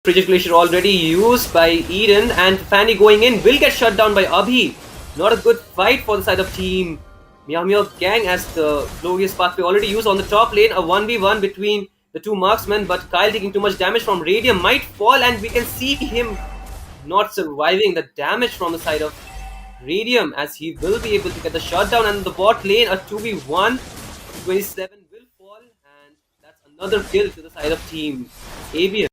Frigid Glacier already used by Eden, and Fanny going in will get shut down by Abhi. Not a good fight for the side of team MEOW Gang, as the Glorious Pathway already used on the top lane. A 1v1 between the two marksmen, but Kyle taking too much damage from Radium might fall, and we can see him not surviving the damage from the side of Radium, as he will be able to get the shutdown. And the bot lane, a 2v1, 27 will fall, and that's another kill to the side of team ABM.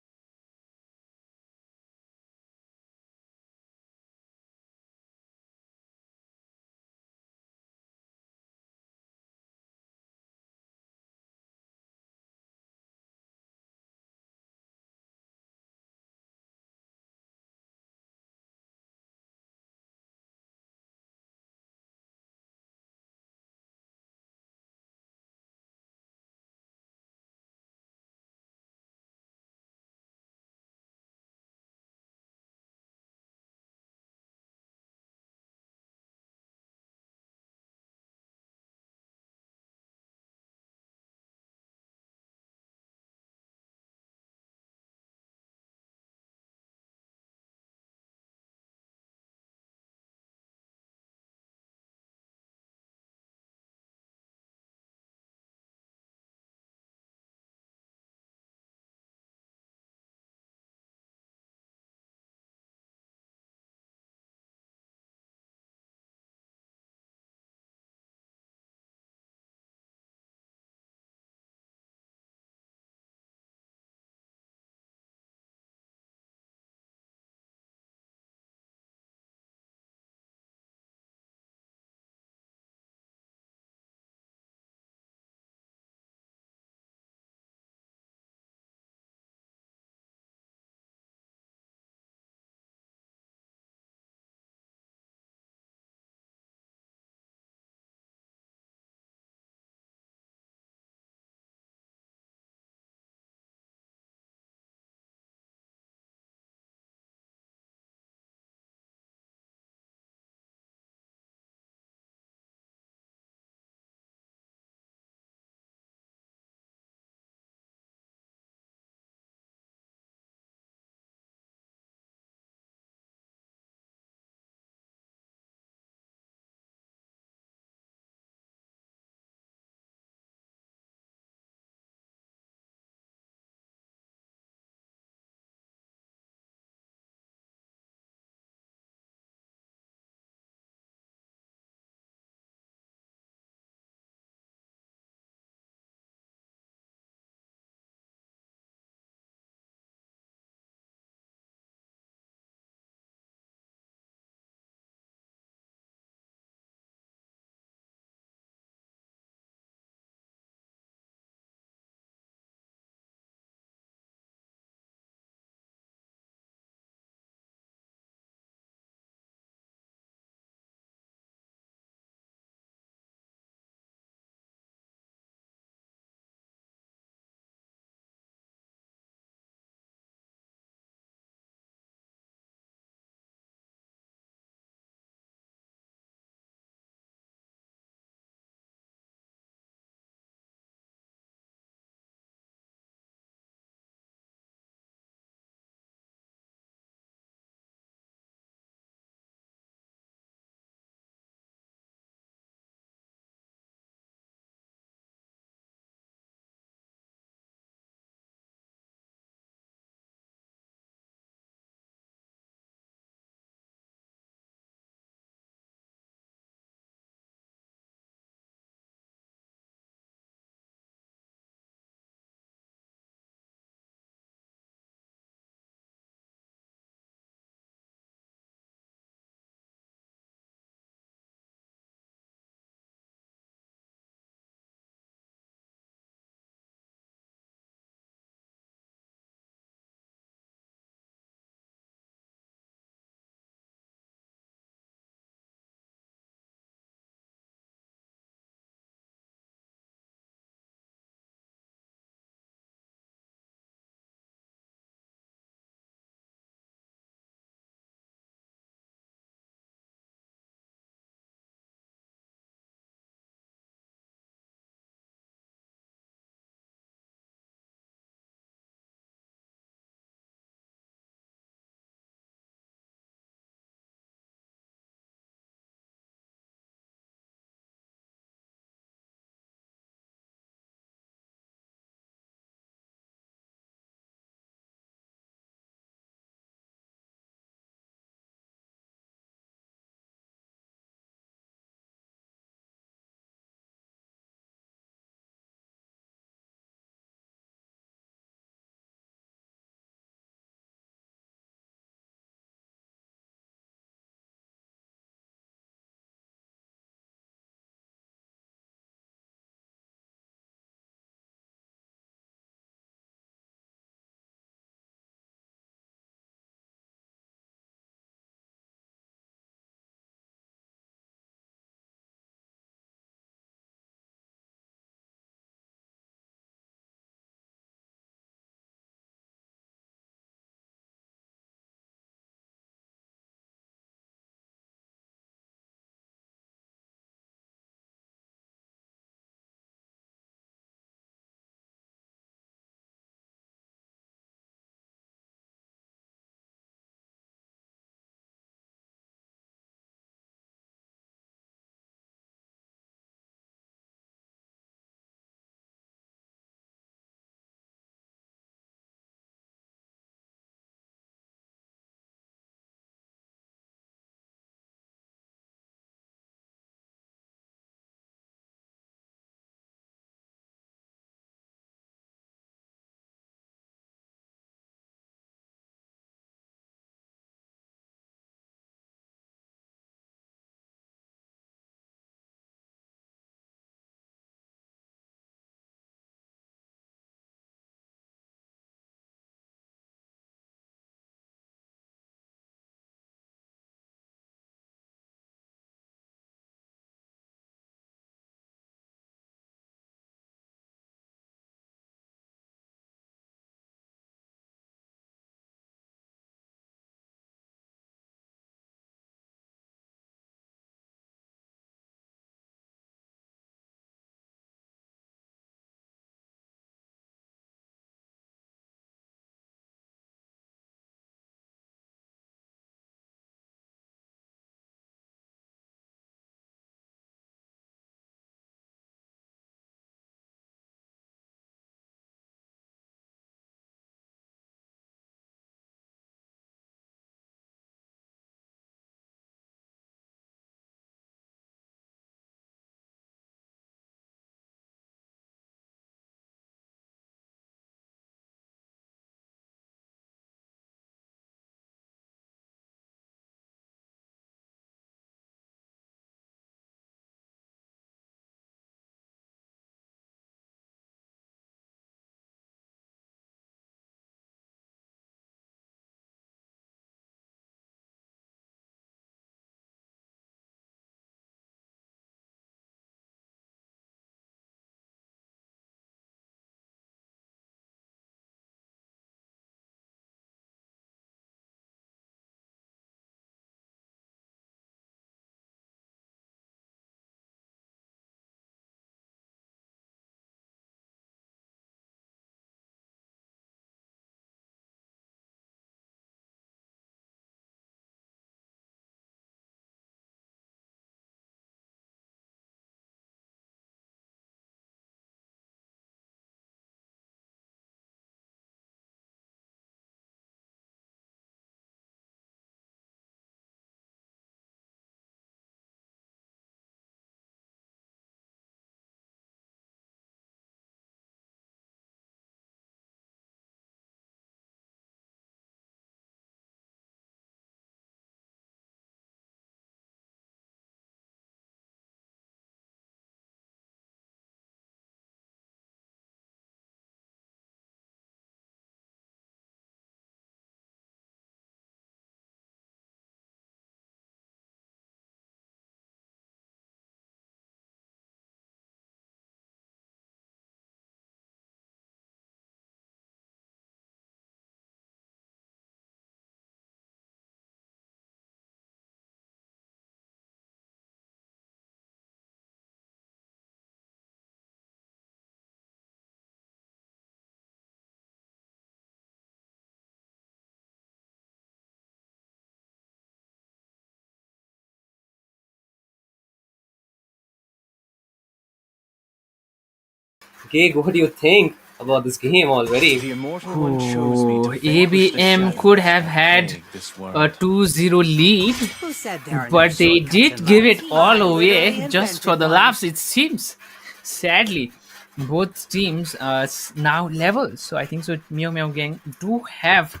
Gig, what do you think about this game already? The immortal one chose me Oh, to vanquish the ABM shadow could have and had plague this a world. 2-0 lead, Who said there are no but they shortcuts did in give life? it I all literally away just for invented the one. laughs, it seems. Sadly, both teams are now level, so I think so. Meow Meow Gang do have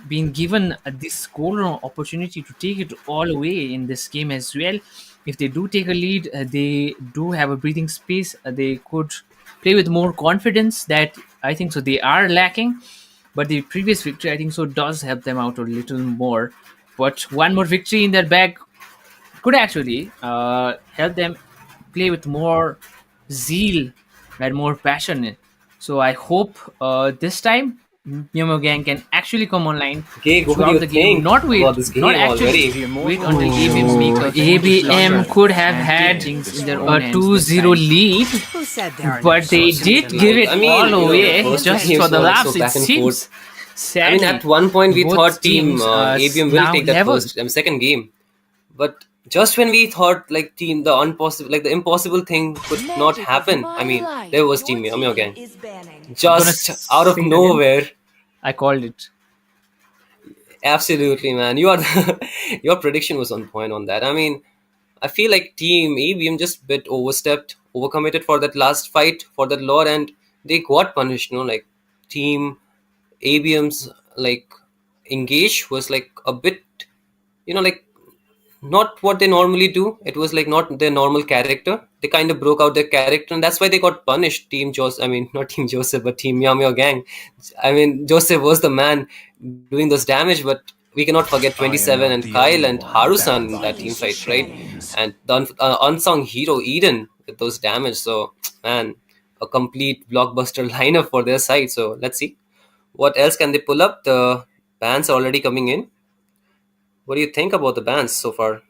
been given this golden opportunity to take it all away in this game as well. If they do take a lead, they do have a breathing space. They could play with more confidence. That I think so. They are lacking, but the previous victory, I think so, does help them out a little more. But one more victory in their bag could actually help them play with more zeal and more passion. So I hope this time Myomo Gang can actually come online Gig, what do throughout you the game. think Not about wait, this not game actually already? The wait immortal until one ABM chose make me a to huge vanquish the ABM shadow could have and had plague this a world. 2-0 lead, Who said there are no but they shortcuts did in give Absolutely. life? it I all mean, I the away literally first two just invented for games the were like one. so laughs, it back and forth. seems. I mean, at Sadly, one point we both thought teams are ABM will now take that level. second game, but just when we thought like the impossible thing could not Magic is happen. I my mean, life. there was Your Team Yumio team Gang, is banning. I'm gonna just out of say it again. nowhere. I called it. Absolutely, man. You are your prediction was on point on that. I mean, I feel like Team ABM just bit overstepped, overcommitted for that last fight for that lore, and they got punished. Like Team ABM's like engage was like a bit, like not what they normally do. It was like not their normal character. They kind of broke out their character, and that's why they got punished. Team Joseph, I mean, not Team Joseph, but Team Yamio Gang. I mean, Joseph was the man doing those damage, but we cannot forget I am 27 not and the Kyle only and one Your Harusan bound in by that team team these is fight, right? banning. chains. And the unsung hero Eden with those damage. So, man, a complete blockbuster lineup for their side. So let's see what else can they pull up. The bans are already coming in. What do you think about the bans so far?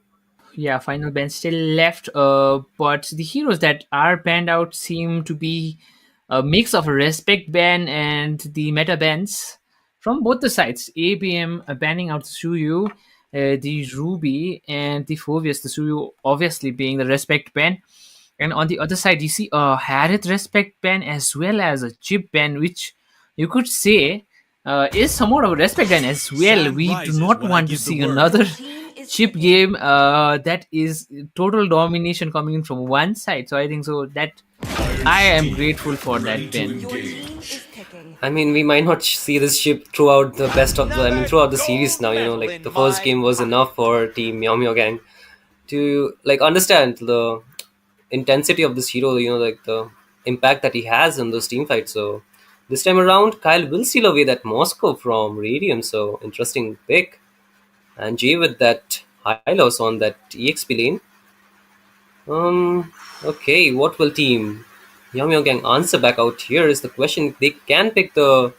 Yeah, final band still left, but the heroes that are banned out seem to be a mix of a respect ban and the meta bans from both the sides. ABM banning out Suyu, the Ruby, and the Phobius. The Suyu obviously being the respect ban. And on the other side, you see a Harith respect ban as well as a chip ban, which you could say is somewhat of a respect ban as well. We do Sunrise is not when I want to give the see word. another Your team is chip picking. game that is total domination coming in from one side. So I think so that Iron I am Steed, grateful for ready that to ban. Your team engage. is picking. I mean, we might not see this ship throughout the best of the. I mean, Another throughout the series gold now. medal Like in the first my game was enough pocket. for Team Meow Meow Gang to like understand the intensity of this hero. Like the impact that he has in those team fights. So this time around, Kyle will steal away that Moscow from Radium. So interesting pick. And Jay with that high loss on that EXP lane. Okay, what will Team Meow Meow Gang answer back out here is the question. They can pick the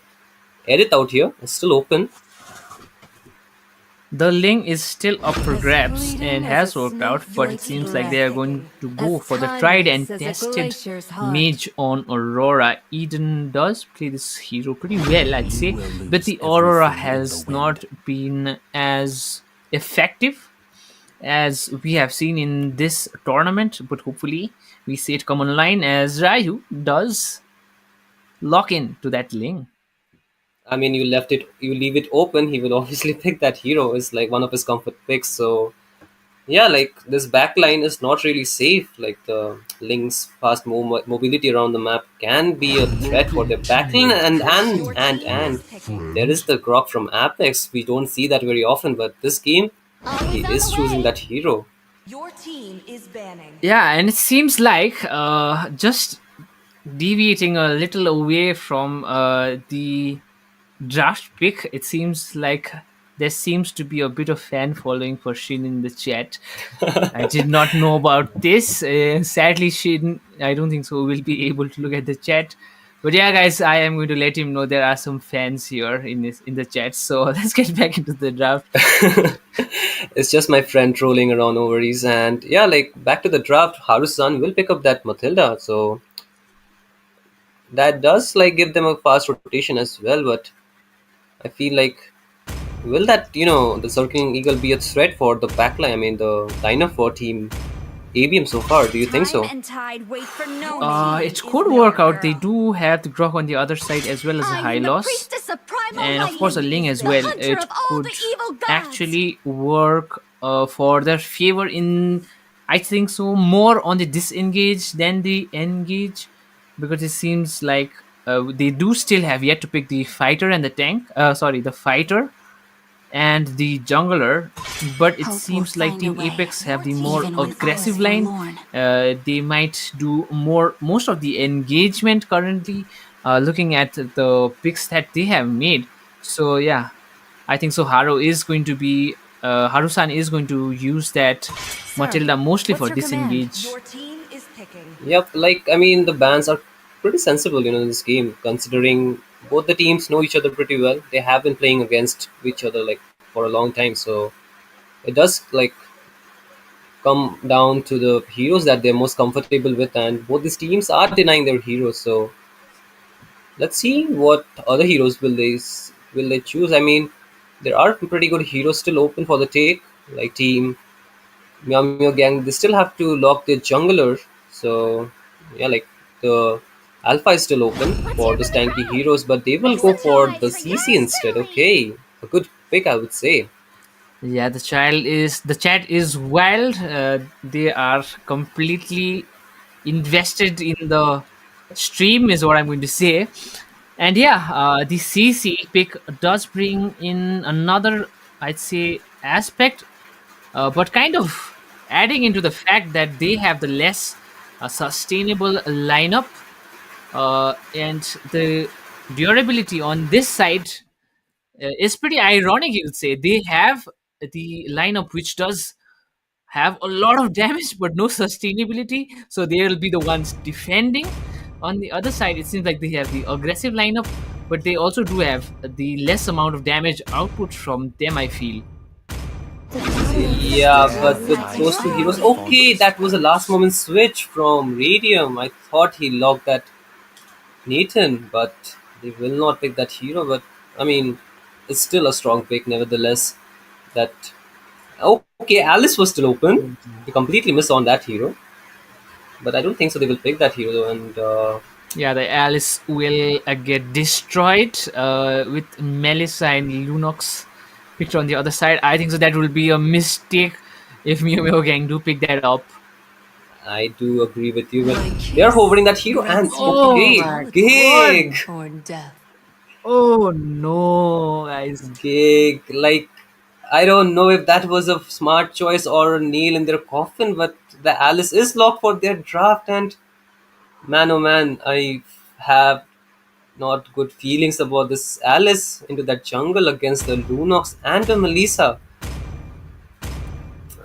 edit out here. It's still open. The link is still up for As grabs and fleeting as a has worked out, snake but it joint's seems like they are going breathtaking. to go As for the tried and timeless as a tested glacier's heart. mage on Aurora. Eden does play this hero pretty well, I'd You say, will but lose the Aurora everything in the has wind. not been as effective as we have seen in this tournament. But hopefully, we see it come online as Ryu does lock in to that link. I mean, you leave it open. He will obviously pick that hero is like one of his comfort picks. So yeah, like this backline is not really safe. Like the Link's fast mobility around the map can be a threat for their backline, Your team is picking. there is the Grok from Apex. We don't see that very often, but this game he Always on is the choosing way. that hero. Your team is banning. Yeah, and it seems like just deviating a little away from the draft pick, it seems like there seems to be a bit of fan following for Shin in the chat. I did not know about this. Sadly, Shin, I don't think so. We'll be able to look at the chat. But yeah, guys, I am going to let him know there are some fans here in the chat. So let's get back into the draft. It's just my friend trolling around overseas, and yeah, like back to the draft. Harusan will pick up that Matilda, so that does like give them a fast rotation as well. But I feel like will that the circling eagle be a threat for the backline? I mean the lineup for team ABM so far. Do you think Time so? and tide wait for no man. It could work out. They do have the Grok on the other side as well as a I high am the loss. priestess of primal And of course a lightning, Ling as the well. hunter It of all could the evil gods. actually work for their favor in, I think so, more on the disengage than the engage, because it seems like they do still have yet to pick the fighter and the tank. Sorry, the fighter and the jungler, but it Hope will seems like find a Team way, Apex have the more even when all is aggressive line. forlorn. They might do most of the engagement currently, looking at the picks that they have made. So yeah, I think so. Harusan is going to use that Sir, Matilda mostly what's for your command? disengage. Your team is picking. Yep, like I mean the bans are pretty sensible, in this game, considering both the teams know each other pretty well. They have been playing against each other like for a long time, so it does like come down to the heroes that they're most comfortable with, and both these teams are denying their heroes. So let's see what other heroes will they choose. I mean, there are pretty good heroes still open for the take, like Team MEOW Gang. They still have to lock their jungler. So yeah, like the Alpha is still open Let's for hear the for the stanky crowd. heroes, but they will Make go some for noise the for yours CC instead. truly. Okay, a good pick, I would say. Yeah, the chat is wild. They are completely invested in the stream, is what I'm going to say. And yeah, the CC pick does bring in another, I'd say, aspect, but kind of adding into the fact that they have the less sustainable lineup, and the durability on this side is pretty ironic. You'd say they have the lineup which does have a lot of damage but no sustainability, so they will be the ones defending. On the other side, it seems like they have the aggressive lineup, but they also do have the less amount of damage output from them, I feel. Yeah, but with Ties those two for heroes, the okay, that was a last fondest. moment switch from Radium. I thought he locked that Nathan, but they will not pick that hero. But I mean, it's still a strong pick, nevertheless. That okay, Alice was still open. Mhm. We completely miss on that hero, but I don't think so. They will pick that hero, though, and Yeah, the Alice will get destroyed with Melissa and Lunox picked on the other side. I think so. That will be a mistake if Mew Gang do pick that up. I do agree with you. But My they are kiss hovering that hero, and grants Oh okay, my god! gig, or death. Oh no, guys. gig. Like I don't know if that was a smart choice or a nail in their coffin, but the Alice is locked for their draft, and man, oh man, I have not good feelings about this Alice into that jungle against the Lunox and the Melissa.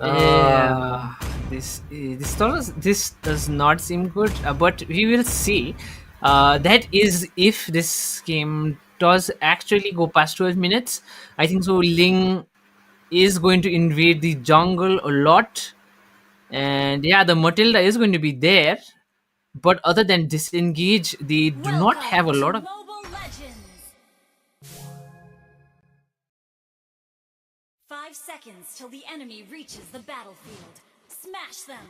Yeah, Uh, this does not seem good, but we will see. That is if this game does actually go past 12 minutes. I think so. Ling is going to invade the jungle a lot, and yeah, the Matilda is going to be there. But other than disengage, they do not have a Welcome to lot of. Mobile Legends. 5 seconds till the enemy reaches the battlefield. Smash them.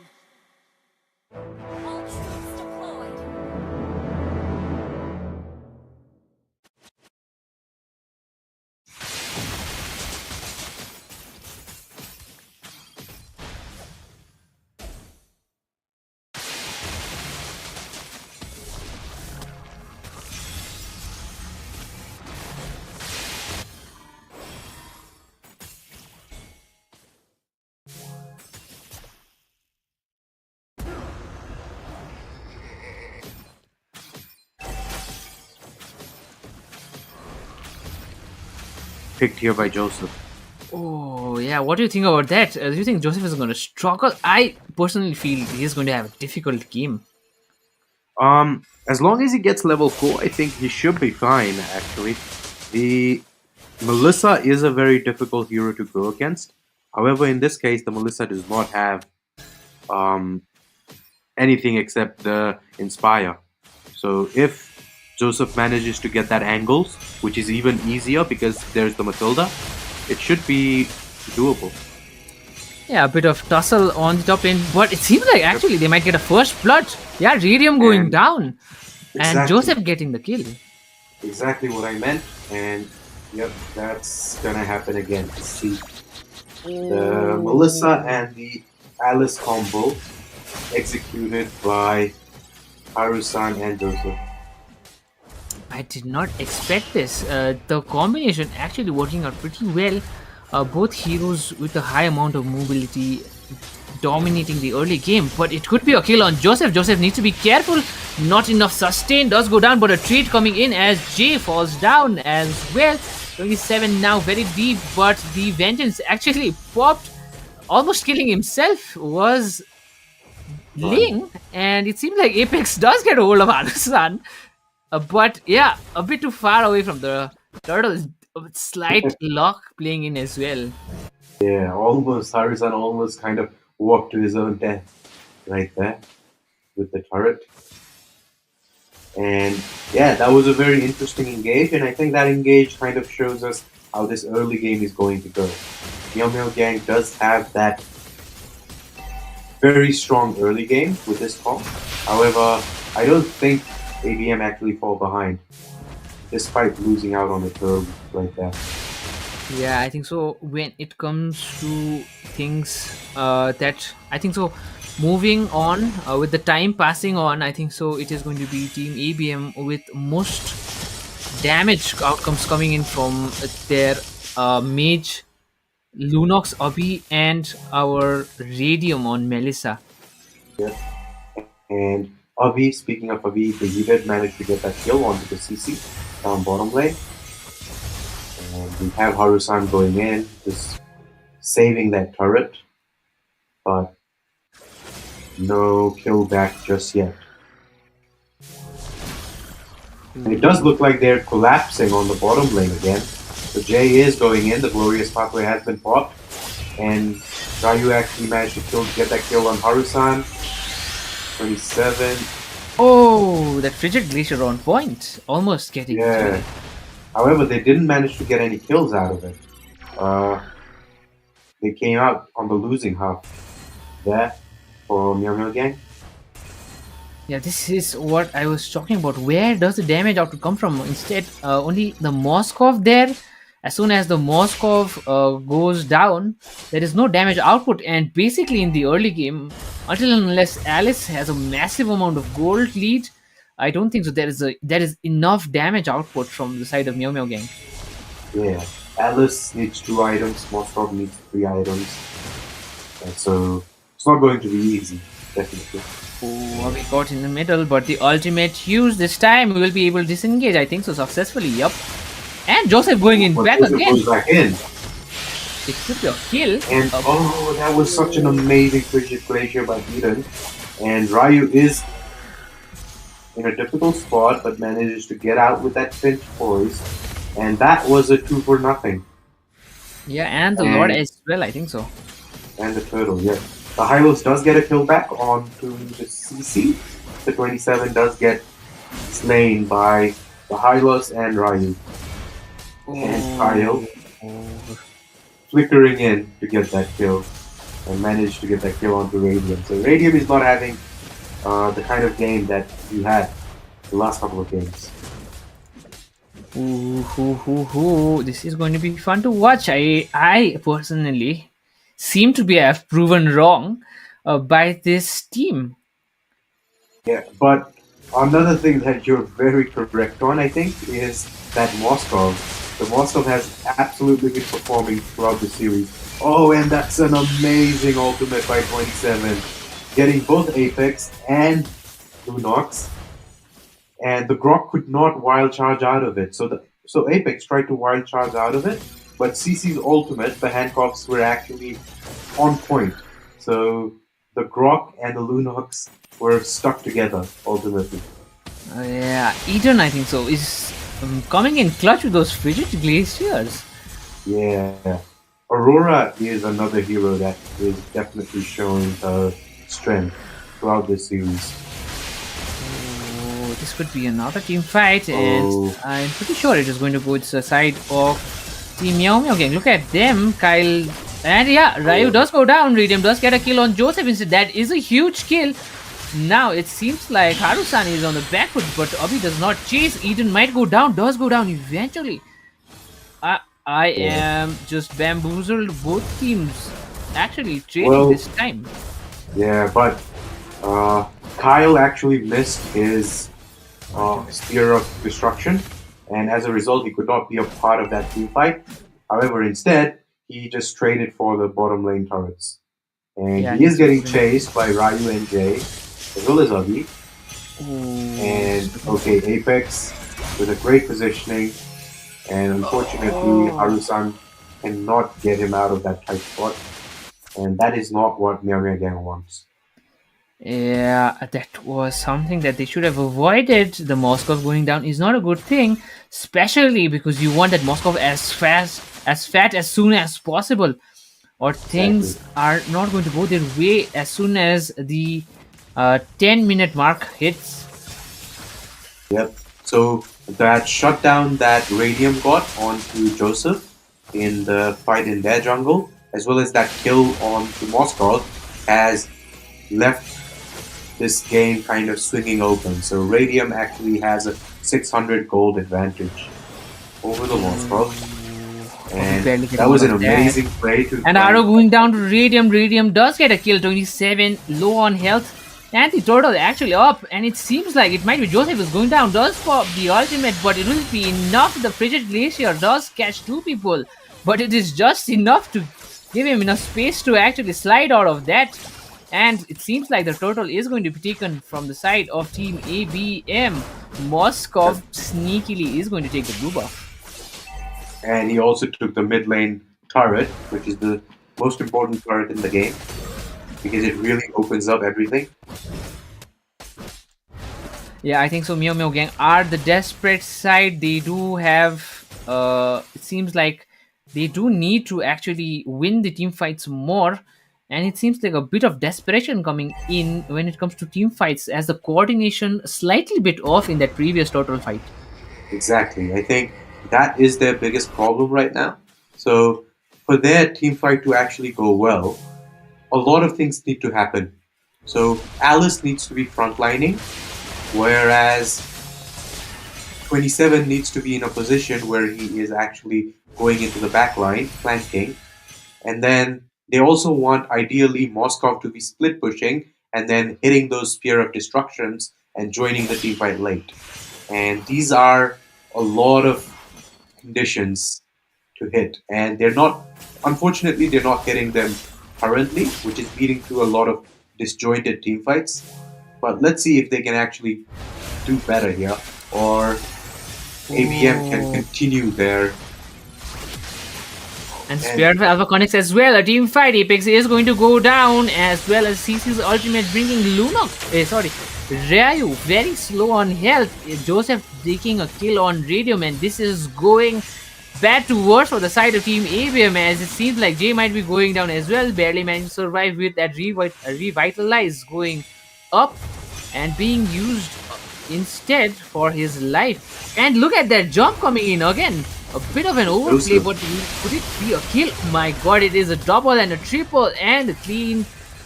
All troops deployed. Picked here by Joseph. Oh yeah, what do you think about that? Do you think Joseph is going to struggle? I personally feel he's going to have a difficult game. As long as he gets level 4, I think he should be fine, actually. The Melissa is a very difficult hero to go against. However, in this case, the Melissa does not have um, anything except the Inspire. So if Joseph manages to get that angles, which is even easier because there's the Matilda, it should be doable. Yeah, a bit of tussle on the top lane, but it seems like actually they might get a first blood. Yeah, Radium going And down, and exactly, Joseph getting the kill. exactly what I meant. And yep, that's gonna happen again. See, the Melissa and the Alice combo executed by Harusan and Joseph. I did not expect this. The combination actually working out pretty well. Both heroes with a high amount of mobility dominating the early game, but it could be a kill on Joseph. Joseph needs to be careful. Not enough sustain does go down, but a trade coming in as Jay falls down as well. 27 now, very deep, but the vengeance actually popped, almost killing himself. Was Right. Ling, and it seems like Apex does get a hold of Arusan. But yeah, a bit too far away from the turtles. A slight lock playing in as well. Yeah, almost Harusan almost kind of walked to his own death right there with the turret. And yeah, that was a very interesting engage, and I think that engage kind of shows us how this early game is going to go. MEOW Gang does have that very strong early game with this comp. However, I don't think ABM actually fall behind, despite losing out on the curve like that. Yeah, I think so. When it comes to things that I think so, moving on with the time passing on, I think so. It is going to be Team ABM with most damage outcomes coming in from their mage Lunox Obi and our Radium on Melissa. Yeah. And Avi, speaking of Avi, he did manage to get that kill onto the CC down bottom lane. And we have Harusan going in, just saving that turret, but no kill back just yet. And it does look like they're collapsing on the bottom lane again. So Jay is going in, the glorious pathway has been popped, and Ryu actually managed to get that kill on Harusan. 27. Oh, that frigid glacier on point, almost getting Yeah. killed. However, they didn't manage to get any kills out of it. They came out on the losing half there for MEOW Gang. Yeah, this is what I was talking about. Where does the damage output come from? Instead, only the Moskov there. As soon as the Moskov goes down, there is no damage output. And basically, in the early game, until and unless Alice has a massive amount of gold lead, I don't think so. There is enough damage output from the side of MEOW Gang. Yeah. Alice needs 2 items, Moskov needs 3 items. And so it's not going to be easy, definitely. Oh, we got in the middle, but the ultimate use this time we will be able to disengage. I think so successfully. Yup. And Joseph going in But back Joseph again. goes back in. It could be a kill. And oh, that was such an amazing frigid glacier by Eden. And Ryu is in a difficult spot, but manages to get out with that pinch poise. And that was a 2 for nothing. Yeah, and the Lord as well. I think so. And the turtle, yeah. The Hylos does get a kill back onto the CC. The 27 does get slain by the Hylos and Ryu. And Kyle flickering in to get that kill and managed to get that kill onto Radium. So Radium is not having the kind of game that he had the last couple of games. Ooh. This is going to be fun to watch. I personally seem to be have proven wrong by this team. Yeah, but another thing that you're very correct on, I think, is that Moskov. The Moskov has absolutely been performing throughout the series. Oh, and that's an amazing ultimate by 27. Getting both Apex and Lunox. And the Grok could not wild charge out of it. So Apex tried to wild charge out of it, but CC's ultimate, the handcuffs, were actually on point. So the Grok and the Lunox were stuck together ultimately. Yeah, Eden, I think so, is coming in clutch with those frigid glaciers. Yeah. Aurora is another hero that is definitely showing her strength throughout this series. Oh, this could be another team fight, and Oh. I'm pretty sure it is going to go to the side of Team MEOW Gang. Look at them. Kyle And yeah, Ryu does go down. Radium does get a kill on Joseph instead. That is a huge kill. Now it seems like Harusan is on the back foot, but Abi does not chase. Eden might go down, does go down eventually. I Yeah. am just bamboozled. Both teams actually trading Well, this time. yeah, but uh, Kyle actually missed his Spear of Destruction, and as a result, he could not be a part of that team fight. However, instead, he just traded for the bottom lane turrets. And Yeah, he is he's getting moving. chased by Ryu and Jay, as well as Abi. Ooh, And okay, Apex with a great positioning, and unfortunately, oh. Harusan cannot get him out of that tight spot, and that is not what MEOW Gang wants. Yeah, that was something that they should have avoided. The Moskov going down is not a good thing, especially because you want that Moskov as fat as soon as possible, or Exactly. things are not going to go their way as soon as the 10-minute mark hits. Yep. So that shutdown that Radium got onto Joseph in the fight in their jungle, as well as that kill onto Moscow, has left this game kind of swinging open. So Radium actually has a 600 gold advantage over the Moscow, Bobby and barely that getting out was an of that. amazing play to And try Arrow and going down to Radium. Radium does get a kill, 27, low on health. And the turtle actually up, and it seems like it might be Joseph is going down. Does pop the ultimate, but it will be enough. The frigid glacier does catch two people, but it is just enough to give him enough space to actually slide out of that. And it seems like the turtle is going to be taken from the side of Team ABM. Moskov sneakily is going to take the blue buff. and he also took the mid lane turret, which is the most important turret in the game because it really opens up everything. Yeah, I think so. MEOW Gang are the desperate side. They do have. It seems like they do need to actually win the team fights more, and it seems like a bit of desperation coming in when it comes to team fights, as the coordination slightly bit off in that previous total fight. Exactly. I think that is their biggest problem right now. So, for their team fight to actually go well, a lot of things need to happen. So, Alice needs to be frontlining, whereas 27 needs to be in a position where he is actually going into the back line, flanking. And then they also want ideally Moskov to be split pushing and then hitting those Spear of Destructions and joining the team fight late. And these are a lot of conditions to hit, and they're not. Unfortunately, they're not getting them currently, which is leading to a lot of disjointed team fights. But let's see if they can actually do better here, or ABM can Oh. continue their. And And Spirit of Alpha Connects as well. A team fight. Apex is going to go down, as well as CC's ultimate bringing Luna. Sorry, Ryu very slow on health. Joseph taking a kill on Radium, and this is going bad to worse for the side of Team ABM, as it seems like Jay might be going down as well. Barely managed to survive with that revitalize going up and being used instead for his life. And look at that jump coming in again. A bit of an overplay, explosive. but could it be a kill? My god, it is a double and a triple and a clean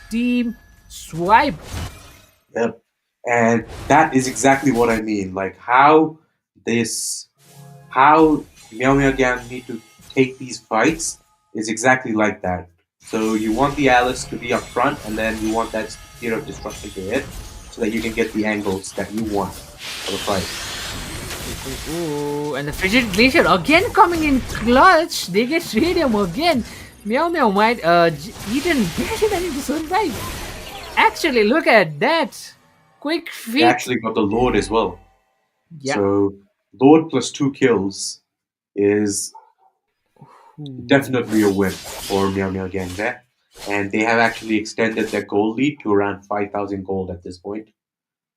team swipe. Yep. And that is exactly what I mean. Like how Meow Meow Gang need to take these fights is exactly like that. So you want the Alice to be up front, and then you want that Spear of Destruction to hit, so that you can get the angles that you want for the fight. Ooh, and the frigid glacier again coming in clutch. They get radium again. Meow Meow might Eden barely managed to survive. Actually, look at that. Quick They feet. actually got the Lord as well. Yeah. So Lord plus 2 kills is Ooh. definitely a win for Meow Meow Gang there. And they have actually extended their gold lead to around 5,000 gold at this point.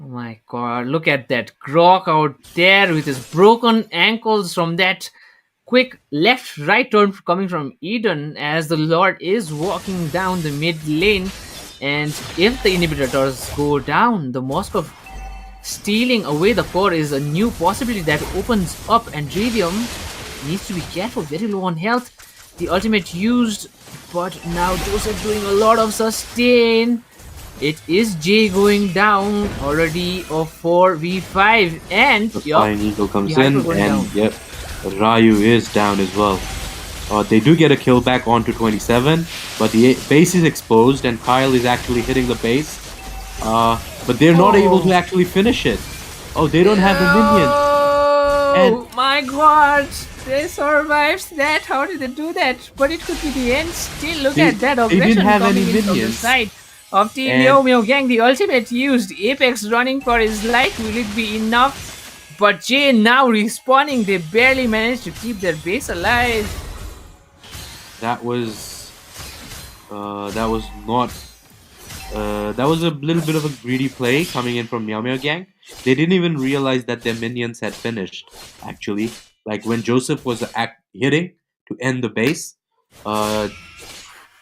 Oh my god, look at that Grok out there with his broken ankles from that quick left right turn coming from Eden, as the Lord is walking down the mid lane. And if the inhibitor does go down, the Moscow stealing away the core is a new possibility that opens up, and Radium needs to be careful, very low on health. The ultimate used but now Joseph doing a lot of sustain. It is Jay going down already of 4v5, and The yup, Flying Eagle the comes Hyper in, going and down. yep, Ryu is down as well. They do get a kill back onto 27, but the base is exposed, and Kyle is actually hitting the base. But they're not able to Oh. actually finish it. Oh, they don't have the minions. And Oh my god! They survived that. How did they do that? But it could be the end. Still, look they, at that they didn't aggression have any coming in from the minions. side of Team And MEOW Gang. The ultimate used. Apex running for his life. Will it be enough? But Jay now respawning. They barely managed to keep their base alive. that was that was not that was a little bit of a greedy play coming in from Meow Meow Gang. They didn't even realize that their minions had finished. Actually, like when Joseph was hitting to end the base, uh,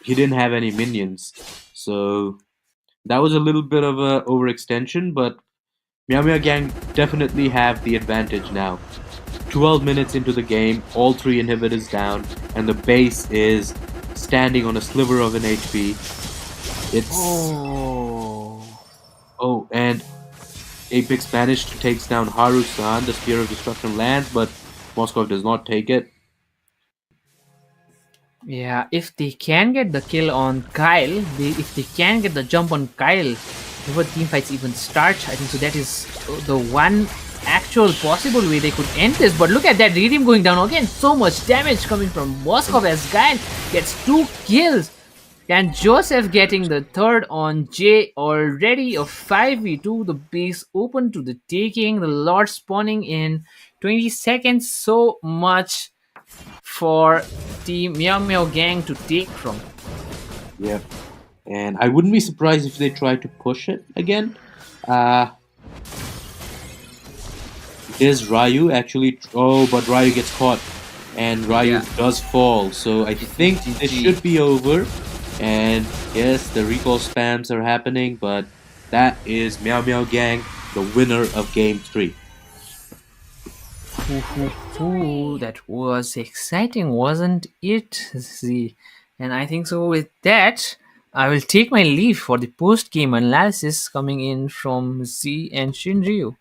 he didn't have any minions, so that was a little bit of a overextension. But Meow Meow Gang definitely have the advantage now. 12 minutes into the game, all three inhibitors down, and the base is standing on a sliver of an HP. It's Oh. oh, and Apex managed to take down Haru-san. The Spear of Destruction lands, but Moskov does not take it. Yeah, if they can get the kill on Kyle, if they can get the jump on Kyle before team fights even start, I think so. That is the one actual possible way they could end this. But look at that Redeem going down again. So much damage coming from Moskov as Kyle gets 2 kills. And Joseph getting the third on J already a 5v2. The base open to the taking. The Lord spawning in 20 seconds. So much for Team Meow Meow Gang to take from. Yeah, and I wouldn't be surprised if they try to push it again. Uh, is Ryu actually? Oh, but Ryu gets caught, and Ryu Yeah. does fall. So I think this GG. should be over. And yes, the recall spams are happening, but that is Meow Meow Gang, the winner of Game 3. Ooh, that was exciting, wasn't it? Z? And I think so. With that, I will take my leave for the post game analysis coming in from Z and Shinryu.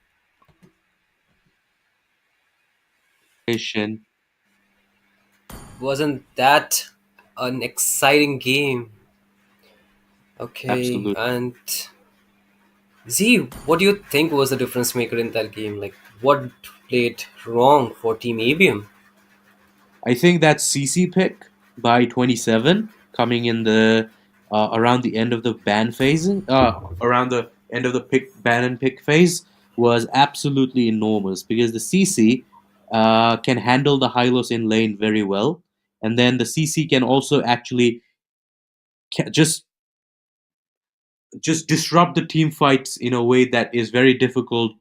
Wasn't that an exciting game? Okay, Absolutely. and Z, what do you think was the difference maker in that game? Like, what played wrong for Team ABM? I think that CC pick by 27 coming in the around the end of the ban phase, around the end of the pick ban and pick phase was absolutely enormous because the CC can handle the Hylos in lane very well, and then the CC can also actually just disrupt the team fights in a way that is very difficult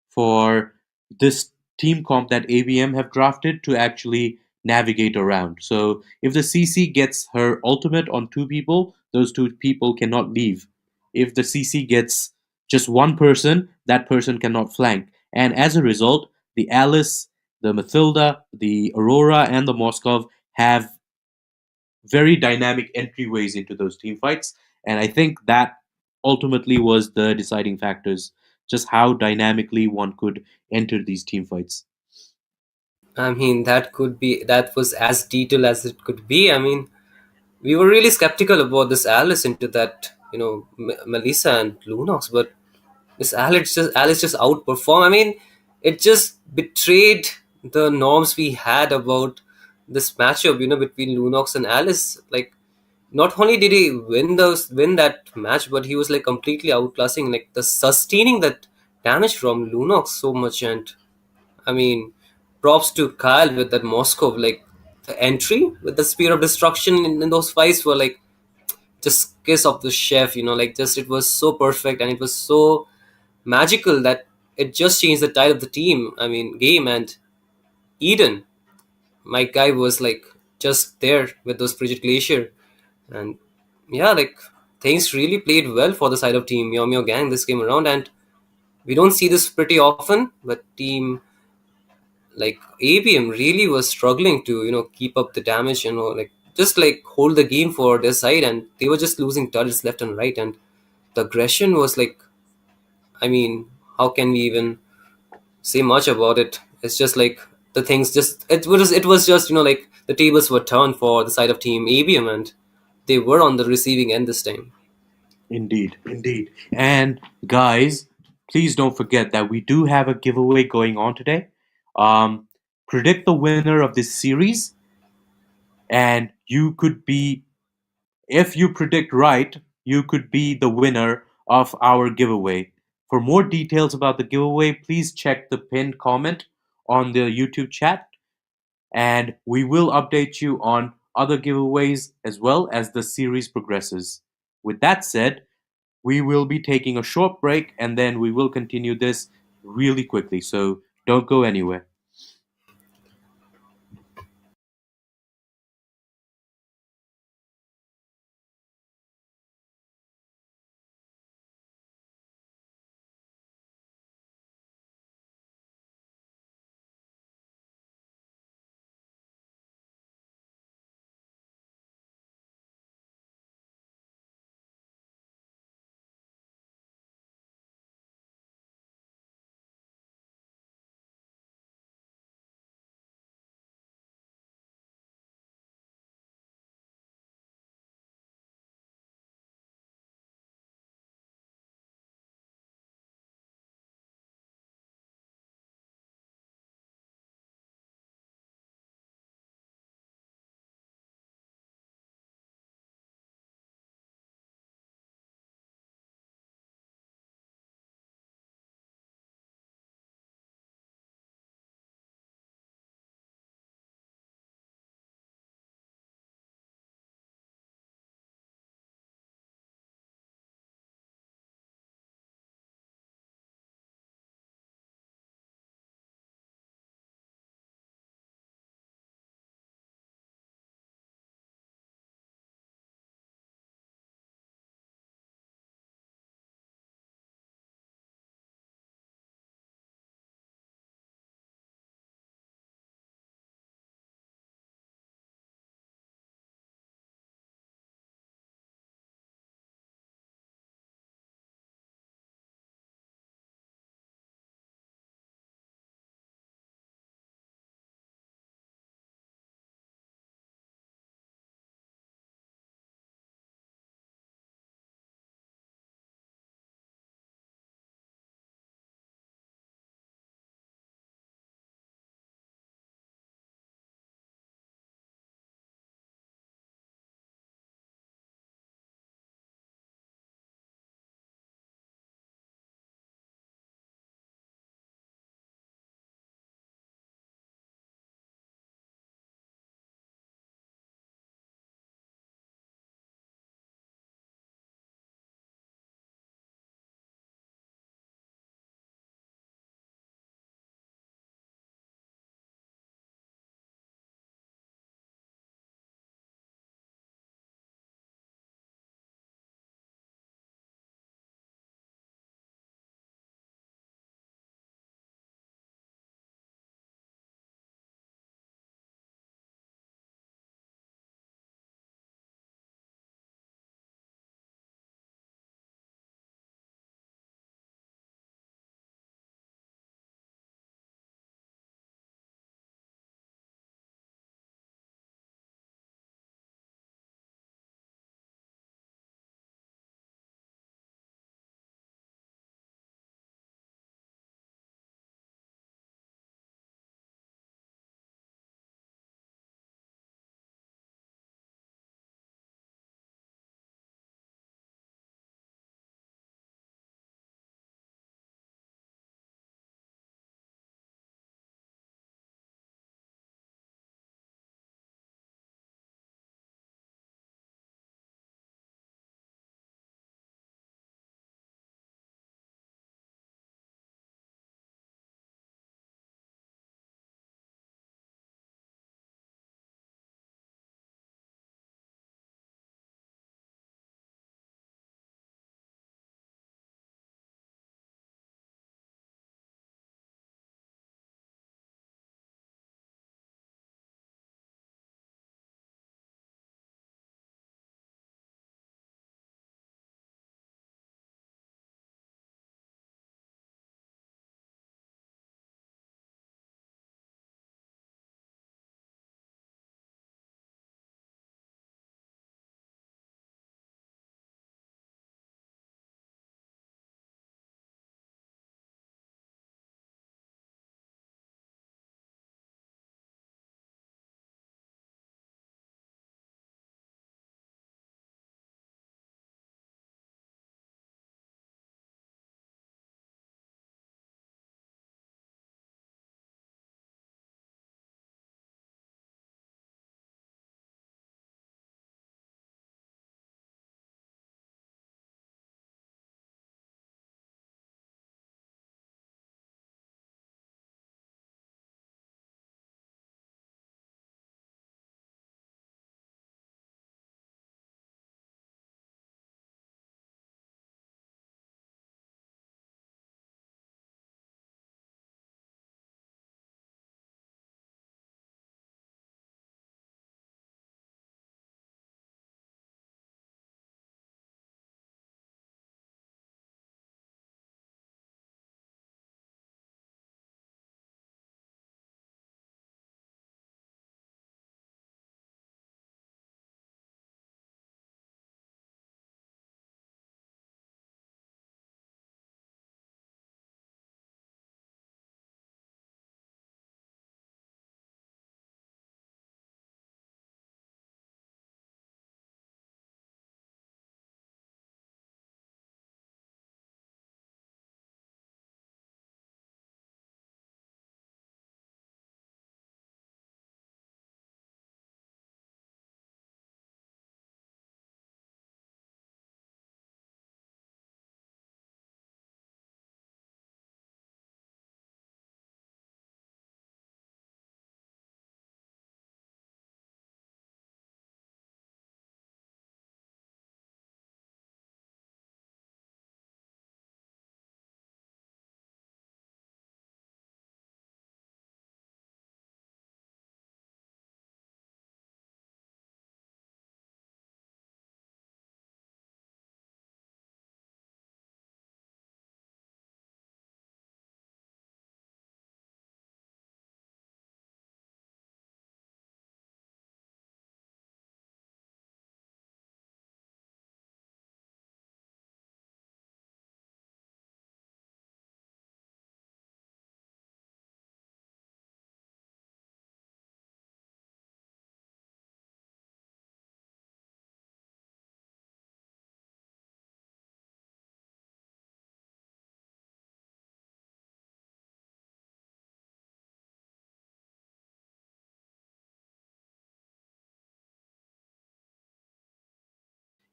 for this team comp that ABM have drafted to actually navigate around. So if the CC gets her ultimate on two people, those two people cannot leave. If the CC gets just one person, that person cannot flank. And as a result, the Alice, the Mathilda, the Aurora, and the Moskov have very dynamic entryways into those team fights. And I think that ultimately was the deciding factors, just how dynamically one could enter these team fights. I mean, that was as detailed as it could be. I mean, we were really skeptical about this Alice into that, Melissa and Lunox, but this Alice just outperformed. I mean, it just betrayed the norms we had about this matchup, between Lunox and Alice. Like, not only did he win that match, but he was like completely outclassing, like the sustaining that damage from Lunox so much. And I mean, props to Kyle with that Moscow, like the entry with the Spear of Destruction in those fights were like just kiss of the chef, like just it was so perfect and it was so magical that it just changed the tide of the team. I mean, game. And Eden, my guy was like just there with those Frigid Glacier. And yeah, like things really played well for the side of Team Meow Meow Gang this game around. And we don't see this pretty often, but Team like ABM really was struggling to keep up the damage, like just like hold the game for their side, and they were just losing turrets left and right, and the aggression was like, I mean, how can we even say much about it? It's just like the things just it was just like the tables were turned for the side of team ABM, and they were on the receiving end this time. Indeed, indeed. And guys, please don't forget that we do have a giveaway going on today. Um, Predict the winner of this series, and you could be, if you predict right, you could be the winner of our giveaway. For more details about the giveaway, please check the pinned comment on the YouTube chat, and we will update you on other giveaways as well as the series progresses. With that said, we will be taking a short break and then we will continue this really quickly. So don't go anywhere.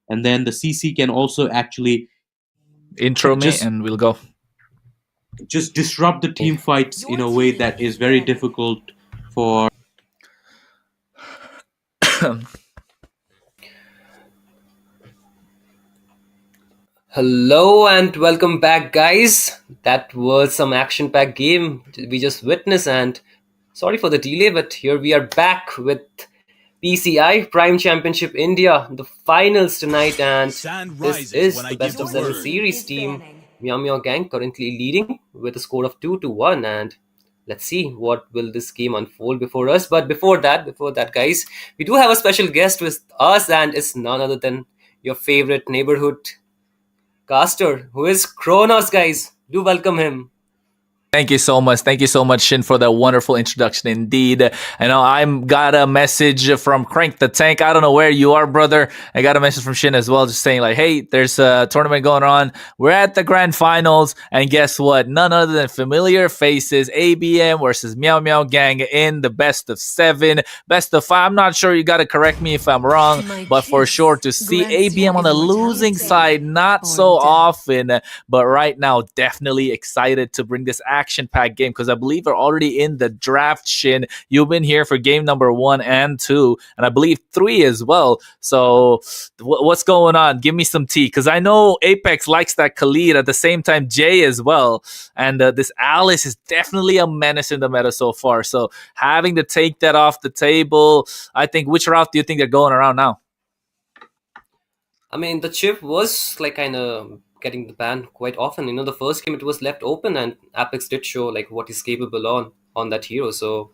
and then the CC can also actually Intro me just and we'll go. disrupt the team fights in a way that is very difficult for. Hello and welcome back, guys. That was some action-packed game we just witnessed, and sorry for the delay, but here we are back with PCI Prime Championship India, the finals tonight, and this is the best of seven series team. Meow Meow Gang currently leading with a score of 2-1, and let's see what will this game unfold before us. But before that, guys, we do have a special guest with us, and it's none other than your favorite neighborhood caster, who is Kronos, guys. Do welcome him. Thank you so much. Thank you so much, Shin, for that wonderful introduction indeed. I know I'm got a message from Crank the Tank. I don't know where you are, brother. I got a message from Shin as well, just saying like, hey, there's a tournament going on. We're at the grand finals. And guess what? None other than familiar faces, ABM versus Meow Meow Gang in the best of seven, best of five. I'm not sure. You got to correct me if I'm wrong, but for sure to see ABM on the losing side, not so often. But right now, definitely excited to bring this action-packed game because I believe we're already in the draft. Shin, you've been here for game number 1 and 2, and I believe 3 as well. So what's going on? Give me some tea, because I know Apex likes that Khalid, at the same time Jay as well, and this Alice is definitely a menace in the meta so far. So having to take that off the table, I think, which route do you think they're going around now? I mean, the chip was like kind of getting the ban quite often. The first game it was left open, and Apex did show like what he's capable on that hero. So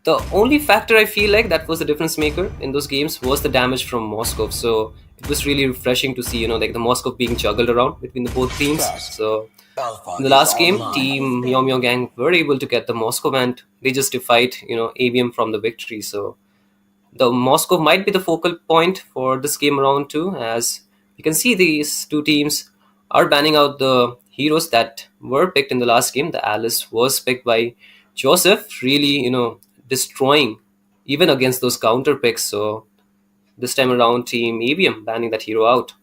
the only factor I feel like that was the difference maker in those games was the damage from Moscow. So it was really refreshing to see, like the Moscow being juggled around between the both teams. So in the last game, Team Meow Meow Gang were able to get the Moscow, and they just defied, ABM from the victory. So the Moscow might be the focal point for this game around too, as you can see these two teams are banning out the heroes that were picked in the last game. The Alice was picked by Joseph, really, destroying even against those counter picks. So this time around, Team ABM banning that hero out.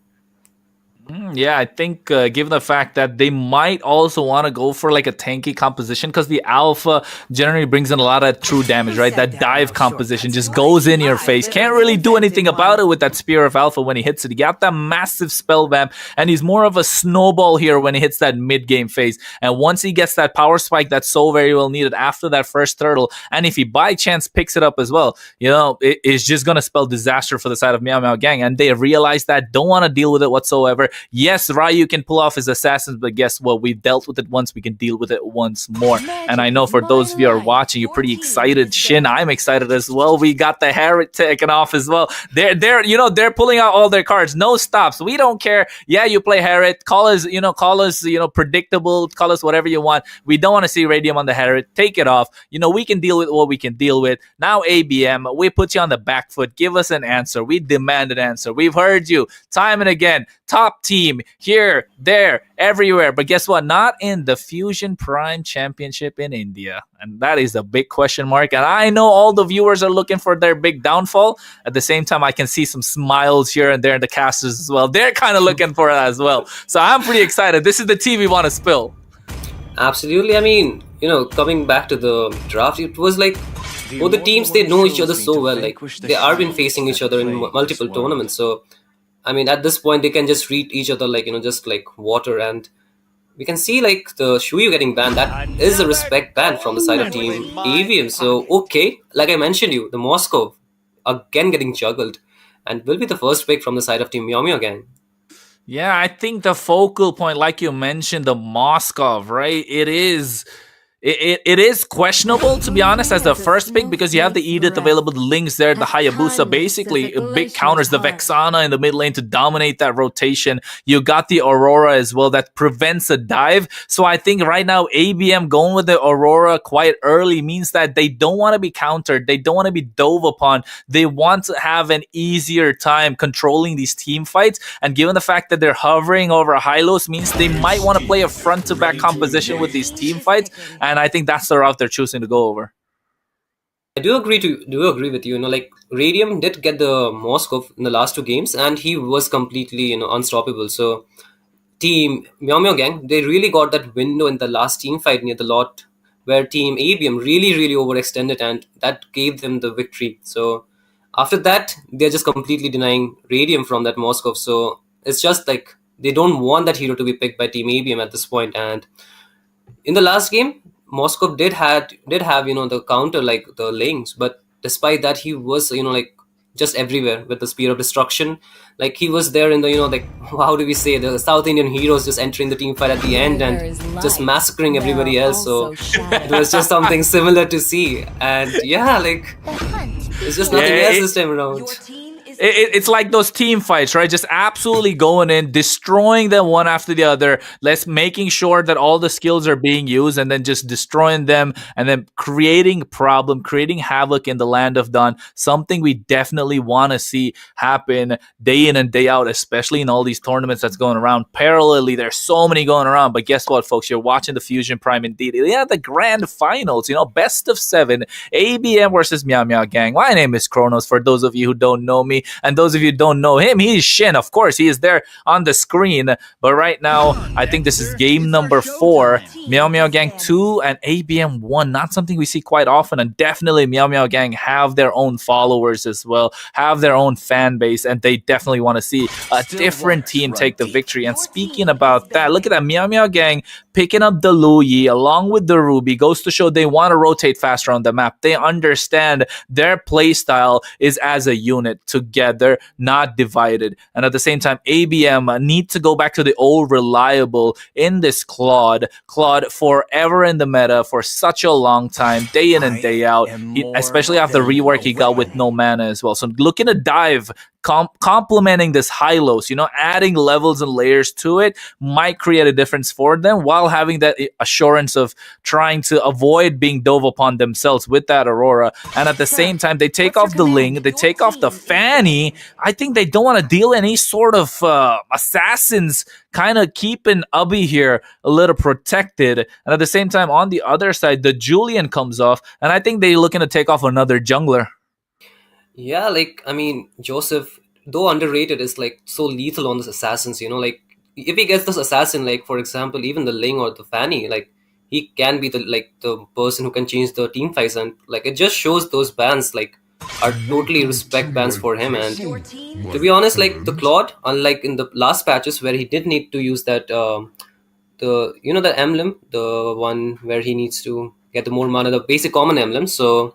Yeah, I think given the fact that they might also want to go for like a tanky composition, because the alpha generally brings in a lot of true damage, right? That dive composition just goes in your face. Can't really do anything about it with that Spear of Alpha when he hits it. He got that massive spell vamp, and he's more of a snowball here when he hits that mid-game phase. And once he gets that power spike that's so very well needed after that first turtle, and if he by chance picks it up as well, it's just going to spell disaster for the side of Meow Meow Gang. And they realize that, don't want to deal with it whatsoever. Yes, Ryu can pull off his assassins, but guess what? We've dealt with it once. We can deal with it once more. And I know for those of you who are watching, you're pretty excited. Shin, I'm excited as well. We got the Harriet taken off as well. They're pulling out all their cards. No stops. We don't care. Yeah, you play Harriet. Call us predictable. Call us whatever you want. We don't want to see Radium on the Harriet. Take it off. We can deal with what we can deal with. Now, ABM, we put you on the back foot. Give us an answer. We demand an answer. We've heard you time and again. Top team here, there, everywhere. But guess what? Not in the Fusion Prime Championship in India. And that is a big question mark. And I know all the viewers are looking for their big downfall. At the same time, I can see some smiles here and there in the casters as well. They're kind of looking for it as well. So I'm pretty excited. This is the tea we want to spill. Absolutely. I mean, coming back to the draft, it was like both the teams, they know each other so well. Like they are been facing each other in multiple tournaments. So I mean, at this point, they can just read each other like, just like water. And we can see like the Shuyu getting banned. That is a respect ban from the side of Team AVM. So, okay, like I mentioned the Moscow again getting juggled and will be the first pick from the side of Team Meow Meow Gang. Yeah, I think the focal point, like you mentioned, the Moskov, right? It is questionable, to be honest, as the first pick, because you have the Edith available, the Lynx there, the Hayabusa, basically big counters, the Vexana in the mid lane to dominate that rotation. You got the Aurora as well that prevents a dive. So I think right now ABM going with the Aurora quite early means that they don't want to be countered. They don't want to be dove upon. They want to have an easier time controlling these team fights. And given the fact that they're hovering over Hylos means they might want to play a front-to-back composition with these team fights. And I think that's the route they're choosing to go over. I do agree with you. Like Radium did get the Moscow in the last two games, and he was completely unstoppable. So team Meow Meow Gang, they really got that window in the last team fight near the lot where team ABM really overextended, and that gave them the victory. So after that, they're just completely denying Radium from that Moscow. So it's just like they don't want that hero to be picked by team ABM at this point. And in the last game, Moscow did have the counter like the lanes, but despite that, he was like just everywhere with the spear of destruction. Like he was there in the like how do we say, the South Indian heroes just entering the team fight at the end Where and there is just light, massacring there everybody are else. So also it was just shadows. something similar to see, and yeah, like it's just Yeah, nothing else it, this time Your around. team is it's like those team fights, right? Just absolutely going in, destroying them one after the other. Let's making sure that all the skills are being used, and then just destroying them, and then creating problem, creating havoc in the land of Dawn. Something we definitely want to see happen day in and day out, especially in all these tournaments that's going around. Parallelly, there's so many going around. But guess what, folks? You're watching the Fusion Prime indeed. Yeah, the grand finals. Best of seven. ABM versus Meow Meow Gang. My name is Kronos. For those of you who don't know me, and those of you who don't know him, he's Shin. Of course, he is there on the screen. But right now, I think this is game number 4. Meow Meow Gang 2 and ABM 1. Not something we see quite often. And definitely Meow Meow Gang have their own followers as well, have their own fan base, and they definitely want to see a different team take the victory. And speaking about that, look at that. Meow Meow Gang picking up the Lu Yi along with the Ruby goes to show they want to rotate faster on the map. They understand their play style is as a unit together, not divided. And at the same time, ABM need to go back to the old reliable in this Claude. Claude forever in the meta for such a long time, day in and day out. Especially after the rework he got with no mana as well. So looking to dive, complementing this Hylos, adding levels and layers to it might create a difference for them while having that assurance of trying to avoid being dove upon themselves with that Aurora. And at the same time, they take off the Ling, they take off the Fanny. I think they don't want to deal any sort of assassins, kind of keeping Ubby here a little protected. And at the same time, on the other side, the Julian comes off, and I think they're looking to take off another jungler. Yeah, like I mean, Joseph, though underrated, is like so lethal on this assassins. Like if he gets this assassin, like for example, even the Ling or the Fanny, like he can be the person who can change the team fights, and like it just shows those bans like are totally respect bans for him. And your team to be honest, like the Claude, unlike in the last patches where he did need to use that the emblem, the one where he needs to get the more mana, the basic common emblem. So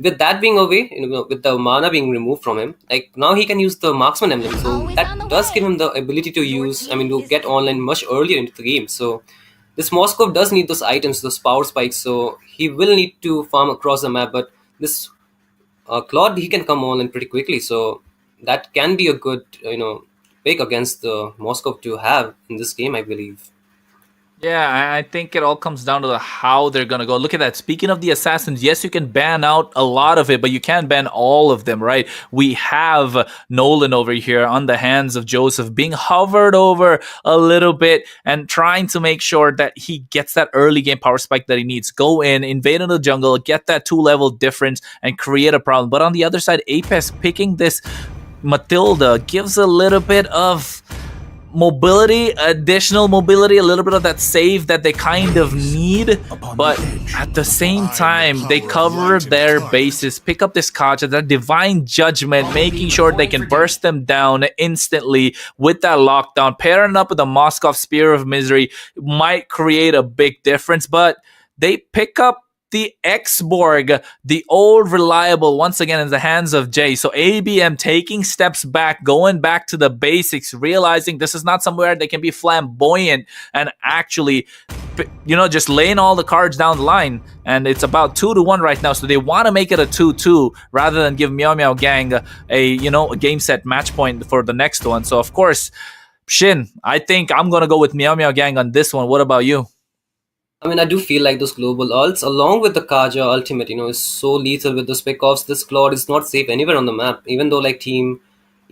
with that being away, with the mana being removed from him, like now he can use the marksman emblem. So always that on the does way. give him the ability to Your use, team to is get online much earlier into the game. So this Moskov does need those items, those power spikes. So he will need to farm across the map. But this Claude, he can come online pretty quickly. So that can be a good, pick against the Moskov to have in this game, I believe. Yeah, I think it all comes down to how they're gonna go. Look at that. Speaking of the assassins, yes, you can ban out a lot of it, but you can't ban all of them, right? We have Nolan over here on the hands of Joseph being hovered over a little bit and trying to make sure that he gets that early game power spike that he needs. Go in, invade in the jungle, get that 2 level difference, and create a problem. But on the other side, Apex picking this Matilda gives a little bit of mobility, additional mobility, a little bit of that save that they kind of need, but at the same time, they cover their bases, pick up this Kaja, that divine judgment, making sure they can burst them down instantly with that lockdown. Pairing up with the Moskov Spear of Misery might create a big difference, but they pick up the X-Borg, the old reliable, once again in the hands of Jay. So ABM taking steps back, going back to the basics, realizing this is not somewhere they can be flamboyant and actually, just laying all the cards down the line. And it's about 2-1 right now. So they want to make it a 2-2 rather than give Meow Meow Gang a game set match point for the next one. So of course, Shin, I think I'm going to go with Meow Meow Gang on this one. What about you? I mean, I do feel like those global ults, along with the Kaja ultimate, is so lethal with those pickoffs. This Claude is not safe anywhere on the map, even though like team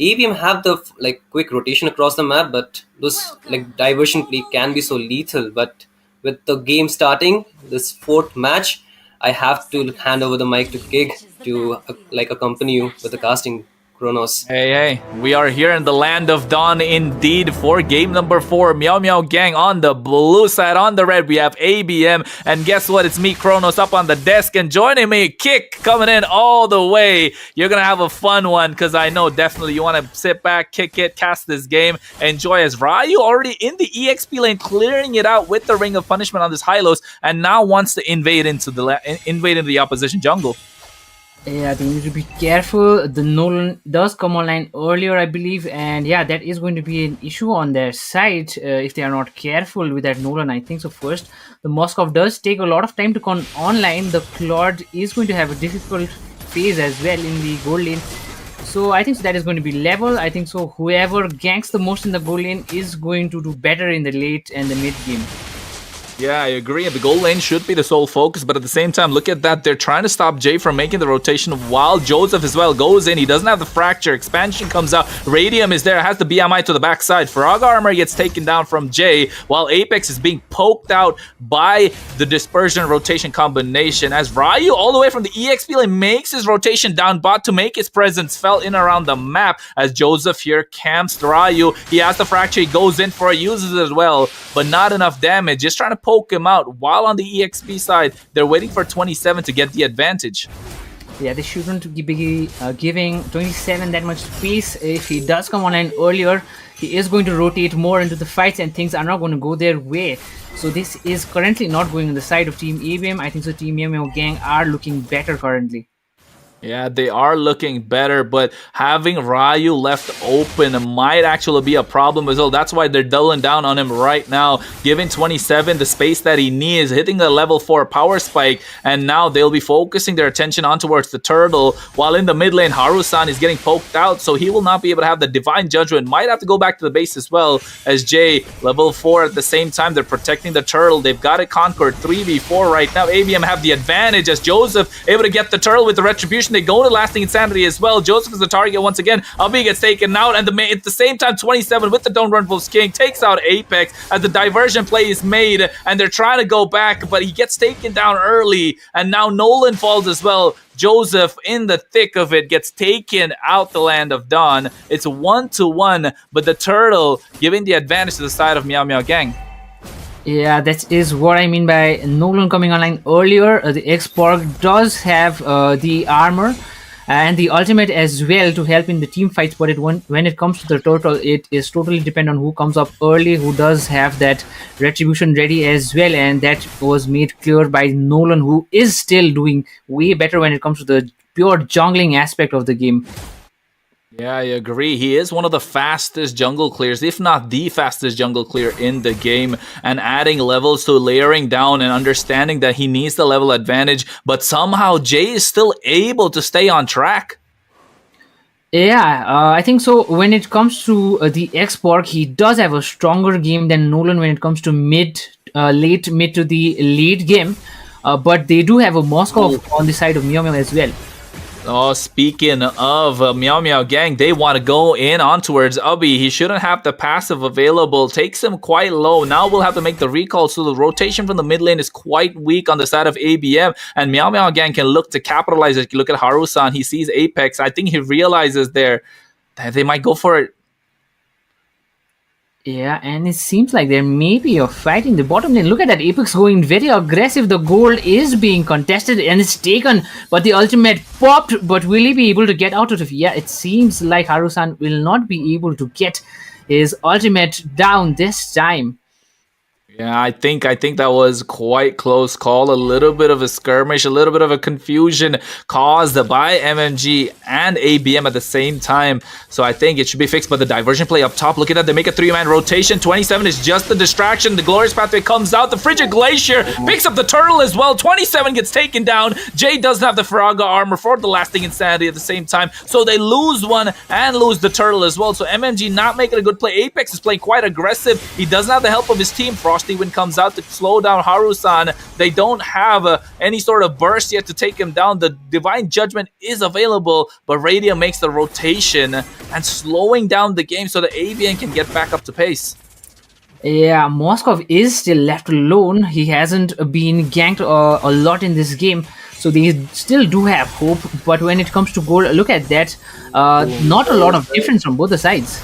ABM have the like quick rotation across the map, but those like diversion play can be so lethal. But with the game starting, this fourth match, I have to hand over the mic to Kig to like accompany you with the casting, Kronos. Hey, we are here in the land of dawn indeed for game number 4. Meow Meow Gang on the blue side. On the red, we have ABM. And guess what? It's me, Kronos, up on the desk. And joining me, Kick, coming in all the way. You're going to have a fun one because I know definitely you want to sit back, kick it, cast this game, enjoy as Ryu already in the EXP lane, clearing it out with the Ring of Punishment on this Hylos, and now wants to invade into the opposition jungle. Yeah, they need to be careful. The Nolan does come online earlier, I believe, and yeah, that is going to be an issue on their side if they are not careful with that Nolan. I think so. First, the Moskov does take a lot of time to come online. The Claude is going to have a difficult phase as well in the gold lane. So I think so that is going to be level. I think so. Whoever ganks the most in the gold lane is going to do better in the late and the mid game. Yeah, I agree. The gold lane should be the sole focus, but at the same time, look at that. They're trying to stop Jay from making the rotation while Joseph as well goes in. He doesn't have the fracture. Expansion comes out. Radium is there, has the BMI to the backside. Frog Armor gets taken down from Jay, while Apex is being poked out by the dispersion rotation combination. As Ryu, all the way from the EXP lane, makes his rotation down bot to make his presence felt in around the map. As Joseph here camps Ryu, he has the fracture. He goes in for it, uses it as well, but not enough damage. Just trying to poke him out, while on the EXP side they're waiting for 27 to get the advantage. Yeah, they shouldn't be giving 27 that much space. If he does come online earlier, he is going to rotate more into the fights and things are not going to go their way. So this is currently not going on the side of Team ABM. I think so Team MEOW Gang are looking better currently. Yeah, they are looking better, but having Ryu left open might actually be a problem as well. That's why they're doubling down on him right now, giving 27 the space that he needs, hitting the level 4 power spike, and now they'll be focusing their attention on towards the turtle, while in the mid lane, Harusan is getting poked out, so he will not be able to have the Divine Judgment. Might have to go back to the base as well, as Jay, level 4 at the same time. They're protecting the turtle. They've got it conquered 3v4 right now. ABM have the advantage as Joseph able to get the turtle with the Retribution. They go to Lasting Insanity as well. Joseph is the target once again. Abi gets taken out, and at the same time, 27 with the Don't Run Wolf's King takes out Apex as the diversion play is made, and they're trying to go back, but he gets taken down early, and now Nolan falls as well. Joseph, in the thick of it, gets taken out the Land of Dawn. It's 1-1, but the turtle giving the advantage to the side of Meow Meow Gang. Yeah, that is what I mean by Nolan coming online earlier. The X-Borg does have the armor and the ultimate as well to help in the team fights, but when it comes to the turtle, it is totally dependent on who comes up early, who does have that retribution ready as well, and that was made clear by Nolan, who is still doing way better when it comes to the pure jungling aspect of the game. Yeah, I agree. He is one of the fastest jungle clears, if not the fastest jungle clear in the game, and adding levels to layering down and understanding that he needs the level advantage, but somehow Jay is still able to stay on track. Yeah, I think so. When it comes to the X-Borg, he does have a stronger game than Nolan when it comes to late mid to the late game, but they do have a Moscow on the side of MEOW as well. Oh, speaking of Meow Meow Gang, they want to go in on towards Ubby. He shouldn't have the passive available. Takes him quite low. Now we'll have to make the recall, so the rotation from the mid lane is quite weak on the side of ABM, and Meow Meow Gang can look to capitalize it. Look at Harusan. He sees Apex. I think he realizes there that they might go for it. Yeah, and it seems like there may be a fight in the bottom lane. Look at that, Apex going very aggressive. The gold is being contested and it's taken, but the ultimate popped. But will he be able to get out of it? Yeah, it seems like Harusan will not be able to get his ultimate down this time. Yeah, I think that was quite close call. A little bit of a skirmish, a little bit of a confusion caused by MMG and ABM at the same time. So I think it should be fixed. But the diversion play up top, look at that. They make a 3-man rotation. 27 is just the distraction. The Glorious Pathway comes out. The Frigid Glacier picks up the turtle as well. 27 gets taken down. Jay doesn't have the Faraga armor for the Lasting Insanity at the same time. So they lose one and lose the turtle as well. So MMG not making a good play. Apex is playing quite aggressive. He doesn't have the help of his team. Frosty Wind comes out to slow down Harusan. They don't have any sort of burst yet to take him down. The Divine Judgment is available, but Radium makes the rotation and slowing down the game so that ABN can get back up to pace. Yeah, Moskov is still left alone. He hasn't been ganked a lot in this game, so they still do have hope. But when it comes to goal, look at that. Not a lot of difference from both the sides.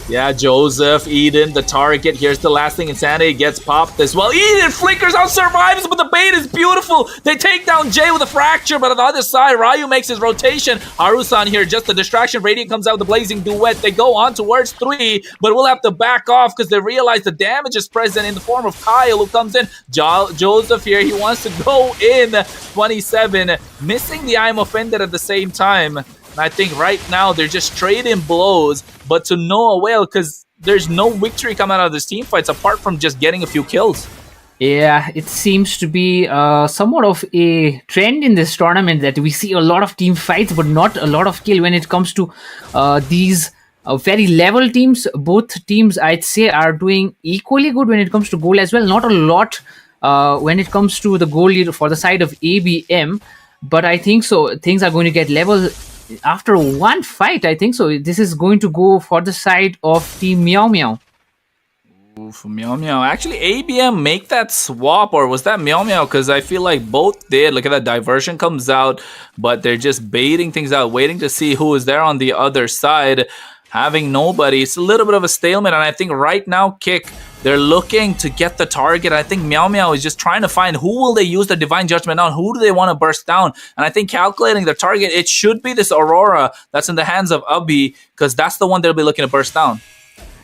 Yeah, Joseph, Eden, the target. Here's the last thing. Insanity gets popped as well. Eden flickers out, survives, but the bait is beautiful. They take down Jay with a fracture, but on the other side, Ryu makes his rotation. Harusan here, just a distraction. Radiant comes out with the blazing duet. They go on towards 3, but we'll have to back off because they realize the damage is present in the form of Kyle, who comes in. Joseph here, he wants to go in 27, missing the I'm offended at the same time. And I think right now they're just trading blows, but to no avail because there's no victory coming out of this team fights apart from just getting a few kills. Yeah, it seems to be somewhat of a trend in this tournament that we see a lot of team fights, but not a lot of kill when it comes to these very level teams. Both teams, I'd say, are doing equally good when it comes to goal as well. Not a lot when it comes to the goal lead for the side of ABM, but I think so. Things are going to get level after one fight. I think so. This is going to go for the side of Team MEOW. Oof, MEOW. Actually, ABM make that swap, or was that MEOW? Because I feel like both did. Look at that diversion comes out, but they're just baiting things out, waiting to see who is there on the other side. Having nobody, it's a little bit of a stalemate, and I think right now, Kick, they're looking to get the target. I think MEOW is just trying to find who will they use the Divine Judgment on, who do they want to burst down, and I think calculating the target, it should be this Aurora that's in the hands of Abhi, because that's the one they'll be looking to burst down.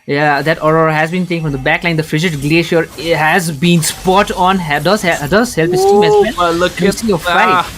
Yeah, that Aurora has been taken from the backline. The Frigid Glacier has been spot on. Does help his team as well. Look You at see a fight.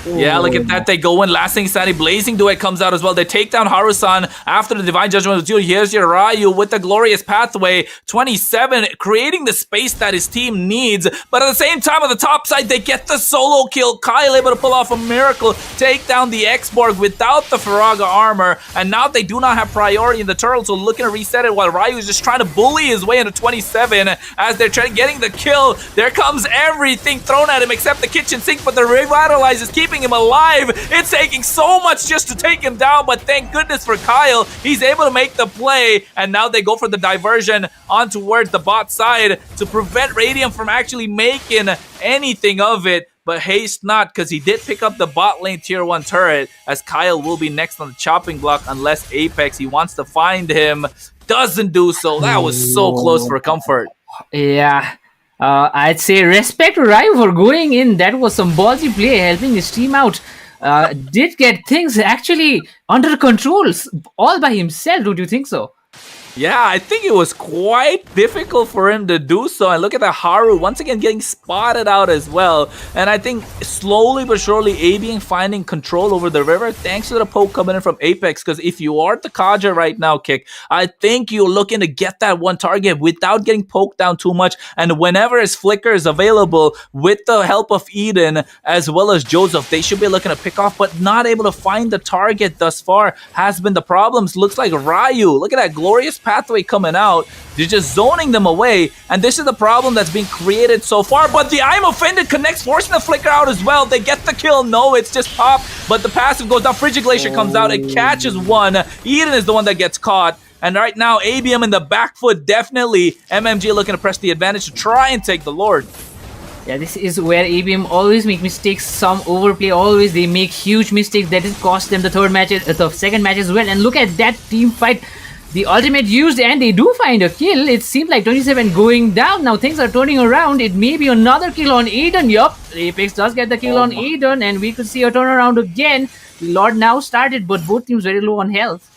Yeah, look at that. They go in. Last thing, Sandy Blazing Duet comes out as well. They take down Harusan after the Divine Judgment was due. Here's your Ryu with the Glorious Pathway. 27, creating the space that his team needs. But at the same time, on the top side, they get the solo kill. Kyle able to pull off a miracle, take down the X-Borg without the Faraga armor. And now they do not have priority in the turtle, so looking to reset it while Ryu is just trying to bully his way into 27 as they're getting the kill. There comes everything thrown at him except the kitchen sink, but the Revitalize is keeping him alive. It's taking so much just to take him down, but thank goodness for Kyle. He's able to make the play, and now they go for the diversion on towards the bot side to prevent Radiant from actually making anything of it. But haste not, because he did pick up the bot lane tier 1 turret, as Kyle will be next on the chopping block unless Apex, he wants to find him, doesn't do so. That was so close for comfort. Yeah. I'd say respect to Ryu for going in. That was some ballsy play, helping his team out. Did get things actually under control all by himself. Don't you think so? Yeah, I think it was quite difficult for him to do so. And look at that Haru once again getting spotted out as well. And I think slowly but surely ABM finding control over the river thanks to the poke coming in from Apex. Because if you are the Kaja right now, Kick, I think you're looking to get that one target without getting poked down too much. And whenever his flicker is available with the help of Eden as well as Joseph, they should be looking to pick off, but not able to find the target thus far has been the problems. Looks like Ryu, look at that Glorious Pathway coming out. They're just zoning them away, and this is the problem that's being created so far. But the I'm Offended connects, forcing the flicker out as well. They get the kill. No, it's just pop, but the passive goes down. Frigid Glacier comes out. It catches one. Eden is the one that gets caught. And right now, ABM in the back foot, definitely MMG looking to press the advantage to try and take the Lord. Yeah, this is where ABM always make mistakes, some overplay, always they make huge mistakes that has cost them the the second match as well. And look at that team fight. The ultimate used, and they do find a kill. It seems like 27 going down. Now things are turning around. It may be another kill on Eden. Yup, Apex does get the kill on Eden, and we could see a turnaround again. The Lord now started, but both teams very low on health.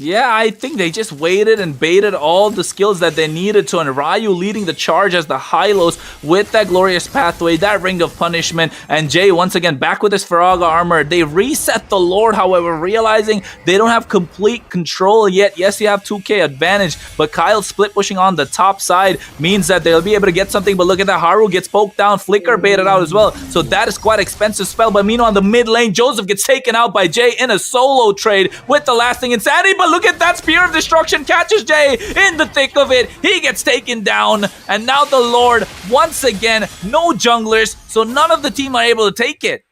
Yeah, I think they just waited and baited all the skills that they needed to, and Ryu leading the charge as the high-lows with that Glorious Pathway, that Ring of Punishment, and Jay once again back with his Faraga armor. They reset the Lord, however, realizing they don't have complete control yet. Yes, you have 2k advantage, but Kyle split pushing on the top side means that they'll be able to get something, but look at that, Haru gets poked down, Flicker baited out as well, so that is quite expensive spell. But meanwhile, on the mid lane, Joseph gets taken out by Jay in a solo trade with the lasting insanity, but look at that, Spear of Destruction catches Jay in the thick of it. He gets taken down, and now the Lord, once again, no junglers, so none of the team are able to take it.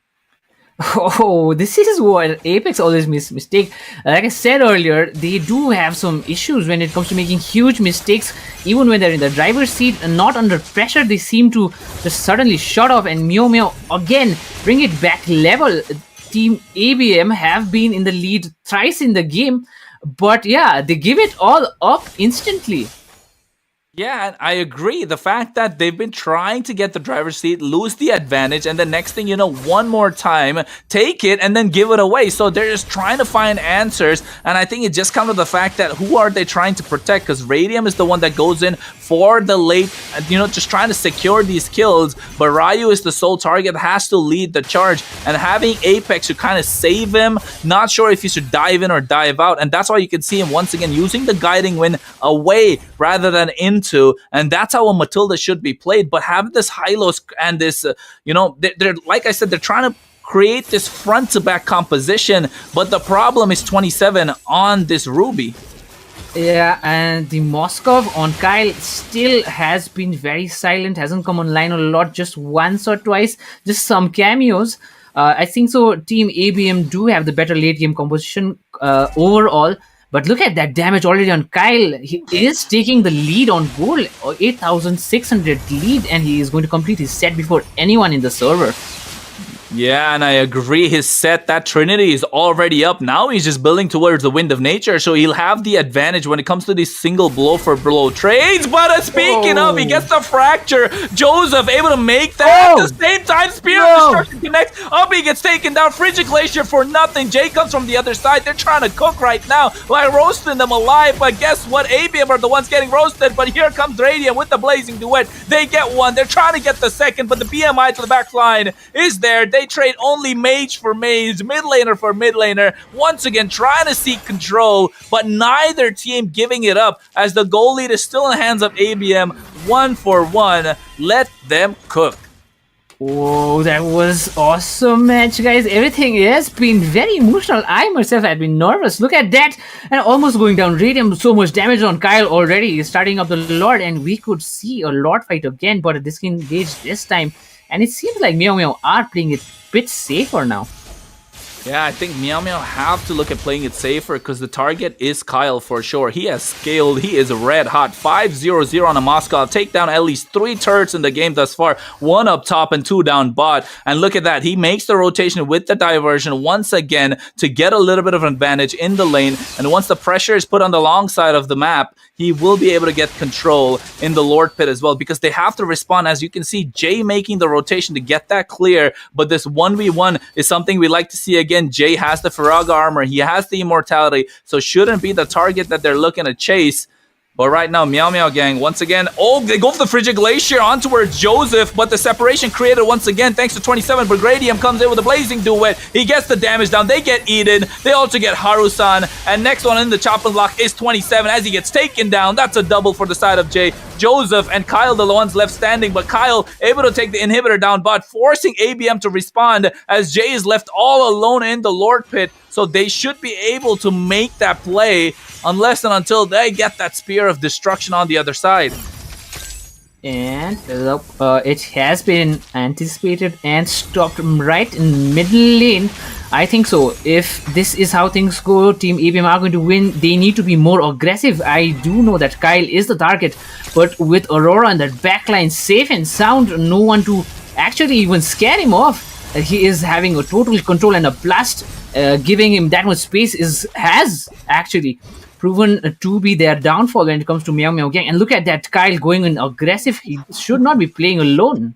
Oh, this is what Apex always mistake. Like I said earlier, they do have some issues when it comes to making huge mistakes, even when they're in the driver's seat and not under pressure. They seem to just suddenly shut off, and MEOW again bring it back level. Team ABM have been in the lead thrice in the game, but yeah, they give it all up instantly. Yeah, and I agree. The fact that they've been trying to get the driver's seat, lose the advantage, and the next thing you know, one more time, take it and then give it away. So they're just trying to find answers. And I think it just comes to the fact that who are they trying to protect? Because Radium is the one that goes in for the late, just trying to secure these kills. But Ryu is the sole target, has to lead the charge. And having Apex to kind of save him, not sure if he should dive in or dive out. And that's why you can see him once again using the guiding wind away rather than into. And that's how a Matilda should be played. But having this high-low and this, they're like I said, they're trying to create this front to back composition. But the problem is 27 on this Ruby. Yeah, and the Moskov on Kyle still has been very silent, hasn't come online a lot, just once or twice, just some cameos. I think so. Team ABM do have the better late game composition overall. But look at that damage already on Kyle. He is taking the lead on gold, 8,600 lead, and he is going to complete his set before anyone in the server. Yeah, and I agree. His set, that Trinity, is already up. Now he's just building towards the Wind of Nature, so he'll have the advantage when it comes to these single blow for blow trades. But speaking of, he gets the fracture. Joseph able to make that. At the same time, Spear of Destruction connects. He gets taken down. Frigid Glacier for nothing. Jay comes from the other side. They're trying to cook right now, like roasting them alive. But guess what? ABM are the ones getting roasted. But here comes Radiant with the Blazing Duet. They get one. They're trying to get the second, but the BMI to the back line is there. They trade only mage for mage, mid laner for mid laner. Once again, trying to seek control, but neither team giving it up as the goal lead is still in the hands of ABM. 1-for-1. Let them cook. Whoa, that was awesome match, guys. Everything has been very emotional. I myself had been nervous. Look at that. And almost going down. Radium, so much damage on Kyle already. He's starting up the Lord, and we could see a Lord fight again, but a disengage this time. And it seems like MEOW are playing it a bit safer now. Yeah, I think MEOW have to look at playing it safer because the target is Kyle for sure. He has scaled. He is red hot. 5-0-0 on a Moscow. Take down at least 3 turrets in the game thus far. 1 up top and 2 down bot. And look at that. He makes the rotation with the diversion once again to get a little bit of an advantage in the lane. And once the pressure is put on the long side of the map, he will be able to get control in the Lord Pit as well because they have to respond. As you can see, Jay making the rotation to get that clear. But this 1v1 is something we like to see again. Jay has the Faraga armor. He has the immortality. So shouldn't be the target that they're looking to chase. But right now, MEOW gang, once again, they go for the Frigid Glacier on towards Joseph, but the separation created once again thanks to 27. But Gradium comes in with a Blazing Duet. He gets the damage down. They get Eden. They also get Harusan. And next one in the chopping block is 27 as he gets taken down. That's a double for the side of Jay. Joseph and Kyle, the ones left standing, but Kyle able to take the inhibitor down, but forcing ABM to respond as Jay is left all alone in the Lord Pit. So they should be able to make that play unless and until they get that Spear of Destruction on the other side. And it has been anticipated and stopped right in middle lane. I think so. If this is how things go, Team ABM are going to win. They need to be more aggressive. I do know that Kyle is the target, but with Aurora and that backline safe and sound, no one to actually even scare him off. He is having a total control and a blast. Giving him that much space has actually proven to be their downfall when it comes to MEOW gang. And look at that Kyle going in aggressive. He should not be playing alone.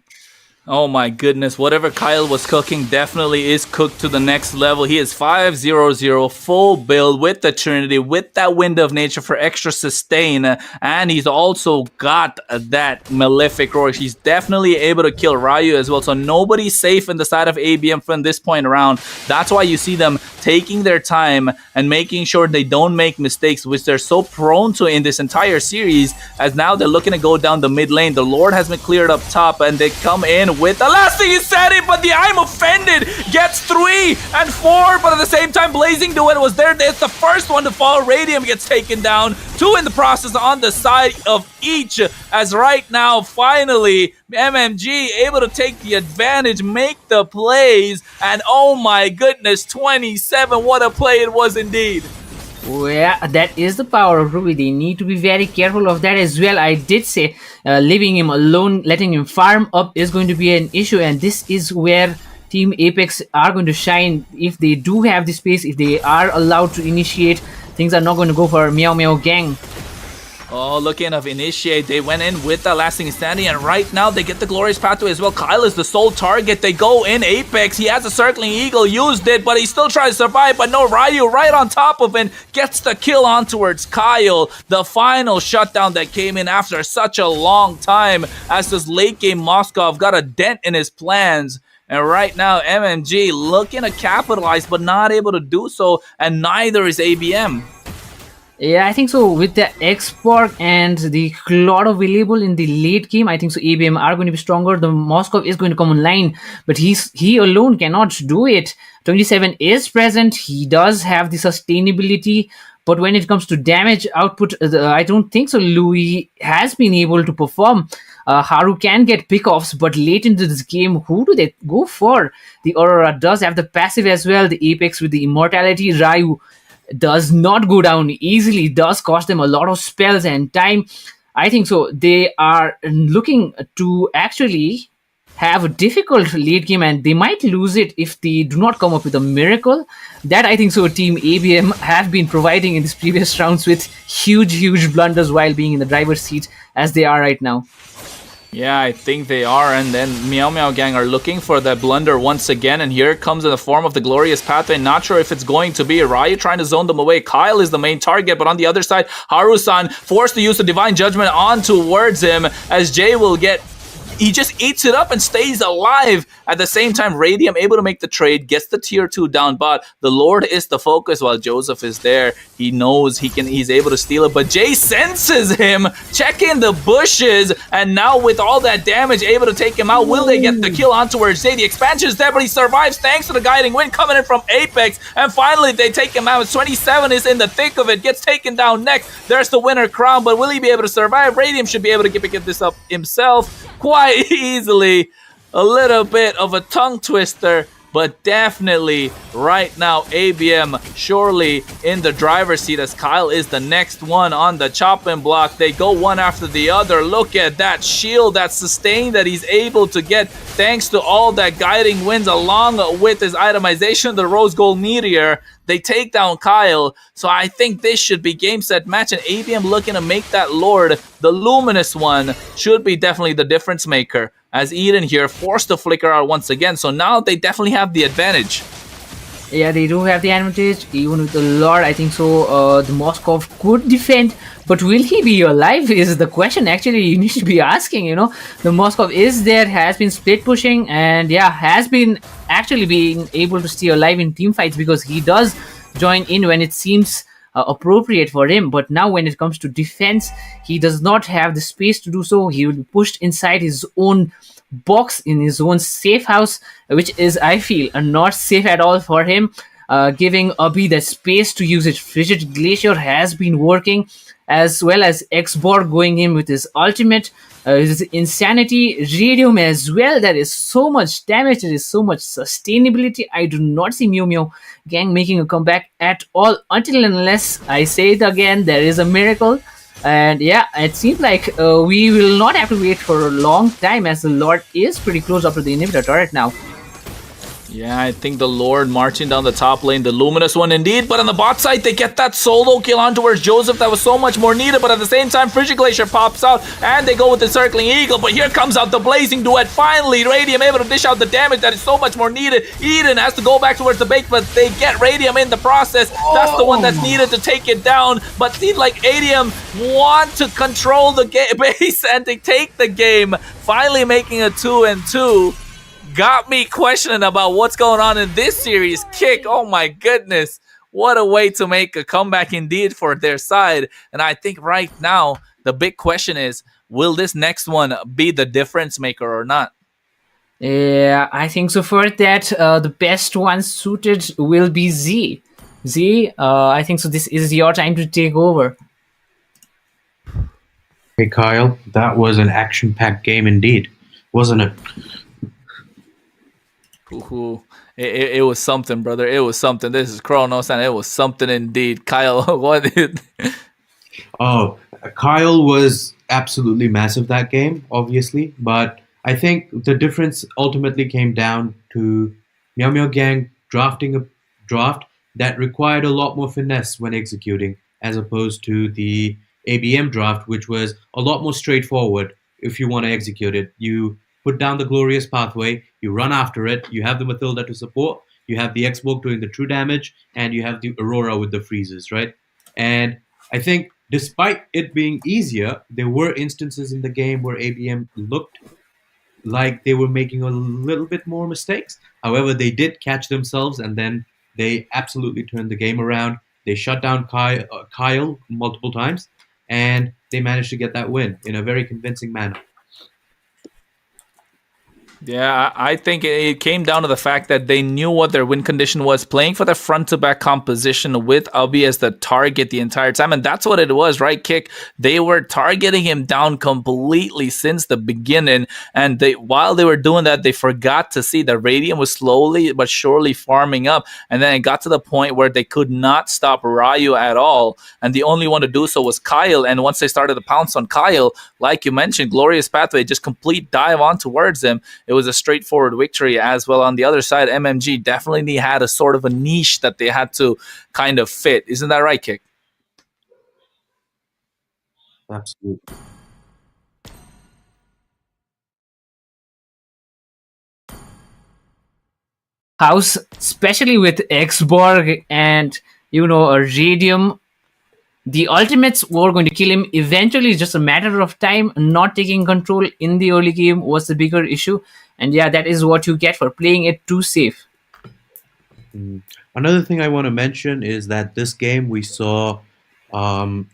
Oh my goodness, whatever Kyle was cooking definitely is cooked to the next level. He is 5-0-0, full build with the Trinity, with that Wind of Nature for extra sustain. And he's also got that Malefic Roar. He's definitely able to kill Ryu as well. So nobody's safe in the side of ABM from this point around. That's why you see them taking their time and making sure they don't make mistakes, which they're so prone to in this entire series, as now they're looking to go down the mid lane. The Lord has been cleared up top and they come in in with the last thing he said it, but the I'm offended gets 3 and 4, but at the same time, Blazing Duet was there. It's the first one to fall. Radium gets taken down. 2 in the process on the side of each, as right now, finally, MMG able to take the advantage, make the plays, and oh my goodness, 27, what a play it was indeed. Well, yeah, that is the power of Ruby. They need to be very careful of that as well. I did say leaving him alone, letting him farm up is going to be an issue, and this is where Team Apex are going to shine. If they do have the space, if they are allowed to initiate, things are not going to go for MEOW Gang. Oh, looking of initiate, they went in with the lasting standing, and right now they get the glorious pathway as well. Kyle is the sole target. They go in Apex. He has a circling eagle, used it, but he still tries to survive. But no, Ryu right on top of him gets the kill on towards Kyle. The final shutdown that came in after such a long time, as this late game Moskov got a dent in his plans. And right now, MMG looking to capitalize, but not able to do so, and neither is ABM. Yeah, I think so. With the X-Spark and the Claude available in the late game, I think so ABM are going to be stronger. The Moskov is going to come online, but he alone cannot do it. 27 is present. He does have the sustainability, but when it comes to damage output, I don't think so Louis has been able to perform. Haru can get pickoffs, but late into this game, who do they go for? The Aurora does have the passive as well. The Apex with the immortality. Ryu does not go down easily, does cost them a lot of spells and time. I think so they are looking to actually have a difficult late game, and they might lose it if they do not come up with a miracle. That I think so Team ABM have been providing in these previous rounds with huge blunders while being in the driver's seat as they are right now. Yeah, I think they are, and then MEOW Gang are looking for that blunder once again, and here it comes in the form of the glorious pathway. Not sure if it's going to be Ryu trying to zone them away. Kyle is the main target, but on the other side, Haru-san forced to use the Divine Judgment on towards him, as Jay will get... He just eats it up and stays alive. At the same time, Radium able to make the trade, gets the tier 2 down, but the Lord is the focus while Joseph is there. He knows he's able to steal it, but Jay senses him, checking the bushes, and now with all that damage, able to take him out. Will they get the kill on towards Jay? The expansion is there, but he survives thanks to the guiding wind coming in from Apex, and finally they take him out. 27 is in the thick of it, gets taken down next. There's the winner crown, but will he be able to survive? Radium should be able to get this up himself quite easily. A little bit of a tongue twister, but definitely right now ABM surely in the driver's seat, as Kyle is the next one on the chopping block. They go one after the other. Look at that shield, that sustain that he's able to get thanks to all that guiding winds along with his itemization, the rose gold meteor. They take down Kyle, so I think this should be game, set, match, and ABM looking to make that Lord, the luminous one, should be definitely the difference maker, as Eden here forced to flicker out once again, so now they definitely have the advantage. Yeah, they do have the advantage, even with the Lord. I think so the Moskov could defend, but will he be alive is the question actually you need to be asking, you know. The Moskov is there, has been split pushing, and yeah, has been actually being able to stay alive in team fights because he does join in when it seems appropriate for him. But now when it comes to defense, he does not have the space to do so. He will be pushed inside his own box in his own safe house, which is, I feel, not safe at all for him. Giving Abhi the space to use it. Frigid Glacier has been working, as well as X-Borg going in with his ultimate, his Insanity, Radium as well. There is so much damage, there is so much sustainability. I do not see MEOW Gang making a comeback at all, until and unless, I say it again, there is a miracle. And yeah, it seems like we will not have to wait for a long time, as the Lord is pretty close up to the inhibitor turret now. Yeah, I think the Lord marching down the top lane, the luminous one indeed, but on the bot side, they get that solo kill on towards Joseph that was so much more needed, but at the same time, Frigid Glacier pops out, and they go with the circling eagle, but here comes out the blazing duet. Finally, Radium able to dish out the damage that is so much more needed. Eden has to go back towards the base, but they get Radium in the process. That's the one that's needed to take it down, but seems like Radium want to control the base and to take the game, finally making a 2-2. Got me questioning about what's going on in this series. Kick, oh my goodness. What a way to make a comeback indeed for their side. And I think right now, the big question is, will this next one be the difference maker or not? Yeah, I think so. For that, the best one suited will be Z. Z, I think so. This is your time to take over. Hey Kyle, that was an action-packed game indeed, wasn't it? Ooh, it was something, brother. It was something. This is Kronos, and it was something indeed. Kyle, what did? Oh, Kyle was absolutely massive that game, obviously, but I think the difference ultimately came down to Meow Meow Gang drafting a draft that required a lot more finesse when executing, as opposed to the ABM draft, which was a lot more straightforward if you want to execute it. You put down the glorious pathway, you run after it, you have the Mathilda to support, you have the X-Borg doing the true damage, and you have the Aurora with the freezes, right? And I think despite it being easier, there were instances in the game where ABM looked like they were making a little bit more mistakes. However, they did catch themselves and then they absolutely turned the game around. They shut down Kyle multiple times and they managed to get that win in a very convincing manner. Yeah, I think it came down to the fact that they knew what their win condition was, playing for the front to back composition with Abi as the target the entire time. And that's what it was, right? Kick. They were targeting him down completely since the beginning. And while they were doing that, they forgot to see the Radiant was slowly but surely farming up. And then it got to the point where they could not stop Ryu at all. And the only one to do so was Kyle. And once they started to pounce on Kyle, like you mentioned, Glorious Pathway, just complete dive on towards him. It was a straightforward victory as well. On the other side, MMG definitely had a sort of a niche that they had to kind of fit. Isn't that right, Kick? Absolutely. House, especially with Xborg and a Radium, the ultimates were going to kill him eventually. It's just a matter of time. Not taking control in the early game was the bigger issue, and yeah, that is what you get for playing it too safe. Mm. Another thing I want to mention is that this game um,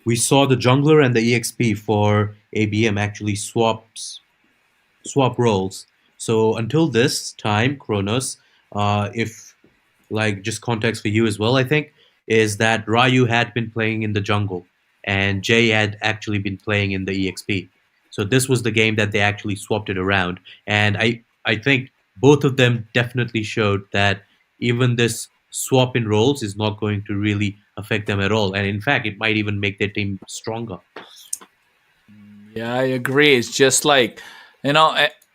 we saw the jungler and the EXP for ABM actually swap roles. So until this time, Kronos, if like just context for you as well, I think is that Ryu had been playing in the jungle and Jay had actually been playing in the EXP. So this was the game that they actually swapped it around, and I think both of them definitely showed that even this swap in roles is not going to really affect them at all, and in fact, it might even make their team stronger. Yeah, I agree. It's just like,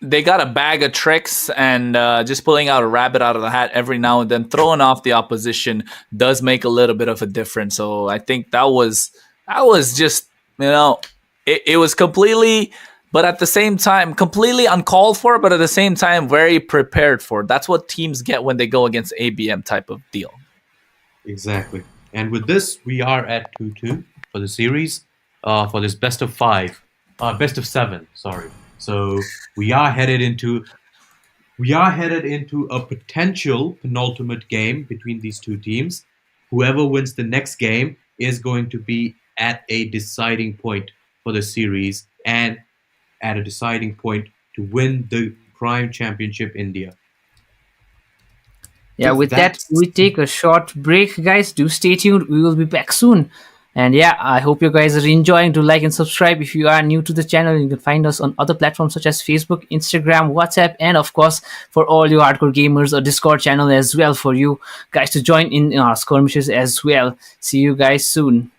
they got a bag of tricks, and just pulling out a rabbit out of the hat every now and then, throwing off the opposition does make a little bit of a difference. So I think that was just, it was completely, but at the same time, completely uncalled for, but at the same time, very prepared for. That's what teams get when they go against ABM type of deal. Exactly. And with this, we are at 2-2 for the series, for this best of seven, sorry. So we are headed into a potential penultimate game between these two teams. Whoever wins the next game is going to be at a deciding point for the series and at a deciding point to win the Prime Championship India. Yeah, With with that, that, we take a short break, guys. Do stay tuned. We will be back soon. And yeah, I hope you guys are enjoying. To like and subscribe if you are new to the channel. You can find us on other platforms such as Facebook, Instagram, WhatsApp, and of course, for all you hardcore gamers, a Discord channel as well for you guys to join in our skirmishes as well. See you guys soon.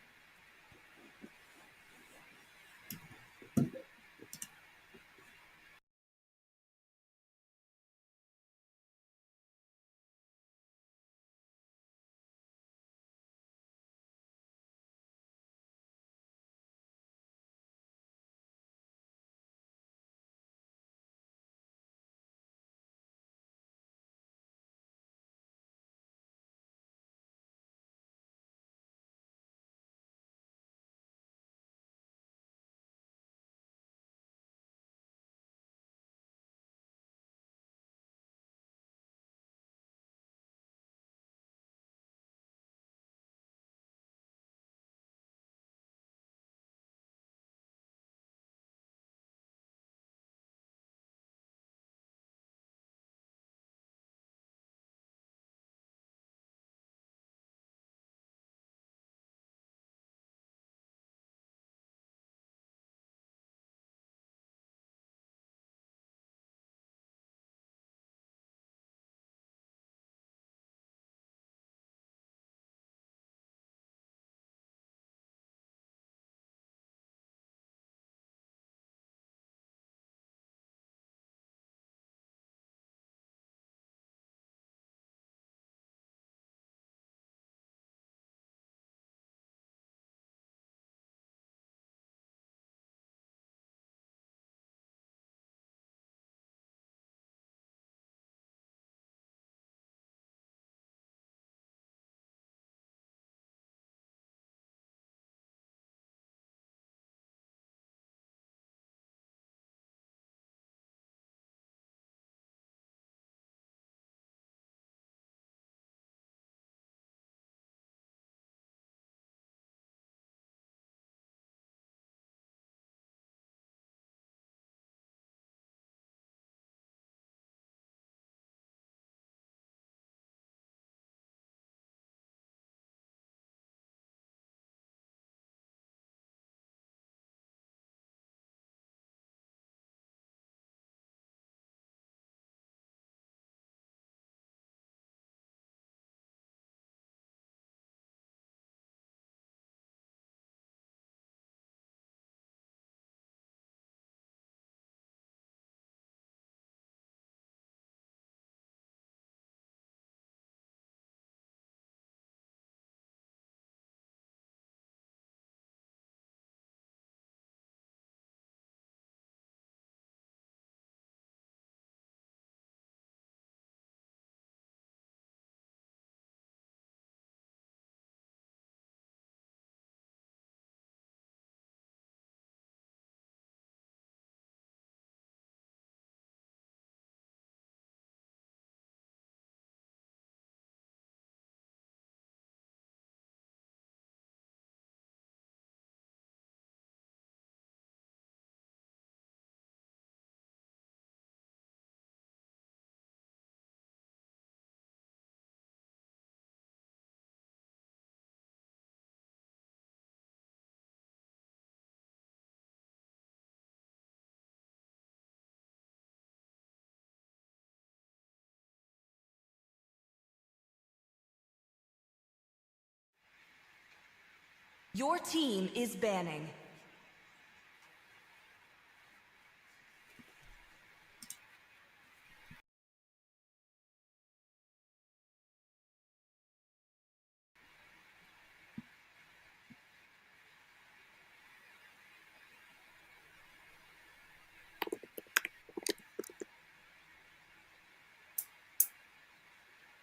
Your team is banning.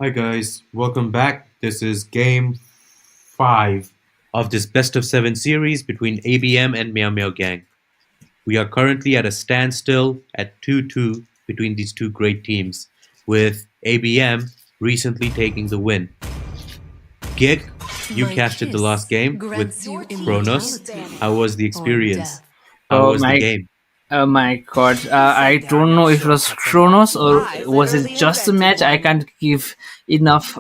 Hi guys, welcome back. This is game 5 of this best of 7 series between ABM and MEOW Gang. We are currently at a standstill at 2-2 between these two great teams, with ABM recently taking the win. Gig, you My casted the last kiss game with grants you Kronos. immortality How was the or experience? death. How Oh was the my game? Oh my god, I don't know if it was Kronos or was it just a match. I can't give enough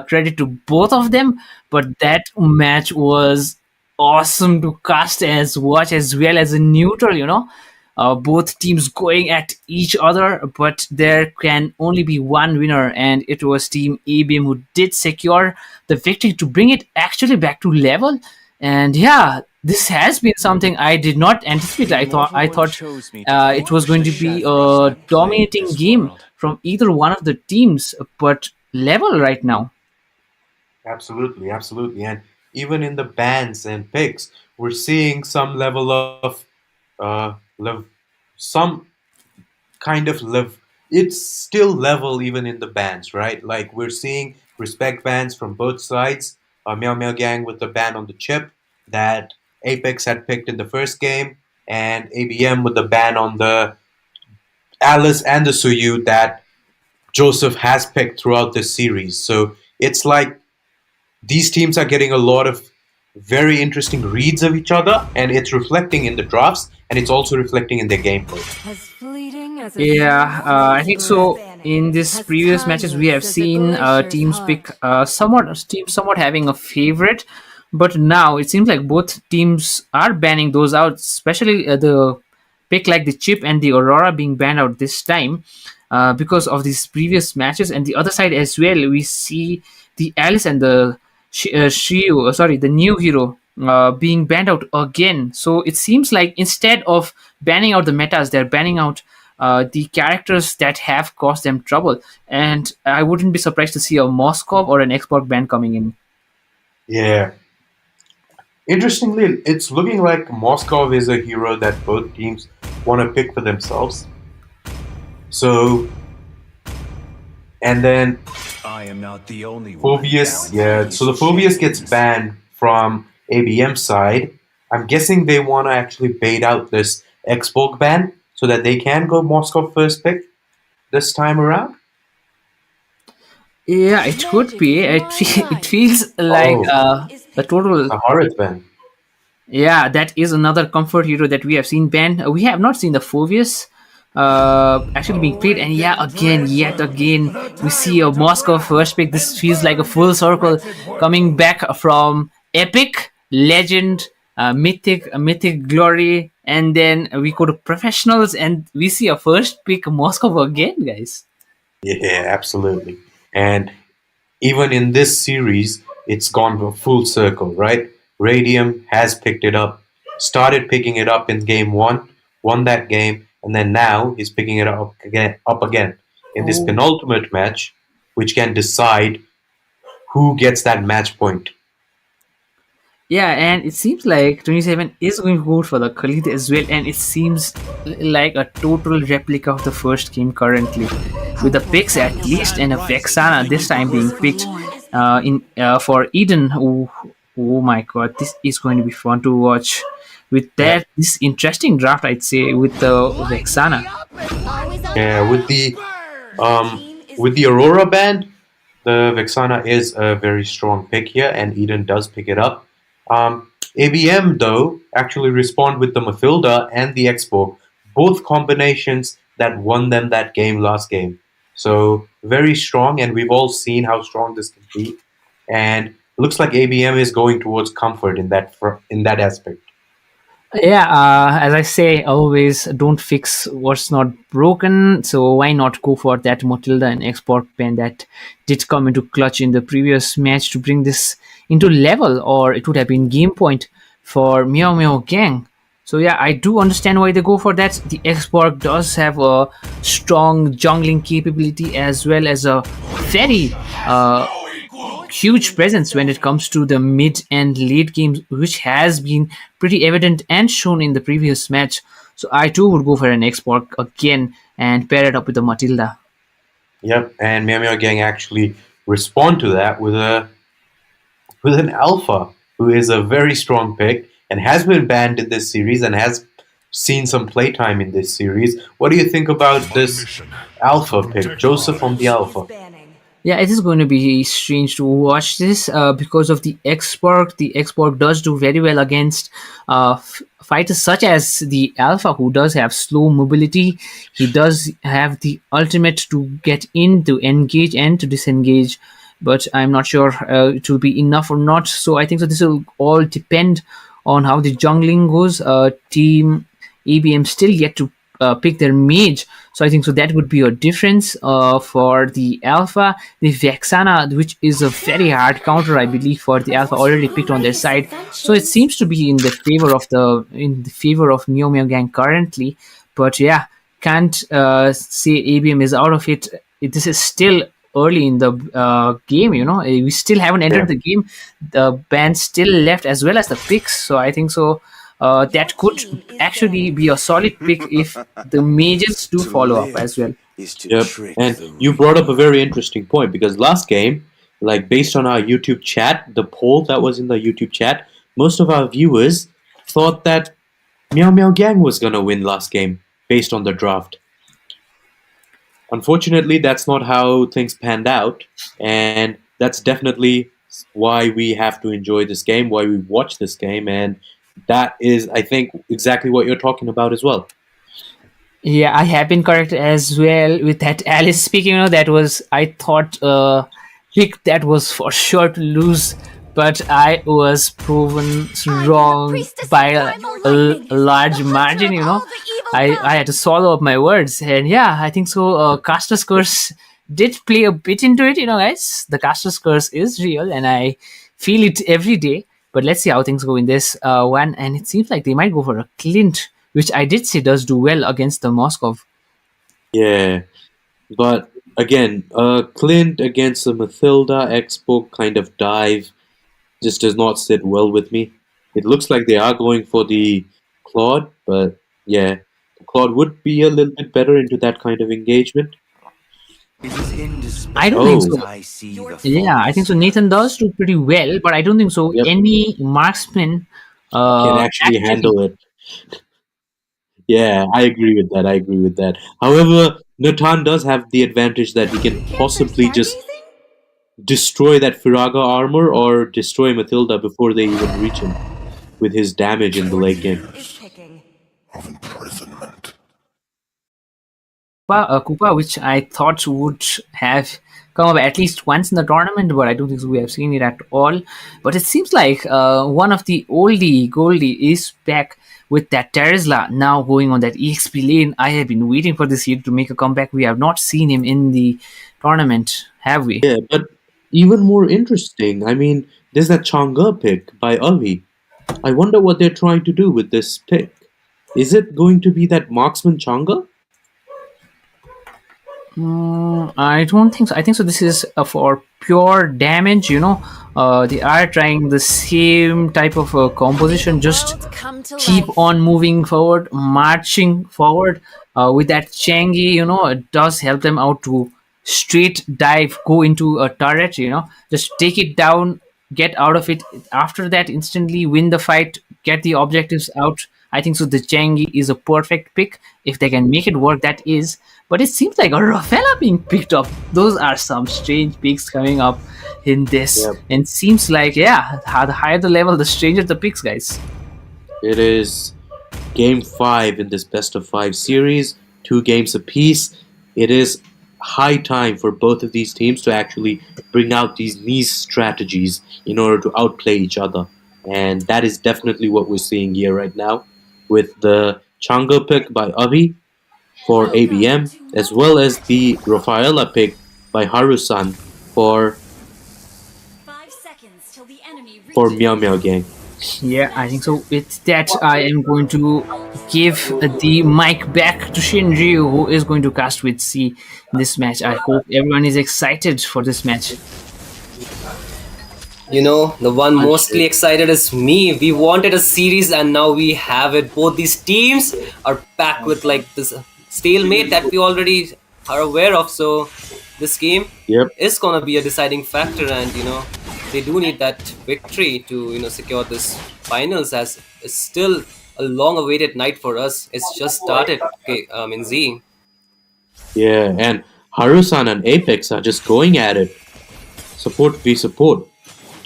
credit to both of them, but that match was awesome to cast as watch as well as a neutral, both teams going at each other, but there can only be one winner, and it was Team ABM who did secure the victory to bring it actually back to level. And yeah, this has been something I did not anticipate. I thought it was going to be a dominating game from either one of the teams, but level right now. Absolutely, absolutely. And even in the bans and picks, we're seeing some level of some kind of live. It's still level even in the bans, right? Like we're seeing respect bans from both sides. Meow Meow Gang with the ban on the chip that Apex had picked in the first game, and ABM with the ban on the Alice and the Suyu that Joseph has picked throughout this series. So it's like these teams are getting a lot of very interesting reads of each other, and it's reflecting in the drafts, and it's also reflecting in their gameplay. As fleeting as a Yeah, pheromone's I think breath. so. In this As previous matches, we have timeless as a seen glacier's teams pick heart. somewhat having a favorite, but now it seems like both teams are banning those out, especially the pick like the Chip and the Aurora being banned out this time because of these previous matches. And the other side as well, we see the Alice and the Shio, sorry, the new hero being banned out again. So it seems like instead of banning out the metas, they're banning out the characters that have caused them trouble. And I wouldn't be surprised to see a Moskov or an Xbox ban coming in. Yeah. Interestingly, it's looking like Moskov is a hero that both teams want to pick for themselves. So, and then I am not the only one. Phobius, bowing yeah. to So the these Phobius gets chains. banned from ABM side. I'm guessing they want to actually bait out this Xbox ban so that they can go Moskov first pick this time around. Yeah, it could Magic be. is It, my it right. feels like Oh, a total. a horrid ban. Yeah, that is another comfort hero that we have seen banned. We have not seen the Phobius actually being played, and yeah, again, yet again, we see a Moscow first pick. This feels like a full circle coming back from epic, legend, mythic glory, and then we go to professionals, and we see a first pick Moscow again, guys. Yeah, absolutely. And even in this series, it's gone full circle, right? Radium has picked it up, started picking it up in game one, won that game, and then now he's picking it up again in this Oh. penultimate match, which can decide who gets that match point. Yeah, and it seems like 27 is going to go for the Khalid as well, and it seems like a total replica of the first game currently, with the picks at least and a Vexana this time being picked in for Eden. Oh my god, this is going to be fun to watch. With Yeah, that, this interesting draft, I'd say, with the Vexana. Always on yeah. fire. With the Your um, team is with the Aurora band, the Vexana is a very strong pick here, and Eden does pick it up. ABM, though, actually respond with the Mathilda and the Expo, both combinations that won them that game last game. So very strong, and we've all seen how strong this can be. And looks like ABM is going towards comfort in that aspect. Yeah, as I say, always don't fix what's not broken. So why not go for that Matilda and export pen that did come into clutch in the previous match to bring this into level, or it would have been game point for Meow Meow Gang. So yeah, I do understand why they go for that. The Xborg does have a strong jungling capability as well as a very huge presence when it comes to the mid and late games, which has been pretty evident and shown in the previous match. So I too would go for an export again and pair it up with the Matilda. Yep, and Meow Gang actually respond to that with an alpha who is a very strong pick and has been banned in this series and has seen some playtime in this series. What do you think about this alpha pick, Joseph on the alpha? Banning. Yeah, it is going to be strange to watch this because of the export. The export does do very well against fighters such as the Alpha, who does have slow mobility. He does have the ultimate to get in, to engage, and to disengage. But I'm not sure it will be enough or not. So I think so. This will all depend on how the jungling goes. Team ABM still yet to pick their mage. So I think so that would be a difference for the alpha. The Vexana, which is a very hard counter, I believe, for the alpha already picked on their side. So it seems to be in the favor of Neo Meow Gang currently. But yeah, can't say ABM is out of it. This is still early in the game. We still haven't Yeah. entered the game. The band still left as well as the picks. So I think so. That could Team is actually banning. be a solid pick if the mages do To follow up as live well. is to Yep. trick And the you brought up a reaper. very interesting point because last game, like based on our YouTube chat, the poll that was in the YouTube chat, most of our viewers thought that Meow Gang was gonna win last game based on the draft. Unfortunately, that's not how things panned out, and that's definitely why we have to enjoy this game, why we watch this game, and that is, I think, exactly what you're talking about as well. Yeah, I have been correct as well with that Alice speaking. That was, I thought, pick that was for sure to lose, but I was proven wrong by a large margin. I had to swallow up my words, and yeah, I think so. Caster's curse did play a bit into it. Guys, the Caster's curse is real, and I feel it every day. But let's see how things go in this one. And it seems like they might go for a Clint, which I did say does do well against the Moscow. Yeah, but again, Clint against the Mathilda Expo kind of dive just does not sit well with me. It looks like they are going for the Claude, but yeah, Claude would be a little bit better into that kind of engagement. It is I don't think Oh, indispensable so. that I see the Yeah, I think so. Nathan does do pretty well, but I don't think so. yep, Any marksman can actually actually. handle it. Yeah, I agree with that. I agree with that. However, Natan does have the advantage that he can Care for possibly just stargazing? destroy that Firaga armor or destroy Matilda before they even reach him with his damage in the late game. Is picking. of imprisonment. Koopa, which I thought would have come up at least once in the tournament, but I don't think so we have seen it at all. But it seems like one of the oldie Goldie is back with that Terizla now going on that EXP lane. I have been waiting for this hero to make a comeback. We have not seen him in the tournament, have we? Yeah, but even more interesting, I mean, there's that Chang'e pick by Avi. I wonder what they're trying to do with this pick. Is it going to be that marksman Chang'e? I don't think so. I think so. This is for pure damage. They are trying the same type of composition. Just World come to keep life. on moving forward, marching forward. With that Changi, it does help them out to straight dive, go into a turret. Just take it down, get out of it. After that, instantly win the fight, get the objectives out. I think so. The Changi is a perfect pick if they can make it work. That is, but it seems like a Rafaela being picked up. Those are some strange picks coming up in this, Yep. and seems like yeah, the higher the level, the stranger the picks, guys. It is game 5 in this best of 5 series, 2 games apiece. It is high time for both of these teams to actually bring out these niche strategies in order to outplay each other. And that is definitely what we're seeing here right now. with the Chang'e pick by Avi for ABM, as well as the Rafaela pick by Harusan for 5 seconds till the enemy for reaches Meow the Meow Gang. Yeah, I think so. With that, I am going to give the mic back to Shinji, who is going to cast with C this match. I hope everyone is excited for this match. You know, the one I'm mostly sure. excited is me. We wanted a series and now we have it. Both these teams are packed with like this stalemate that we already are aware of. So this game Yep. is gonna be a deciding factor, and they do need that victory to secure this finals, as it's still a long-awaited night for us. It's just started. Okay, in Z. Yeah, and Harusan and Apex are just going at it. Support v support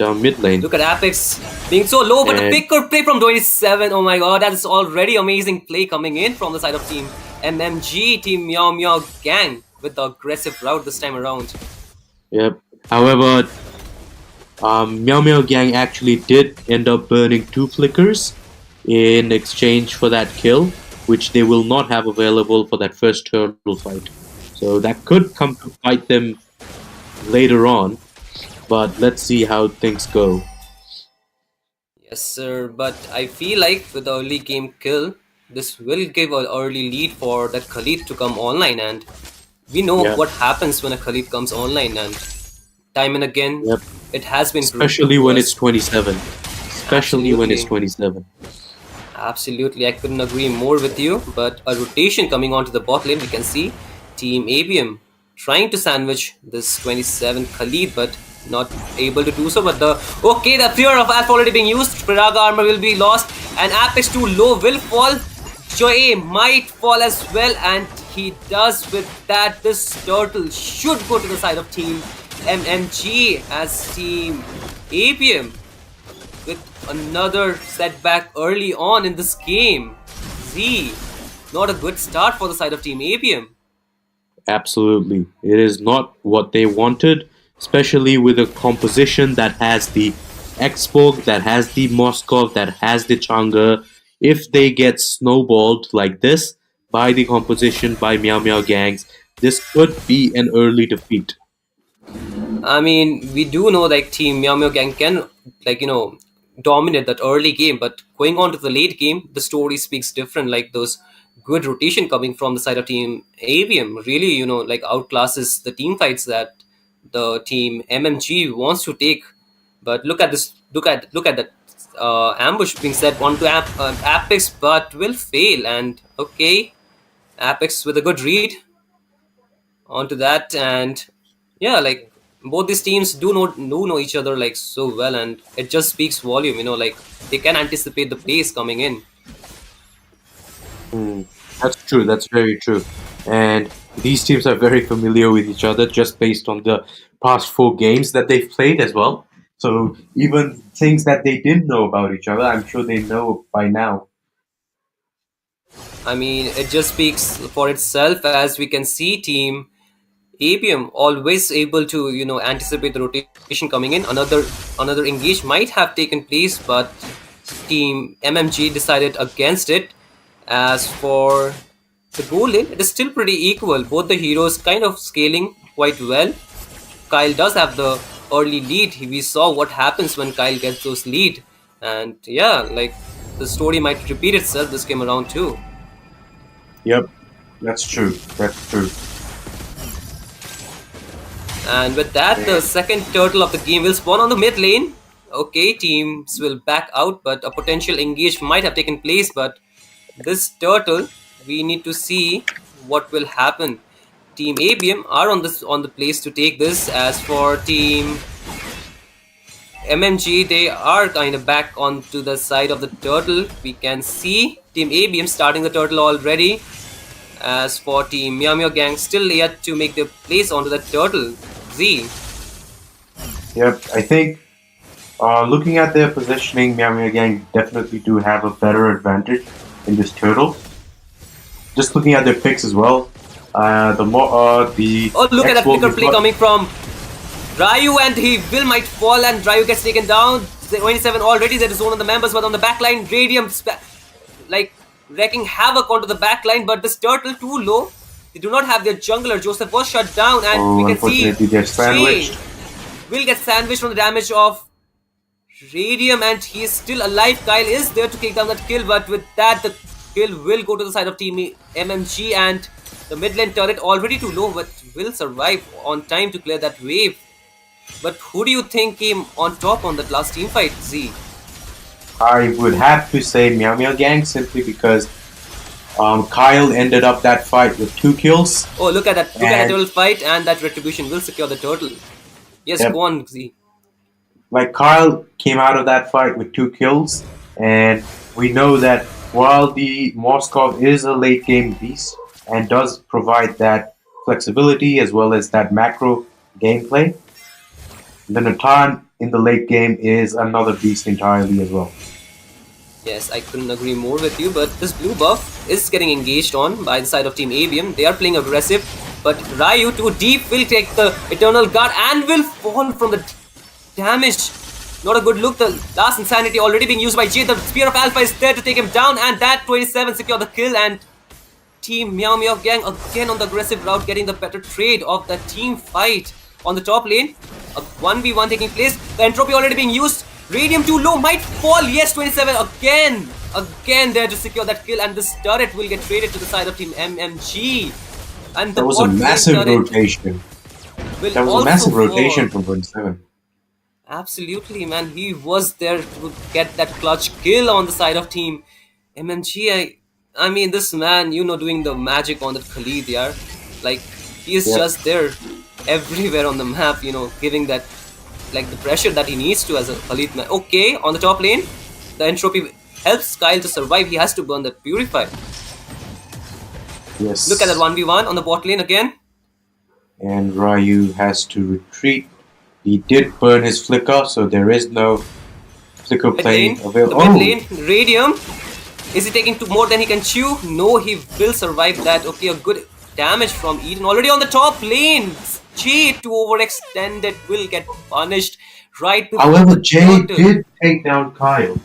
down mid lane. Look at Apex being so low, but the And pick or play from 27. Oh my god, that is already amazing play coming in from the side of team MMG, team Meow Meow Gang with the aggressive route this time around. yep. However, Meow Meow Gang actually did end up burning 2 flickers in exchange for that kill, which they will not have available for that first turtle fight. So that could come to bite them later on, but let's see how things go. Yes, sir, but I feel like with the early game kill, this will give an early lead for that Khalid to come online, and we know Yeah, what happens when a Khalid comes online, and time and again, yep. it has been proved Especially to when it's us. 27. Especially when it's Absolutely. 27. Absolutely, I couldn't agree more with you. But a rotation coming onto the bot lane, we can see Team ABM trying to sandwich this 27 Khalid, but not able to do so. But the fear of Alpha already being used. Piraga armor will be lost, and Apex too low will fall. Joy might fall as well, and he does with that. This turtle should go to the side of Team MMG as Team ABM with another setback early on in this game. Z, not a good start for the side of Team ABM. Absolutely. It is not what they wanted, especially with a composition that has the Xborg, that has the Moskov, that has the Chang'e. If they get snowballed like this by the composition by Meow Meow Gangs, this could be an early defeat. I mean, we do know like Team Meow Meow Gang can dominate that early game, but going on to the late game, the story speaks different. Like those good rotation coming from the side of Team ABM really like outclasses the team fights that the Team MMG wants to take. But look at this. Look at that ambush being set onto Apex, but will fail. And okay, Apex with a good read onto that, and yeah, like both these teams do know each other like so well, and it just speaks volume. Like they can anticipate the plays coming in. Hmm, that's true. That's very true. And these teams are very familiar with each other just based on the past 4 games that they've played as well. So even things that they didn't know about each other, I'm sure they know by now. I mean, it just speaks for itself, as we can see Team ABM always able to anticipate the rotation coming in. Another engage might have taken place, but Team MMG decided against it. As for the goal lane, it is still pretty equal. Both the heroes kind of scaling quite well. Kyle does have the early lead. We saw what happens when Kyle gets those lead, and yeah, like the story might repeat itself this game around too. Yep, that's true. That's true. And with that, the second turtle of the game will spawn on the mid lane. Okay, teams will back out, but a potential engage might have taken place. But this turtle, we need to see what will happen. Team ABM are on the place to take this. As for Team MMG, they are kind of back onto the side of the turtle. We can see Team ABM starting the turtle already. As for Team Meow Meow Gang, still yet to make their place onto the turtle. Z. Yep, I think looking at their positioning, Meow Meow Gang definitely do have a better advantage in this turtle. Just looking at their picks as well, the Oh, look at that Xbox flicker is play what- coming from Ryu, and he might fall, and Ryu gets taken down. 27 already, there is one of the members, but on the back line, Radium, like wreaking havoc onto the backline, but this turtle too low. They do not have their jungler. Joseph was shut down, and we Oh, can see unfortunately, they're Jay sandwiched. will get sandwiched from the damage of Radium, and he is still alive. Kyle is there to take down that kill, but with that, the kill will go to the side of Team MMG, and the mid lane turret already too low, but will survive on time to clear that wave. But who do you think came on top on that last team fight, Z? I would have to say Meow Gang simply because Kyle ended up that fight with 2 kills. Oh, look at that! Look at that And- turtle fight, and that retribution will secure the turtle. Yes, Yep. go on, Z. Like Kyle came out of that fight with 2 kills, and we know that while the Moskov is a late game beast and does provide that flexibility as well as that macro gameplay, the Natan in the late game is another beast entirely as well. Yes, I couldn't agree more with you, but this blue buff is getting engaged on by the side of Team ABM. They are playing aggressive, but Ryu too deep will take the Eternal Guard and will fall from the damage. Not a good look. The last Insanity already being used by Jay. The Spear of Alpha is there to take him down, and that 27 secure the kill, and Team Meow Gang again on the aggressive route, getting the better trade of the team fight on the top lane. A 1v1 taking place. The entropy already being used. Radium too low, might fall. Yes, 27 again there to secure that kill, and this turret will get traded to the side of Team MMG. And the That was a bot lane massive turret rotation. will That was a also massive fall. rotation from 27. Absolutely, man. He was there to get that clutch kill on the side of Team MMG. I mean, this man, doing the magic on that Khalid, yeah. Like, he is Yeah. just there everywhere on the map, giving that, like, the pressure that he needs to as a Khalid man. Okay, on the top lane, the entropy helps Kyle to survive. He has to burn that Purify. Yes. Look at that 1v1 on the bot lane again. And Ryu has to retreat. He did burn his flicker, so there is no flicker Mid play lane, the available. mid lane, Radium. Is he taking more than he can chew? No, he will survive that. Okay, a good damage from Eden. Already on the top lane. Jay to overextend it will get punished right before However, the Jay turtle. did take down Kyle.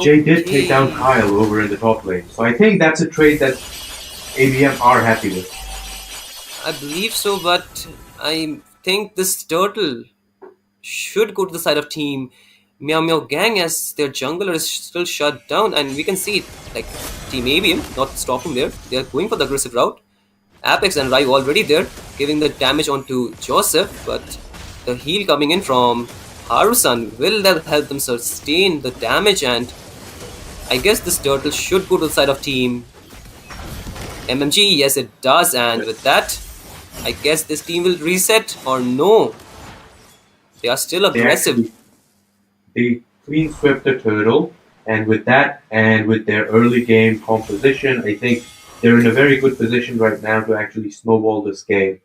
Jay did take down Okay. Kyle over in the top lane. So I think that's a trade that ABM are happy with. I believe so, but I think this turtle should go to the side of Team Meow Gang, as their jungler is still shut down, and we can see it, like, Team ABM not stopping there. They are going for the aggressive route. Apex and Ryu already there, giving the damage onto Joseph, but the heal coming in from Harusan will that help them sustain the damage, and I guess this turtle should go to the side of Team MMG. Yes, it does, and with that, I guess this team will reset, or no? They are still They aggressive. actually they clean swept the turtle, and with that and with their early game composition, I think they're in a very good position right now to actually snowball this game.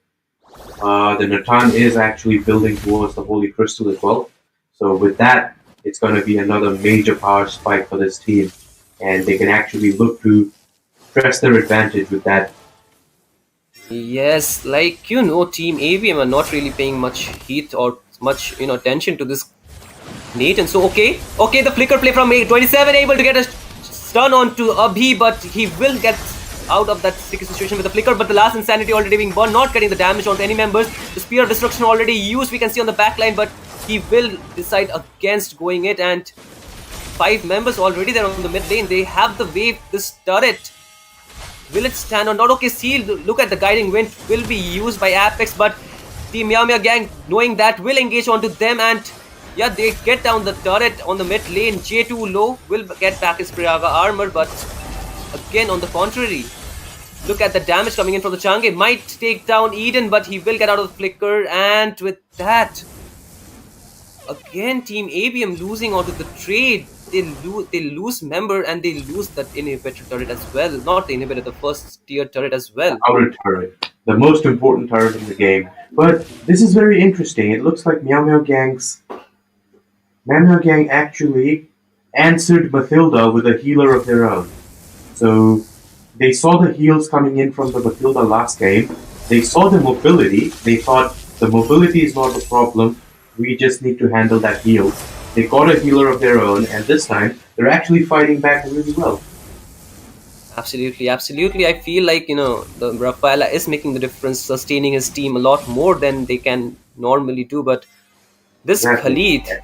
The Natan is actually building towards the Holy Crystal as well. So with that, it's going to be another major power spike for this team, and they can actually look to press their advantage with that. Yes, like Team ABM are not really paying much heat or much attention to this Nathan. So okay, the flicker play from 27 able to get a stun on to Abhi, but he will get out of that sticky situation with the flicker. But the last Insanity already being burned, not getting the damage onto any members. The Spear of Destruction already used, we can see on the back line, but he will decide against going it, and 5 members already there on the mid lane. They have the wave, this turret. Will it stand or not? Okay, see, look at the guiding wind will be used by Apex, but the Meow Gang, knowing that, will engage onto them, and yeah, they get down the turret on the mid lane. J2 low will get back his Priyaga armor, but again, on the contrary, look at the damage coming in from the Change. Might take down Eden, but he will get out of the flicker, and with that, again, Team ABM losing onto the trade. They lose member, and they lose that inhibitor turret as well. Not the inhibitor, the first tier turret as well. Outer turret, the most important turret in the game. But this is very interesting. It looks like Meow Gang actually answered Mathilda with a healer of their own. So they saw the heals coming in from the Mathilda last game. They saw the mobility. They thought the mobility is not the problem. We just need to handle that heal. They got a healer of their own, and this time they're actually fighting back really well. Absolutely, absolutely. I feel like, the Rafaela is making the difference, sustaining his team a lot more than they can normally do. But this Exactly. Khalid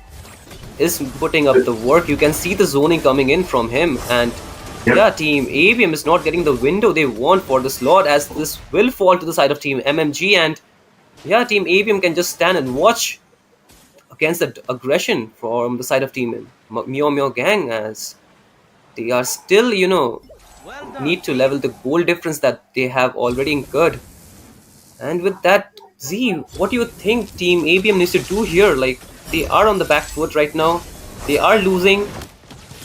is putting up the work. You can see the zoning coming in from him, and Yep. yeah, Team ABM is not getting the window they want for this lot, as this will fall to the side of Team MMG, and yeah, Team ABM can just stand and watch against the aggression from the side of Team MEOW Gang, as they are still, need to level the goal difference that they have already incurred. And with that, Z, what do you think Team ABM needs to do here? Like, they are on the back foot right now. They are losing.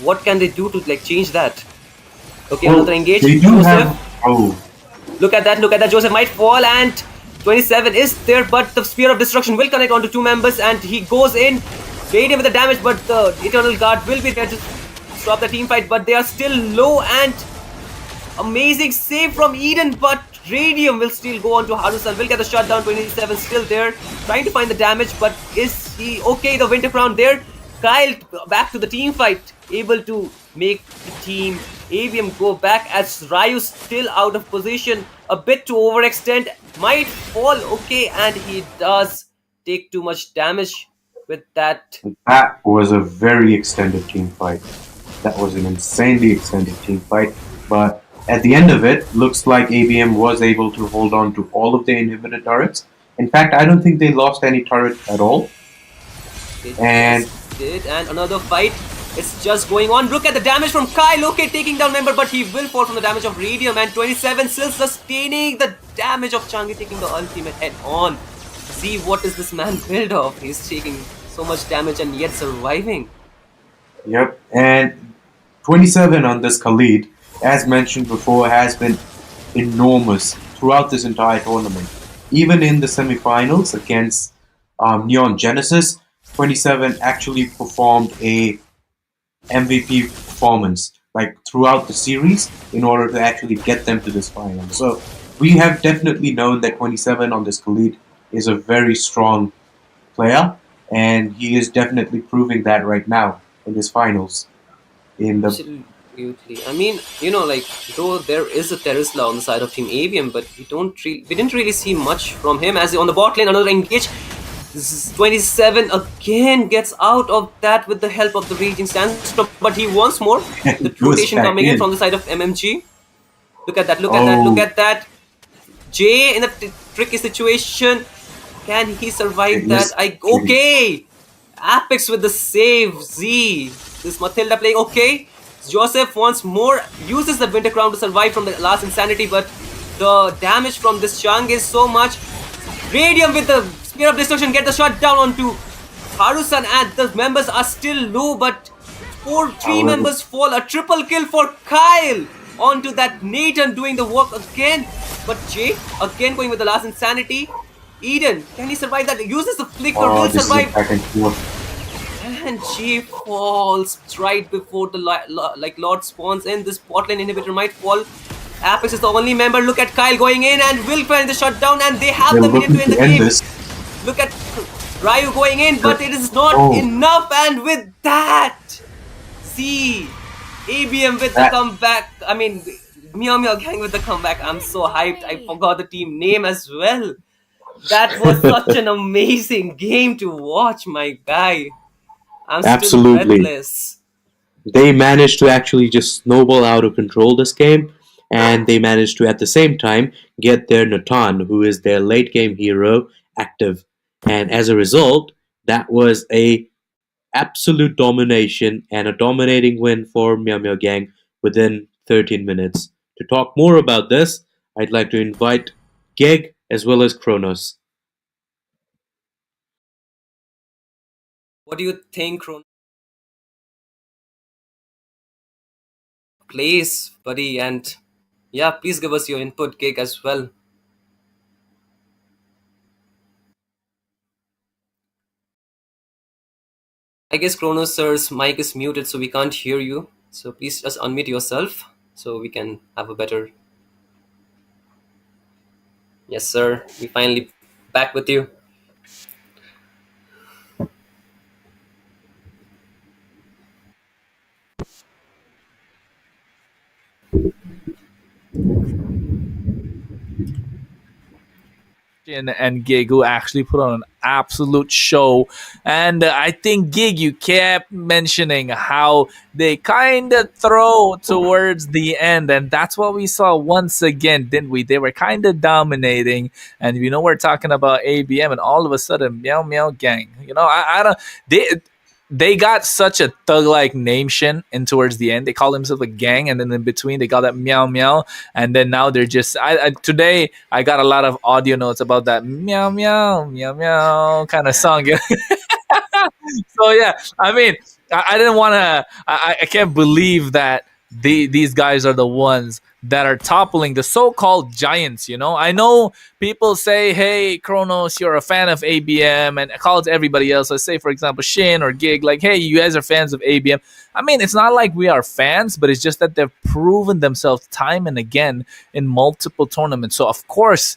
What can they do to like change that? Okay, another Well, engage. they do Joseph, have. Oh, look at that, look at that. Joseph might fall, and 27 is there, but the Spear of Destruction will connect onto two members, and he goes in. Radiant with the damage, but the Eternal Guard will be there to stop the team fight, but they are still low, and amazing save from Eden, but Radium will still go on to Harusan. Will get the shutdown. 27 still there, trying to find the damage, but is he okay? The Winter Crown there. Kyle back to the team fight, able to make the team ABM go back, as Ryu still out of position, a bit to overextend, might fall. Okay, and he does take too much damage with that. that was a very extended team fight. That was an insanely extended team fight. But at the end of it, looks like ABM was able to hold on to all of the inhibitor turrets. In fact, I don't think they lost any turret at all. They And just did, and another fight. It's just going on. Look at the damage from Kyle. Okay, taking down member, but he will fall from the damage of Radium. And 27 still sustaining the damage of Changi, taking the ultimate head on. See what is this man built of? He's taking so much damage and yet surviving. yep, and 27 on this Khalid, as mentioned before, has been enormous throughout this entire tournament. Even in the semifinals against Neon Genesis, 27 actually performed a MVP performance like throughout the series in order to actually get them to this final. So we have definitely known that 27 on this Khalid is a very strong player, and he is definitely proving that right now in this finals. In the Absolutely. I mean, like, though there is a Terisla on the side of Team ABM, but we didn't really see much from him, as on the bot lane another engage. This is 27 again gets out of that with the help of the Raging Sandstorm, but he wants more. The goes rotation back coming in in. from the side of MMG. Look at that, look at that, look Oh, at that. Jay in a tricky situation. Can he survive it that? is tricky. Okay. Apex with the save. Z. This Matilda playing okay. Joseph once more uses the Winter Crown to survive from the last insanity, but the damage from this Chang is so much. Radium with the Spear of Destruction get the shot down onto Harusan, and the members are still low, but three However, members fall. A triple kill for Kyle onto that Nathan doing the work again. But Jay again going with the last insanity. Eden, can he survive that? Uses the flicker, oh, will this is a survive. back and forth. And Jay falls right before the like Lord spawns in. This botlane inhibitor might fall. Apex is the only member. Look at Kyle going in and will find the shutdown, and they have They're the minion looking to end the to end game. this. Look at Ryu going in, but it is not Oh, enough. And with that, see ABM with the that comeback. I mean, MEOW Gang with the comeback. I'm so hyped. I forgot the team name as well. That was such an amazing game to watch, my guy. I'm still absolutely. breathless. They managed to actually just snowball out of control this game, and they managed to at the same time get their Natan, who is their late game hero, active. And as a result, that was a absolute domination and a dominating win for Meow Meow Gang within 13 minutes. To talk more about this, I'd like to invite Geg as well as Kronos. What do you think, Ron? Please, buddy, and yeah, please give us your input, Gig, as well. I guess Kronos sir's mic is muted, so we can't hear you. So please just unmute yourself so we can have a better. Yes, sir. We finally back with you. Shin and Gig, who actually put on an absolute show. And I think, Gig, you kept mentioning how they kind of throw towards the end, and that's what we saw once again, didn't we? They were kind of dominating, and we're talking about ABM, and all of a sudden, Meow Meow Gang. I don't. They got such a thug-like name, Shin, and towards the end they call themselves a gang, and then in between they got that meow meow, and then now they're just. Today I got a lot of audio notes about that meow meow meow meow kind of song. So yeah, I mean, I didn't want to. I can't believe that these guys are the ones that are toppling the so-called giants. I know people say, "Hey, Kronos, you're a fan of ABM," and calls everybody else. Let's say, for example, Shin or Gig, like, "Hey, you guys are fans of ABM." I mean, it's not like we are fans, but it's just that they've proven themselves time and again in multiple tournaments. So of course,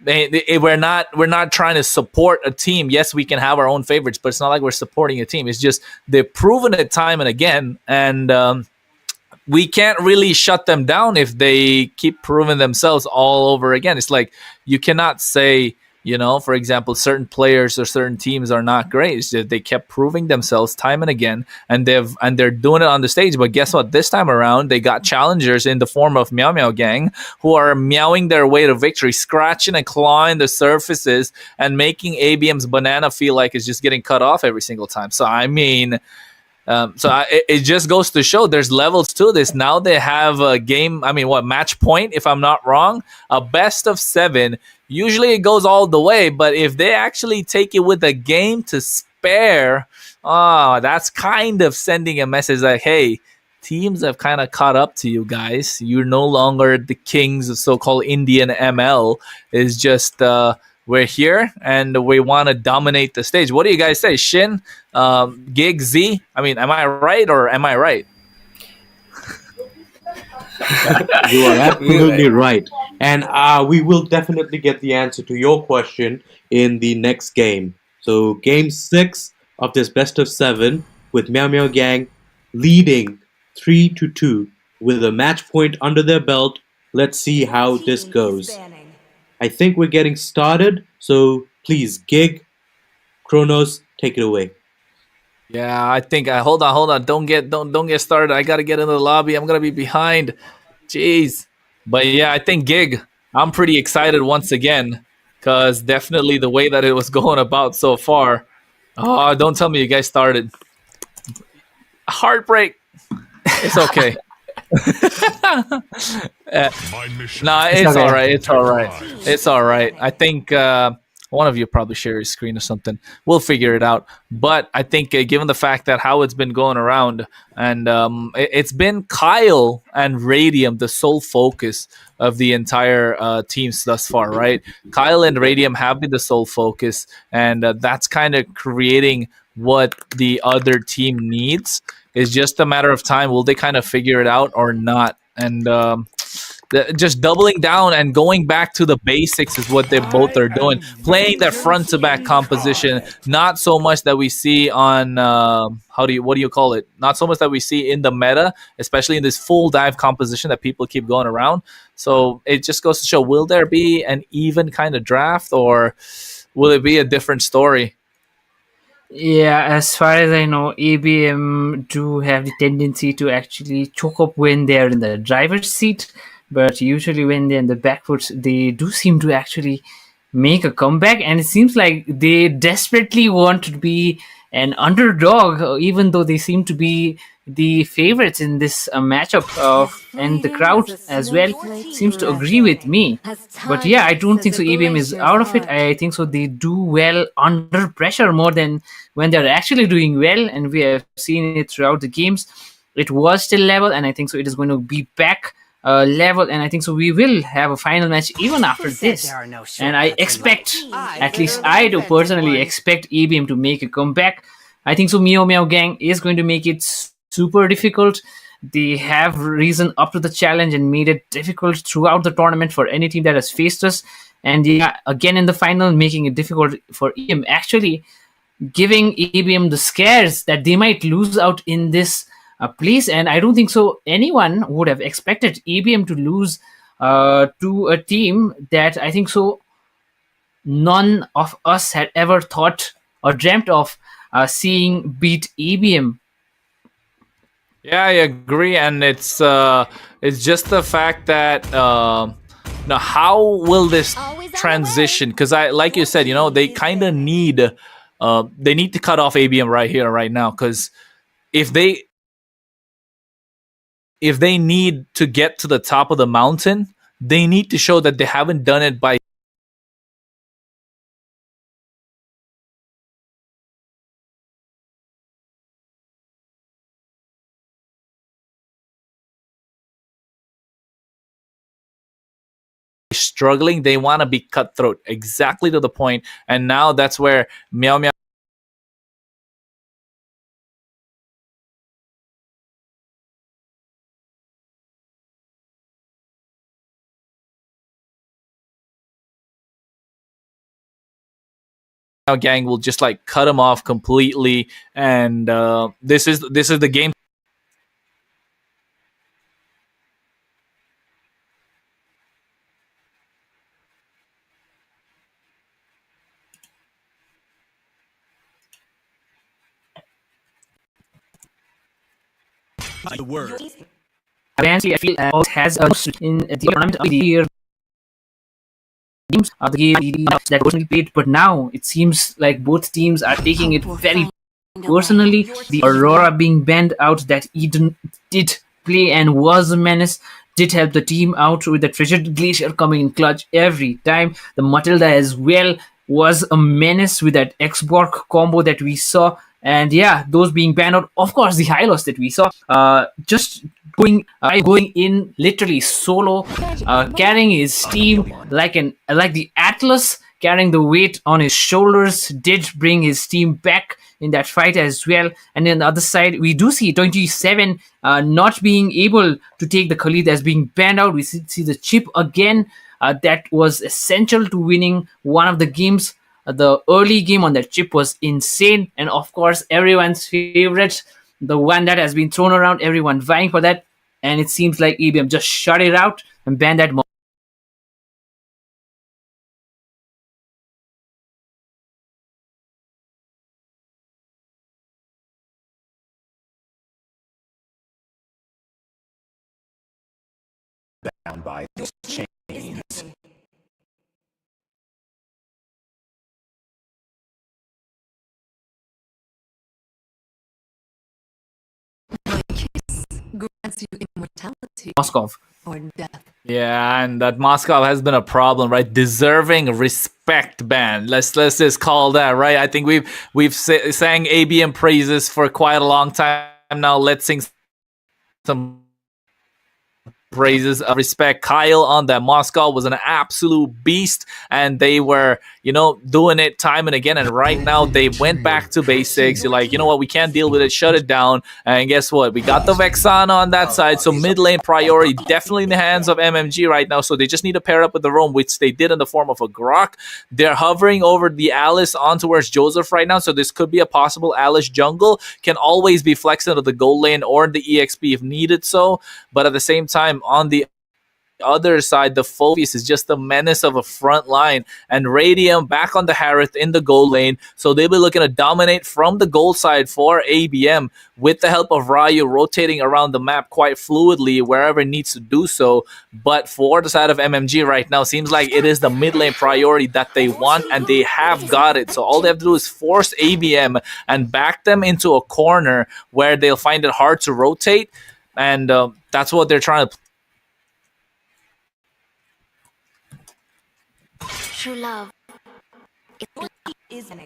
we're not trying to support a team. Yes, we can have our own favorites, but it's not like we're supporting a team. It's just they've proven it time and again, and we can't really shut them down if they keep proving themselves all over again. It's like you cannot say, for example, certain players or certain teams are not great. It's just they kept proving themselves time and again, and they're doing it on the stage. But guess what? This time around, they got challengers in the form of Meow Meow Gang who are meowing their way to victory, scratching and clawing the surfaces, and making ABM's banana feel like it's just getting cut off every single time. So I mean. It just goes to show there's levels to this. Now they have a game. I mean, match point, if I'm not wrong, a best of 7. Usually it goes all the way, but if they actually take it with a game to spare, that's kind of sending a message like, hey, teams have kind of caught up to you guys. You're no longer the kings of so-called Indian ML. It's just we're here and we want to dominate the stage. What do you guys say, Shin, Gig, Z? I mean, am I right or am I right? You are absolutely right. And we will definitely get the answer to your question in the next game. So, game 6 of this best of 7 with Meow Meow Gang leading 3-2 with a match point under their belt. Let's see how this goes. I think we're getting started. So, please, Gig, Kronos, take it away. Yeah, I think. Hold on. Don't get started. I gotta get into the lobby. I'm gonna be behind. Jeez. But yeah, I think, Gig, I'm pretty excited once again because definitely the way that it was going about so far. Oh, don't tell me you guys started. Heartbreak. It's okay. Nah, it's all right. It's all right. I think one of you probably share his screen or something. We'll figure it out. But I think given the fact that how it's been going around, and it's been Kyle and Radium the sole focus of the entire teams thus far, right? Kyle and Radium have been the sole focus, and that's kind of creating what the other team needs. It's just a matter of time. Will they kind of figure it out or not? And just doubling down and going back to the basics is what they both are doing. Playing that front to back composition, not so much that we see on what do you call it? Not so much that we see in the meta, especially in this full dive composition that people keep going around. So it just goes to show: will there be an even kind of draft, or will it be a different story? Yeah, as far as I know, ABM do have the tendency to actually choke up when they're in the driver's seat, but usually when they're in the back foot, they do seem to actually make a comeback, and it seems like they desperately want to be an underdog, even though they seem to be the favorites in this matchup. And the crowd as well seems to agree with me. But yeah, I don't think so ABM is out of it. I think so they do well under pressure more than when they're actually doing well, and we have seen it throughout the games. It was still level, and I think so it is going to be back level, and I think so we will have a final match even after this. And I expect, at least I do personally expect ABM to make a comeback. I think so Meow Meow Gang is going to make it super difficult. They have risen up to the challenge and made it difficult throughout the tournament for any team that has faced us. And yeah, again in the final, making it difficult for EM, actually giving ABM the scares that they might lose out in this place. And I don't think so anyone would have expected ABM to lose to a team that I think so none of us had ever thought or dreamt of seeing beat ABM. Yeah, I agree, and it's just the fact that now how will this Always on the transition? Because I, like you said, they kind of need to cut off ABM right here, right now, because if they if they need to get to the top of the mountain, they need to show that they haven't done it by struggling. They want to be cutthroat, exactly to the point. And now that's where Meow Meow gang will just like cut him off completely. And this is the game The word. Apparently, I feel has a in the tournament of the year games of the game that personally played, but now it seems like both teams are taking it very personally. The Aurora being banned out that Eden did play and was a menace did help the team out with the Treasured Glacier coming in clutch every time. The Matilda as well was a menace with that X-Borg combo that we saw. And yeah, those being banned out. Of course, the Hylos that we saw. Just going in literally solo, carrying his team like the Atlas, carrying the weight on his shoulders, did bring his team back in that fight as well. And then the other side, we do see 27 not being able to take the Khalid as being banned out. We see the chip again. That was essential to winning one of the games. The early game on that chip was insane, and of course, everyone's favorite, the one that has been thrown around, everyone vying for that, and it seems like ABM just shut it out and banned that. Bound by this chains. Grants you immortality Moskov. or death. Yeah, and that Moscow has been a problem, right? Deserving respect ban. Let's just call that, right? I think we've sang ABM praises for quite a long time now. Let's sing some praises of respect. Kyle on that Moscow was an absolute beast, and they were, doing it time and again. And right now they went back to basics. You're like, you know what, we can't deal with it, shut it down. And guess what? We got the Vexana on that side. So mid lane priority definitely in the hands of MMG right now. So they just need to pair up with the Roam, which they did in the form of a Grok. They're hovering over the Alice on towards Joseph right now. So this could be a possible Alice jungle. Can always be flexed into the gold lane or the EXP if needed so. But at the same time, on the other side, the Phoebus is just the menace of a front line, and Radium back on the Harith in the gold lane. So they'll be looking to dominate from the gold side for ABM with the help of Ryu rotating around the map quite fluidly wherever it needs to do so. But for the side of MMG right now, seems like it is the mid lane priority that they want, and they have got it. So all they have to do is force ABM and back them into a corner where they'll find it hard to rotate. And that's what they're trying to. True love. Is an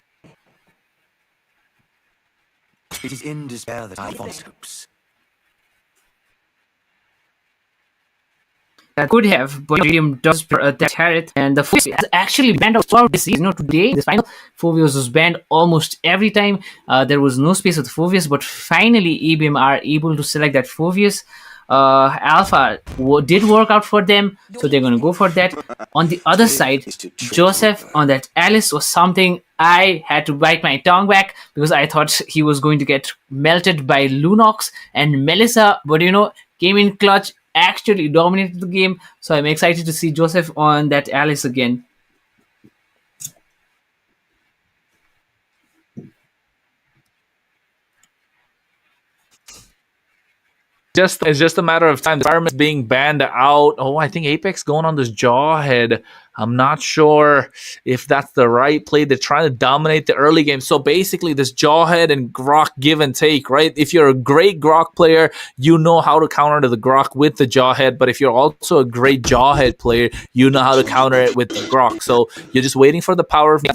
It is in despair that I find hopes. That could have, but Radium does that Harith, and the Phoebus has actually banned out throughout this season. Today, this final Phoebus was banned almost every time. There was no space with Phoebus, but finally, ABM are able to select that Phoebus. Alpha did work out for them, so they're going to go for that. On the other side, Joseph on that Alice was something I had to bite my tongue back because I thought he was going to get melted by Lunox and Melissa, but came in clutch, actually dominated the game. So I'm excited to see Joseph on that Alice again. It's just a matter of time. The environment's being banned out. Oh, I think Apex going on this Jawhead. I'm not sure if that's the right play. They're trying to dominate the early game. So basically, this Jawhead and Grok give and take, right? If you're a great Grok player, you know how to counter the Grok with the Jawhead. But if you're also a great Jawhead player, you know how to counter it with the Grok. So you're just waiting for the power of the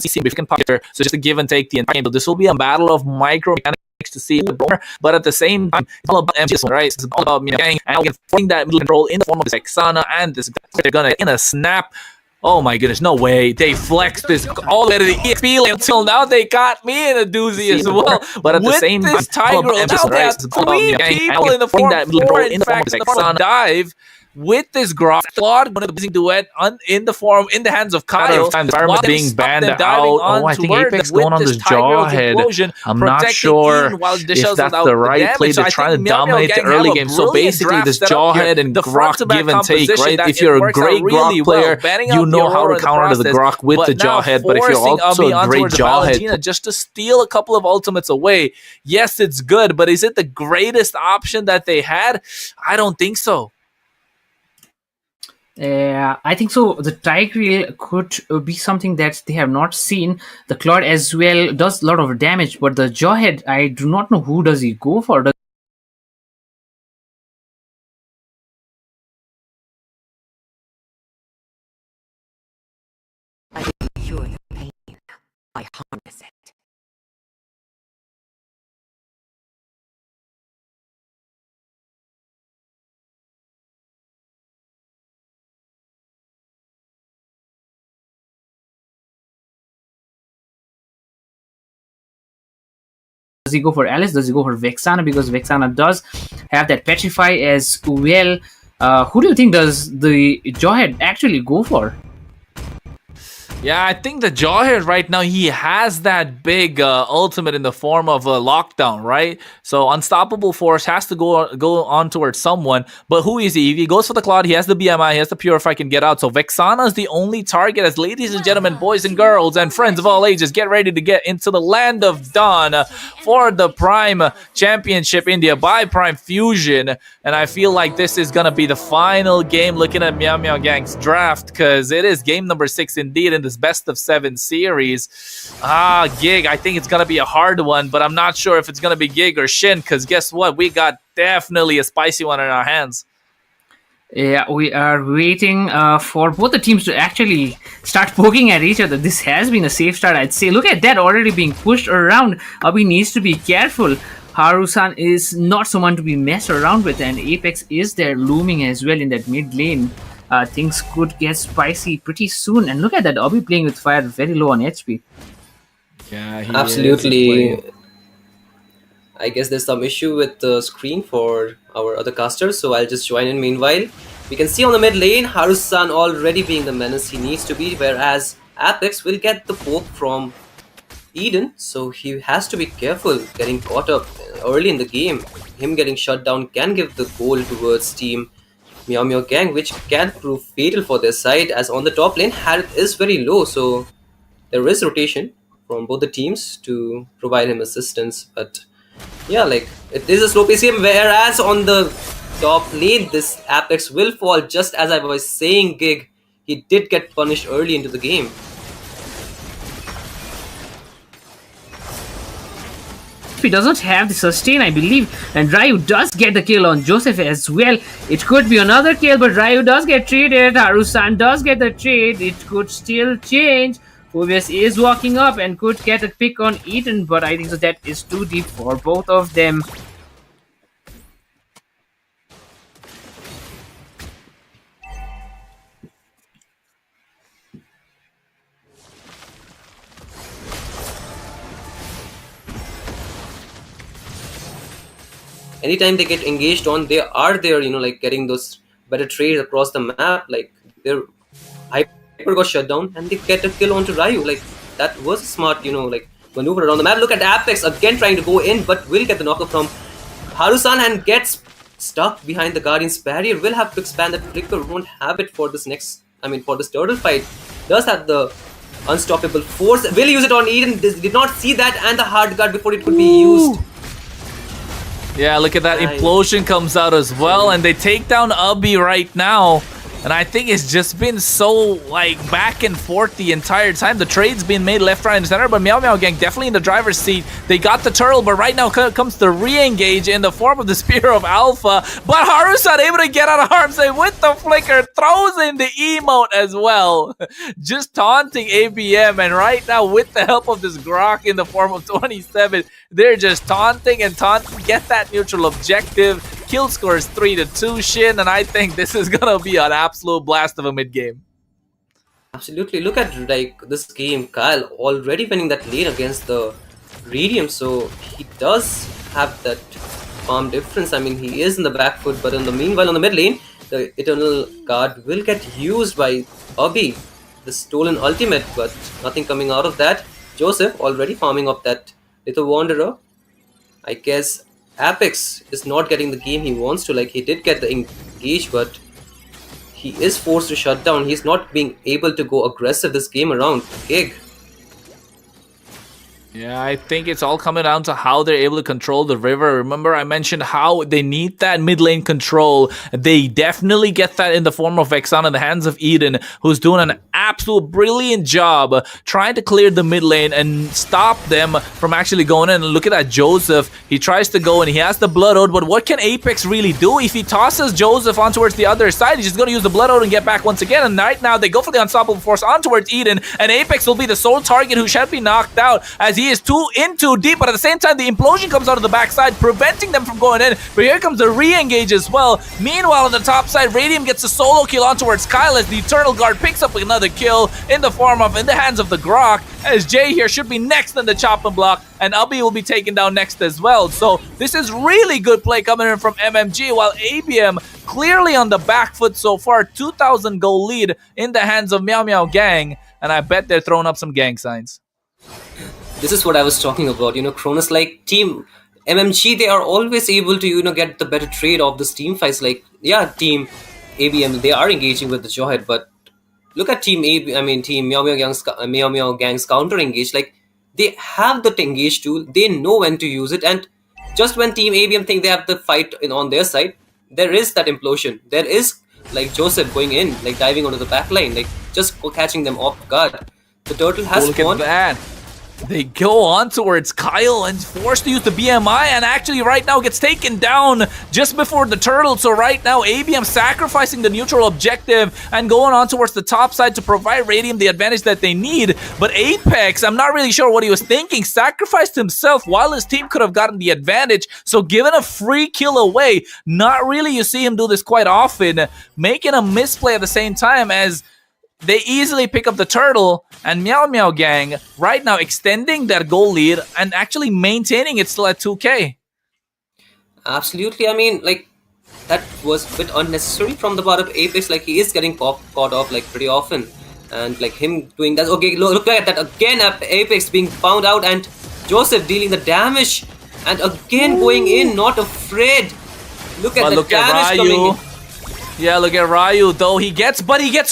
power. So just to give and take the entire game. So this will be a battle of micro mechanics to see it more, but at the same time, it's all about MGS, right? It's all about Gang and putting that middle control in the form of Vexana, and this they're gonna in a snap. Oh my goodness, no way. They flexed this all the way to the EXP lane until now they got me in a doozy as well. But at the same time, Tiger, now they have 3 people in the form that middle control in the form of Vexana dive. With this Grok, Claude going to be duet in the hands of Kyle. The environment being banned out. Oh, I think Apex going on this Jawhead. I'm not sure if that's the right play. They're trying to dominate the early game. So basically, this Jawhead and Grok give and take, right? If you're a great Grok player, you know how to counter the Grok with the Jawhead. But if you're also a great Jawhead, just to steal a couple of ultimates away, yes, it's good. But is it the greatest option that they had? I don't think so. I think so. The Tigreal could be something that they have not seen. The Claude as well does a lot of damage, but the Jawhead, I do not know who does he go for. I can cure the pain. I harness it. Does he go for Alice? Does he go for Vexana? Because Vexana does have that Petrify as well. Who do you think does the Jawhead actually go for? Yeah, I think the Jawhead right now, he has that big ultimate in the form of a lockdown, right? So Unstoppable Force has to go on towards someone. But who is he? If he goes for the Cloud, he has the BMI, he has the Purify, can get out. So Vexana is the only target. As ladies and gentlemen, boys and girls, and friends of all ages, get ready to get into the land of Dawn for the Prime Championship India by Prime Fusion. And I feel like this is going to be the final game looking at MEOW Gang's draft, because it is game number 6 indeed in this best of 7 series. Gig, I think it's going to be a hard one, but I'm not sure if it's going to be Gig or Shin, because guess what? We got definitely a spicy one in our hands. Yeah, we are waiting for both the teams to actually start poking at each other. This has been a safe start, I'd say. Look at that, already being pushed around. Abhi needs to be careful. Harusan is not someone to be messed around with, and Apex is there looming as well in that mid lane. Things could get spicy pretty soon. And look at that, Abhi playing with fire very low on HP. Yeah, he absolutely. I guess there's some issue with the screen for our other casters, so I'll just join in meanwhile. We can see on the mid lane, Harusan already being the menace he needs to be, whereas Apex will get the poke from Eden, so he has to be careful getting caught up early in the game. Him getting shut down can give the goal towards Team MEOW Gang, which can prove fatal for their side, as on the top lane, Harith is very low, so there is rotation from both the teams to provide him assistance. But yeah, like, it is a slow pace game, whereas on the top lane, this Apex will fall, just as I was saying, Gig. He did get punished early into the game. He doesn't have the sustain, I believe, and Ryu does get the kill on Joseph as well. It could be another kill, but Ryu does get traded. Harusan does get the trade. It could still change. Phoebus is walking up and could get a pick on Eden, but I think so that is too deep for both of them. Anytime they get engaged on, they are there, like getting those better trades across the map. Like, their Hyper got shut down and they get a kill onto Ryu. Like, that was a smart, like, maneuver around the map. Look at Apex again trying to go in, but will get the knockup from Harusan and gets stuck behind the Guardian's barrier. Will have to expand that flicker. Won't have it for this for this turtle fight. Does have the unstoppable force. Will use it on Eden. Did not see that, and the hard guard before it could be used. Yeah, look at that. Nice. Implosion comes out as well, and they take down Ubby right now. And I think it's just been so, like, back and forth the entire time. The trade's been made left, right, and center, but MEOW Gang definitely in the driver's seat. They got the turtle, but right now comes the re-engage in the form of the Spear of Alpha. But Harusan able to get out of harm's way with the flicker, throws in the emote as well. Just taunting ABM, and right now with the help of this Grok in the form of 27, they're just taunting and taunting, get that neutral objective. Kill score is 3-2, Shin, and I think this is gonna be an absolute blast of a mid game. Absolutely. Look at like this game. Kyle already winning that lane against the Radium, so he does have that farm difference. I mean, he is in the back foot, but in the meanwhile, on the mid lane, the Eternal Guard will get used by Ubby, the stolen ultimate, but nothing coming out of that. Joseph already farming up that little Wanderer. I guess Apex is not getting the game he wants to. Like, he did get the engage, but he is forced to shut down. He's not being able to go aggressive this game around. Gig. Yeah, I think it's all coming down to how they're able to control the river. Remember, I mentioned how they need that mid lane control. They definitely get that in the form of Vexan in the hands of Eden, who's doing an absolute brilliant job trying to clear the mid lane and stop them from actually going in. And look at that Joseph. He tries to go and he has the Blood Ode, but what can Apex really do? If he tosses Joseph on towards the other side, he's just going to use the Blood Ode and get back once again. And right now, they go for the Unstoppable Force on towards Eden, and Apex will be the sole target who shall be knocked out as he is too deep, but at the same time the implosion comes out of the backside, preventing them from going in. But here comes the re-engage as well. Meanwhile, on the top side, Radium gets a solo kill on towards Kyle as the Eternal Guard picks up another kill in the hands of the Grok, as Jay here should be next in the chop and block, and Ubby will be taken down next as well. So this is really good play coming in from MMG, while ABM clearly on the back foot so far. 2,000 goal lead in the hands of MEOW Gang, and I bet they're throwing up some gang signs. This is what I was talking about. You know, Cronus, like team MMG, they are always able to, you know, get the better trade of this team fights. Like, yeah, team ABM, they are engaging with the Jawhead, but look at team team MEOW Gang's counter engage. Like, they have the engage tool, they know when to use it, and just when team ABM think they have the fight on their side, there is that implosion. There is like Joseph going in, like diving onto the back line, like just catching them off guard. The turtle has Look at that. They go on towards Kyle and forced to use the BMI, and actually right now gets taken down just before the turtle. So right now ABM sacrificing the neutral objective and going on towards the top side to provide Radium the advantage that they need. But Apex, I'm not really sure what he was thinking, sacrificed himself while his team could have gotten the advantage. So giving a free kill away, not really you see him do this quite often, making a misplay at the same time as they easily pick up the turtle, and MEOW Gang right now extending their goal lead and actually maintaining it still at 2K. Absolutely. I mean, like, that was a bit unnecessary from the part of Apex. Like, he is getting caught off like pretty often, and like him doing that. Okay, look at that again. Apex being found out, and Joseph dealing the damage, and again going in, not afraid. Look at the damage coming in. Yeah, look at Ryu, though. He gets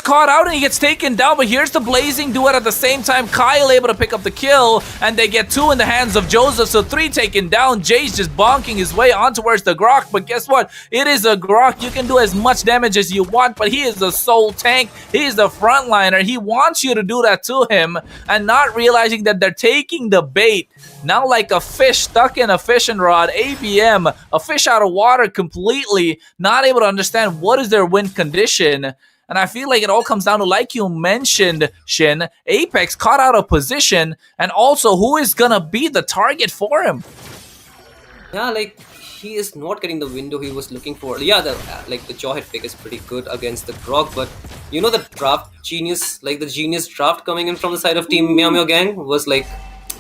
caught out and he gets taken down. But here's the Blazing Duet at the same time. Kyle able to pick up the kill, and they get 2 in the hands of Joseph. So 3 taken down. Jay's just bonking his way on towards the Grok. But guess what? It is a Grok. You can do as much damage as you want, but he is the sole tank. He is the frontliner. He wants you to do that to him, and not realizing that they're taking the bait. Now like a fish stuck in a fishing rod, ABM, a fish out of water completely, not able to understand what is their win condition. And I feel like it all comes down to, like you mentioned, Shin, Apex caught out of position, and also who is gonna be the target for him. Yeah, like, he is not getting the window he was looking for. Yeah, the Jawhead pick is pretty good against the Grok, but you know, the draft genius, like the genius draft coming in from the side of team MEOW Gang was like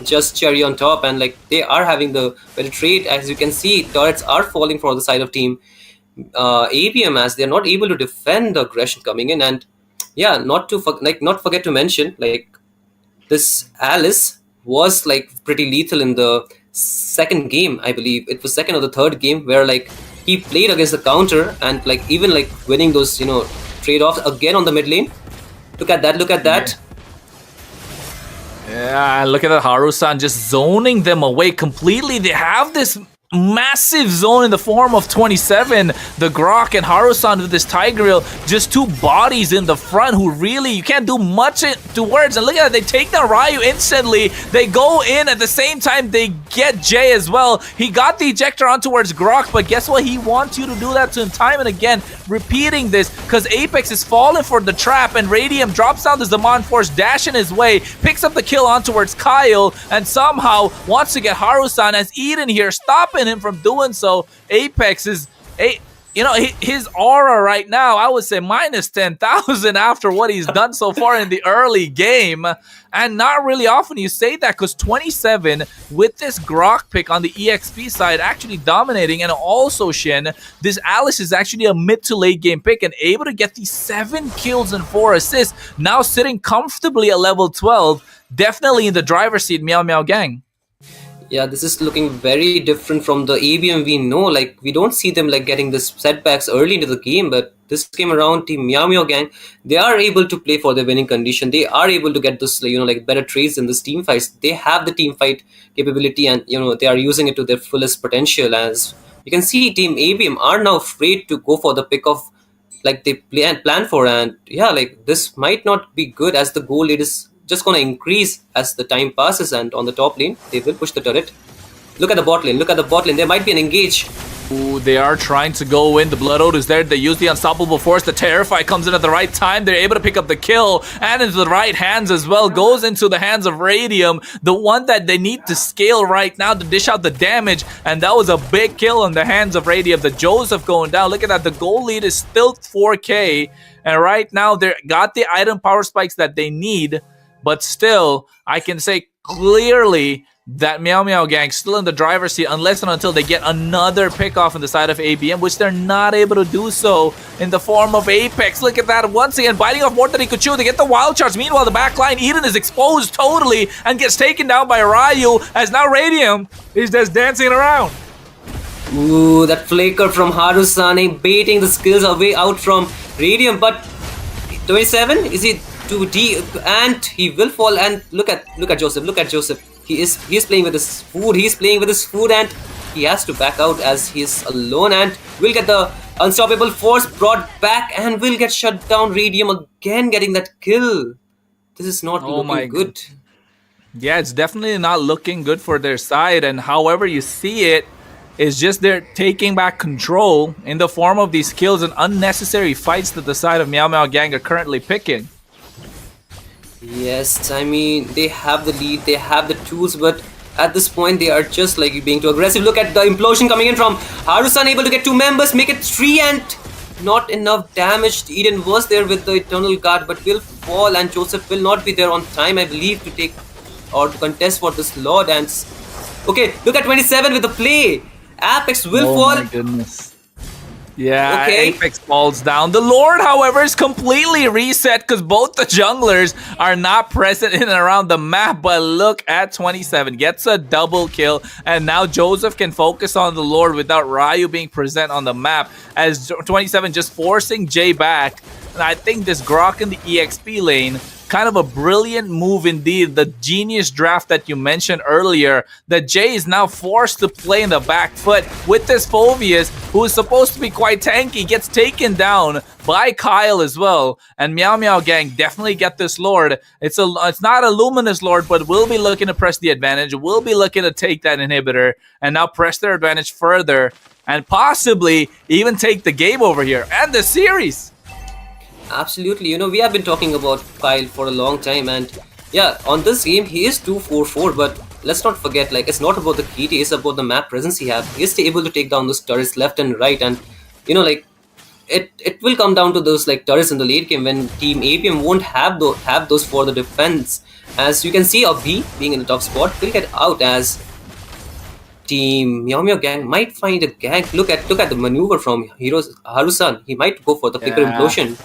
just cherry on top, and like they are having the better trade. As you can see, turrets are falling for the side of team ABM, as they're not able to defend the aggression coming in. And yeah, not forget to mention, like, this Alice was like pretty lethal in the second game. I believe it was second or the third game, where like he played against the counter and like even like winning those, you know, trade-offs again on the mid lane. Look at that. Yeah, look at that Haru-san just zoning them away completely. They have this massive zone in the form of 27. The Grok and Harusan with this Tigreal, just two bodies in the front who really, you can't do much towards. And look at that, they take down Ryu instantly. They go in at the same time, they get Jay as well. He got the ejector on towards Grok, but guess what? He wants you to do that to him time and again, repeating this, because Apex is falling for the trap, and Radium drops down the Zaman Force, dash in his way, picks up the kill on towards Kyle, and somehow wants to get Harusan as Eden here, stopping him from doing so. Apex is his aura right now, I would say minus 10,000 after what he's done so far in the early game. And not really often you say that, because 27 with this Grok pick on the EXP side actually dominating. And also, Shin, this Alice is actually a mid to late game pick and able to get these 7 kills and 4 assists, now sitting comfortably at level 12, definitely in the driver's seat, MEOW gang. Yeah, this is looking very different from the ABM we know. Like, we don't see them like getting this setbacks early into the game, but this game around, Team MEOW gang, they are able to play for their winning condition. They are able to get this, like better trades in this team fights. They have the team fight capability, and they are using it to their fullest potential. As you can see, Team ABM are now afraid to go for the pick of like they plan for, and yeah, like this might not be good, as the goal lead is just going to increase as the time passes. And on the top lane, they will push the turret. Look at the bot lane. Look at the bot lane. There might be an engage. Ooh, they are trying to go in. The Blood Oath is there. They use the Unstoppable Force. The Terrify comes in at the right time. They're able to pick up the kill, and into the right hands as well. Goes into the hands of Radium, the one that they need to scale right now to dish out the damage. And that was a big kill on the hands of Radium. The Joseph going down. Look at that. The goal lead is still 4K. And right now, they got the item power spikes that they need. But still, I can say clearly that MEOW gang still in the driver's seat, unless and until they get another pick off on the side of ABM, which they're not able to do so in the form of Apex. Look at that, once again, biting off more than he could chew. They get the wild charge. Meanwhile, the back line, Eden is exposed totally and gets taken down by Ryu, as now Radium is just dancing around. Ooh, that flicker from Harusane baiting the skills away out from Radium. But 27, is he too deep? And he will fall. And look at Joseph. Look at Joseph. He's playing with his food. He's playing with his food, and he has to back out as he's alone. And will get the Unstoppable Force brought back, and will get shut down. Radium again getting that kill. This is not looking good. Yeah, it's definitely not looking good for their side. And however you see it, it's just they're taking back control in the form of these kills and unnecessary fights that the side of MEOW gang are currently picking. Yes, I mean, they have the lead, they have the tools, but at this point they are just like being too aggressive. Look at the implosion coming in from Harusan, able to get 2 members, make it 3, and not enough damage. Eden was there with the Eternal Guard, but will fall, and Joseph will not be there on time, I believe, to take or to contest for this Lord. And okay, look at 27 with the play. Apex will fall. Oh my goodness. Yeah, okay. Apex falls down. The Lord, however, is completely reset because both the junglers are not present in and around the map. But look at 27. Gets a double kill. And now Joseph can focus on the Lord without Ryu being present on the map. As 27 just forcing Jay back. And I think this Grok in the EXP lane, kind of a brilliant move indeed. The genius draft that you mentioned earlier, that Jay is now forced to play in the back foot with this Phoveus, who is supposed to be quite tanky, gets taken down by Kyle as well. And MEOW gang definitely get this Lord. It's not a Luminous Lord, but will be looking to press the advantage, will be looking to take that inhibitor, and now press their advantage further, and possibly even take the game over here and the series. Absolutely, we have been talking about Kyle for a long time, and yeah, on this game he is 2-4-4, but let's not forget, like, it's not about the KT, it's about the map presence he has. He is able to take down those turrets left and right, and like, it will come down to those like turrets in the late game when Team ABM won't have those for the defense. As you can see, a B being in the top spot will get out, as Team MEOW gang might find a gank. Look at the maneuver from Harusan. He might go for the flicker implosion.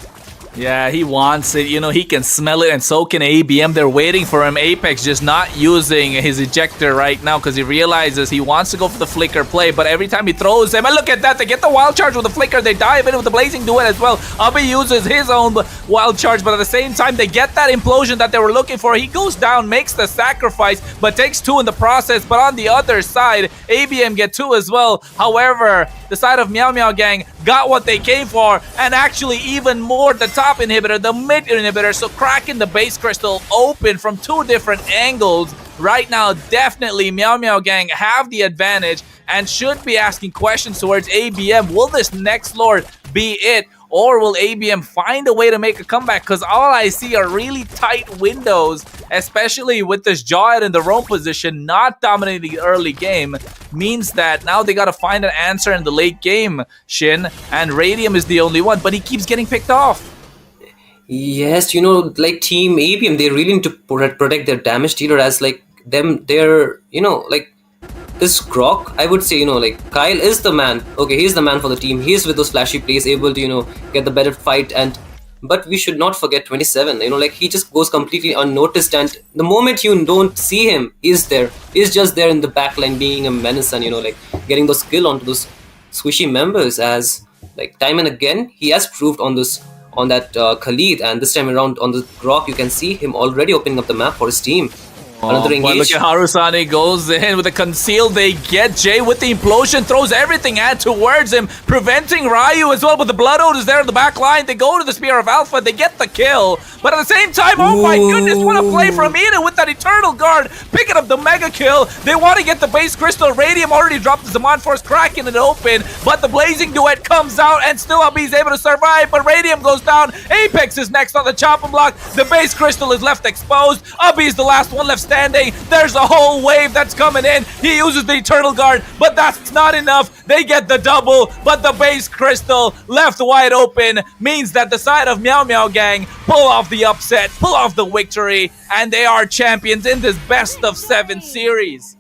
Yeah, he wants it. He can smell it, and so can ABM. They're waiting for him. Apex just not using his ejector right now because he realizes he wants to go for the flicker play, but every time he throws him, and look at that, they get the wild charge with the flicker. They dive in with the blazing duet as well. Abi uses his own wild charge, but at the same time, they get that implosion that they were looking for. He goes down, makes the sacrifice, but takes 2 in the process. But on the other side, ABM get 2 as well. However, the side of MEOW Gang got what they came for, and actually even more, the top inhibitor, the mid inhibitor, so cracking the base crystal open from 2 different angles. Right now, definitely MEOW Gang have the advantage and should be asking questions towards ABM. Will this next Lord be it? Or will ABM find a way to make a comeback? Because all I see are really tight windows, especially with this Jawhead in the roam position, not dominating the early game, means that now they got to find an answer in the late game, Shin, and Radium is the only one, but he keeps getting picked off. Yes, like Team ABM, they really need to protect their damage dealer as like they're like this Grok. I would say like Kyle is the man. Okay, he's the man for the team. He's with those flashy plays, able to get the better fight. But we should not forget 27. Like he just goes completely unnoticed, and the moment you don't see him, he's there. He's just there in the backline, being a menace, and like getting those skill onto those squishy members. As like time and again, he has proved on that Khalid, and this time around on the Grok, you can see him already opening up the map for his team. Another engage. Look at Harusani goes in with a conceal. They get Jay with the implosion, throws everything at towards him, preventing Ryu as well. But the Blood Ode is there in the back line. They go to the Spear of Alpha. They get the kill. But at the same time, oh my goodness, what a play from Eden with that Eternal Guard, picking up the mega kill. They want to get the base crystal. Radium already dropped the Zaman Force, cracking it open. But the Blazing Duet comes out, and still Abi's able to survive. But Radium goes down. Apex is next on the chopping block. The base crystal is left exposed. Abi's the last one left standing. There's a whole wave that's coming in. He uses the Eternal Guard, but that's not enough. They get the double, but the base crystal left wide open means that the side of MEOW Gang pull off the upset, pull off the victory, and they are champions in this best of 7 series.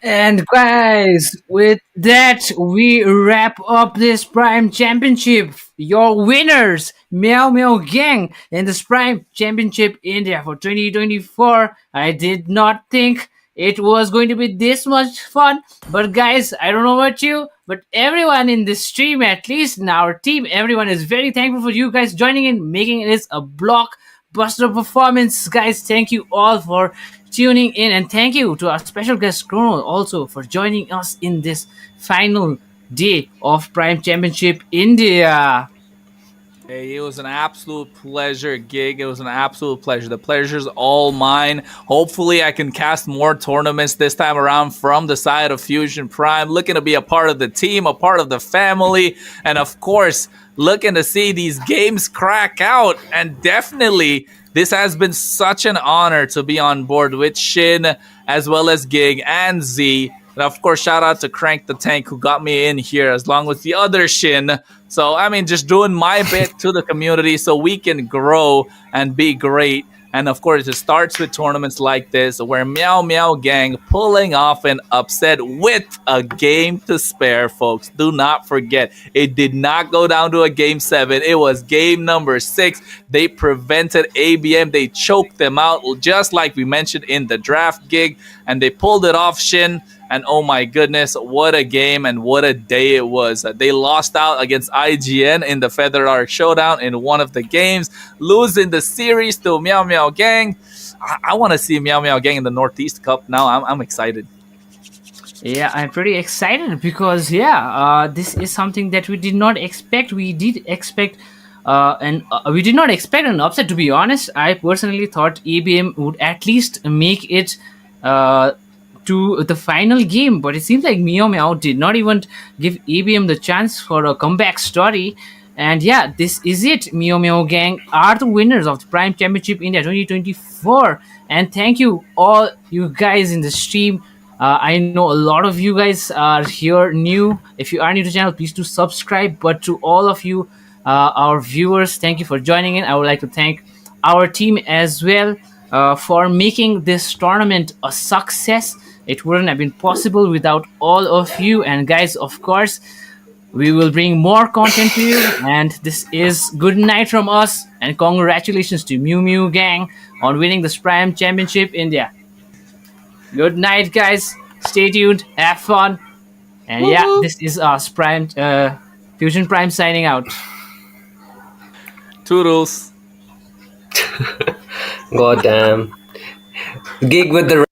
And guys, with that, we wrap up this Prime Championship. Your winners, MEOW Gang in this Prime Championship India for 2024. I did not think it was going to be this much fun. But guys, I don't know about you, but everyone in this stream, at least in our team, everyone is very thankful for you guys joining in, making this a blockbuster performance. Guys, thank you all for tuning in, and thank you to our special guest Chrono also for joining us in this final day of Prime Championship India. Hey, it was an absolute pleasure, Gig. It was an absolute pleasure. The pleasure's all mine. Hopefully, I can cast more tournaments this time around from the side of Fusion Prime. Looking to be a part of the team, a part of the family, and of course, looking to see these games crack out. And definitely, this has been such an honor to be on board with Shin, as well as Gig and Z. And of course, shout out to Crank the Tank who got me in here, as long as the other Shin. So, I mean, just doing my bit to the community so we can grow and be great. And of course, it starts with tournaments like this where MEOW Gang pulling off an upset with a game to spare, folks. Do not forget, it did not go down to a game 7. It was game number 6. They prevented ABM. They choked them out, just like we mentioned in the draft, Gig. And they pulled it off, Shin. And oh my goodness, what a game and what a day it was. They lost out against IGN in the Feather Arc Showdown in one of the games, losing the series to MEOW Gang. I want to see MEOW Gang in the Northeast Cup now. I'm excited. Yeah, I'm pretty excited because this is something that we did not expect. We did expect we did not expect an upset, to be honest. I personally thought ABM would at least make it to the final game, but it seems like MEOW did not even give ABM the chance for a comeback story. And yeah, this is it. MEOW Gang are the winners of the Prime Championship India 2024. And thank you all you guys in the stream. I know a lot of you guys are here new. If you are new to the channel, please do subscribe. But to all of you, our viewers, thank you for joining in. I would like to thank our team as well for making this tournament a success. It wouldn't have been possible without all of you. And guys, of course, We will bring more content to you, and this is good night from us. And congratulations to MEOW Gang on winning the Prime Championship India. Good night, guys. Stay tuned. Have fun. And yeah, this is us Prime Fusion Prime signing out. Toodles. God damn. Gig with the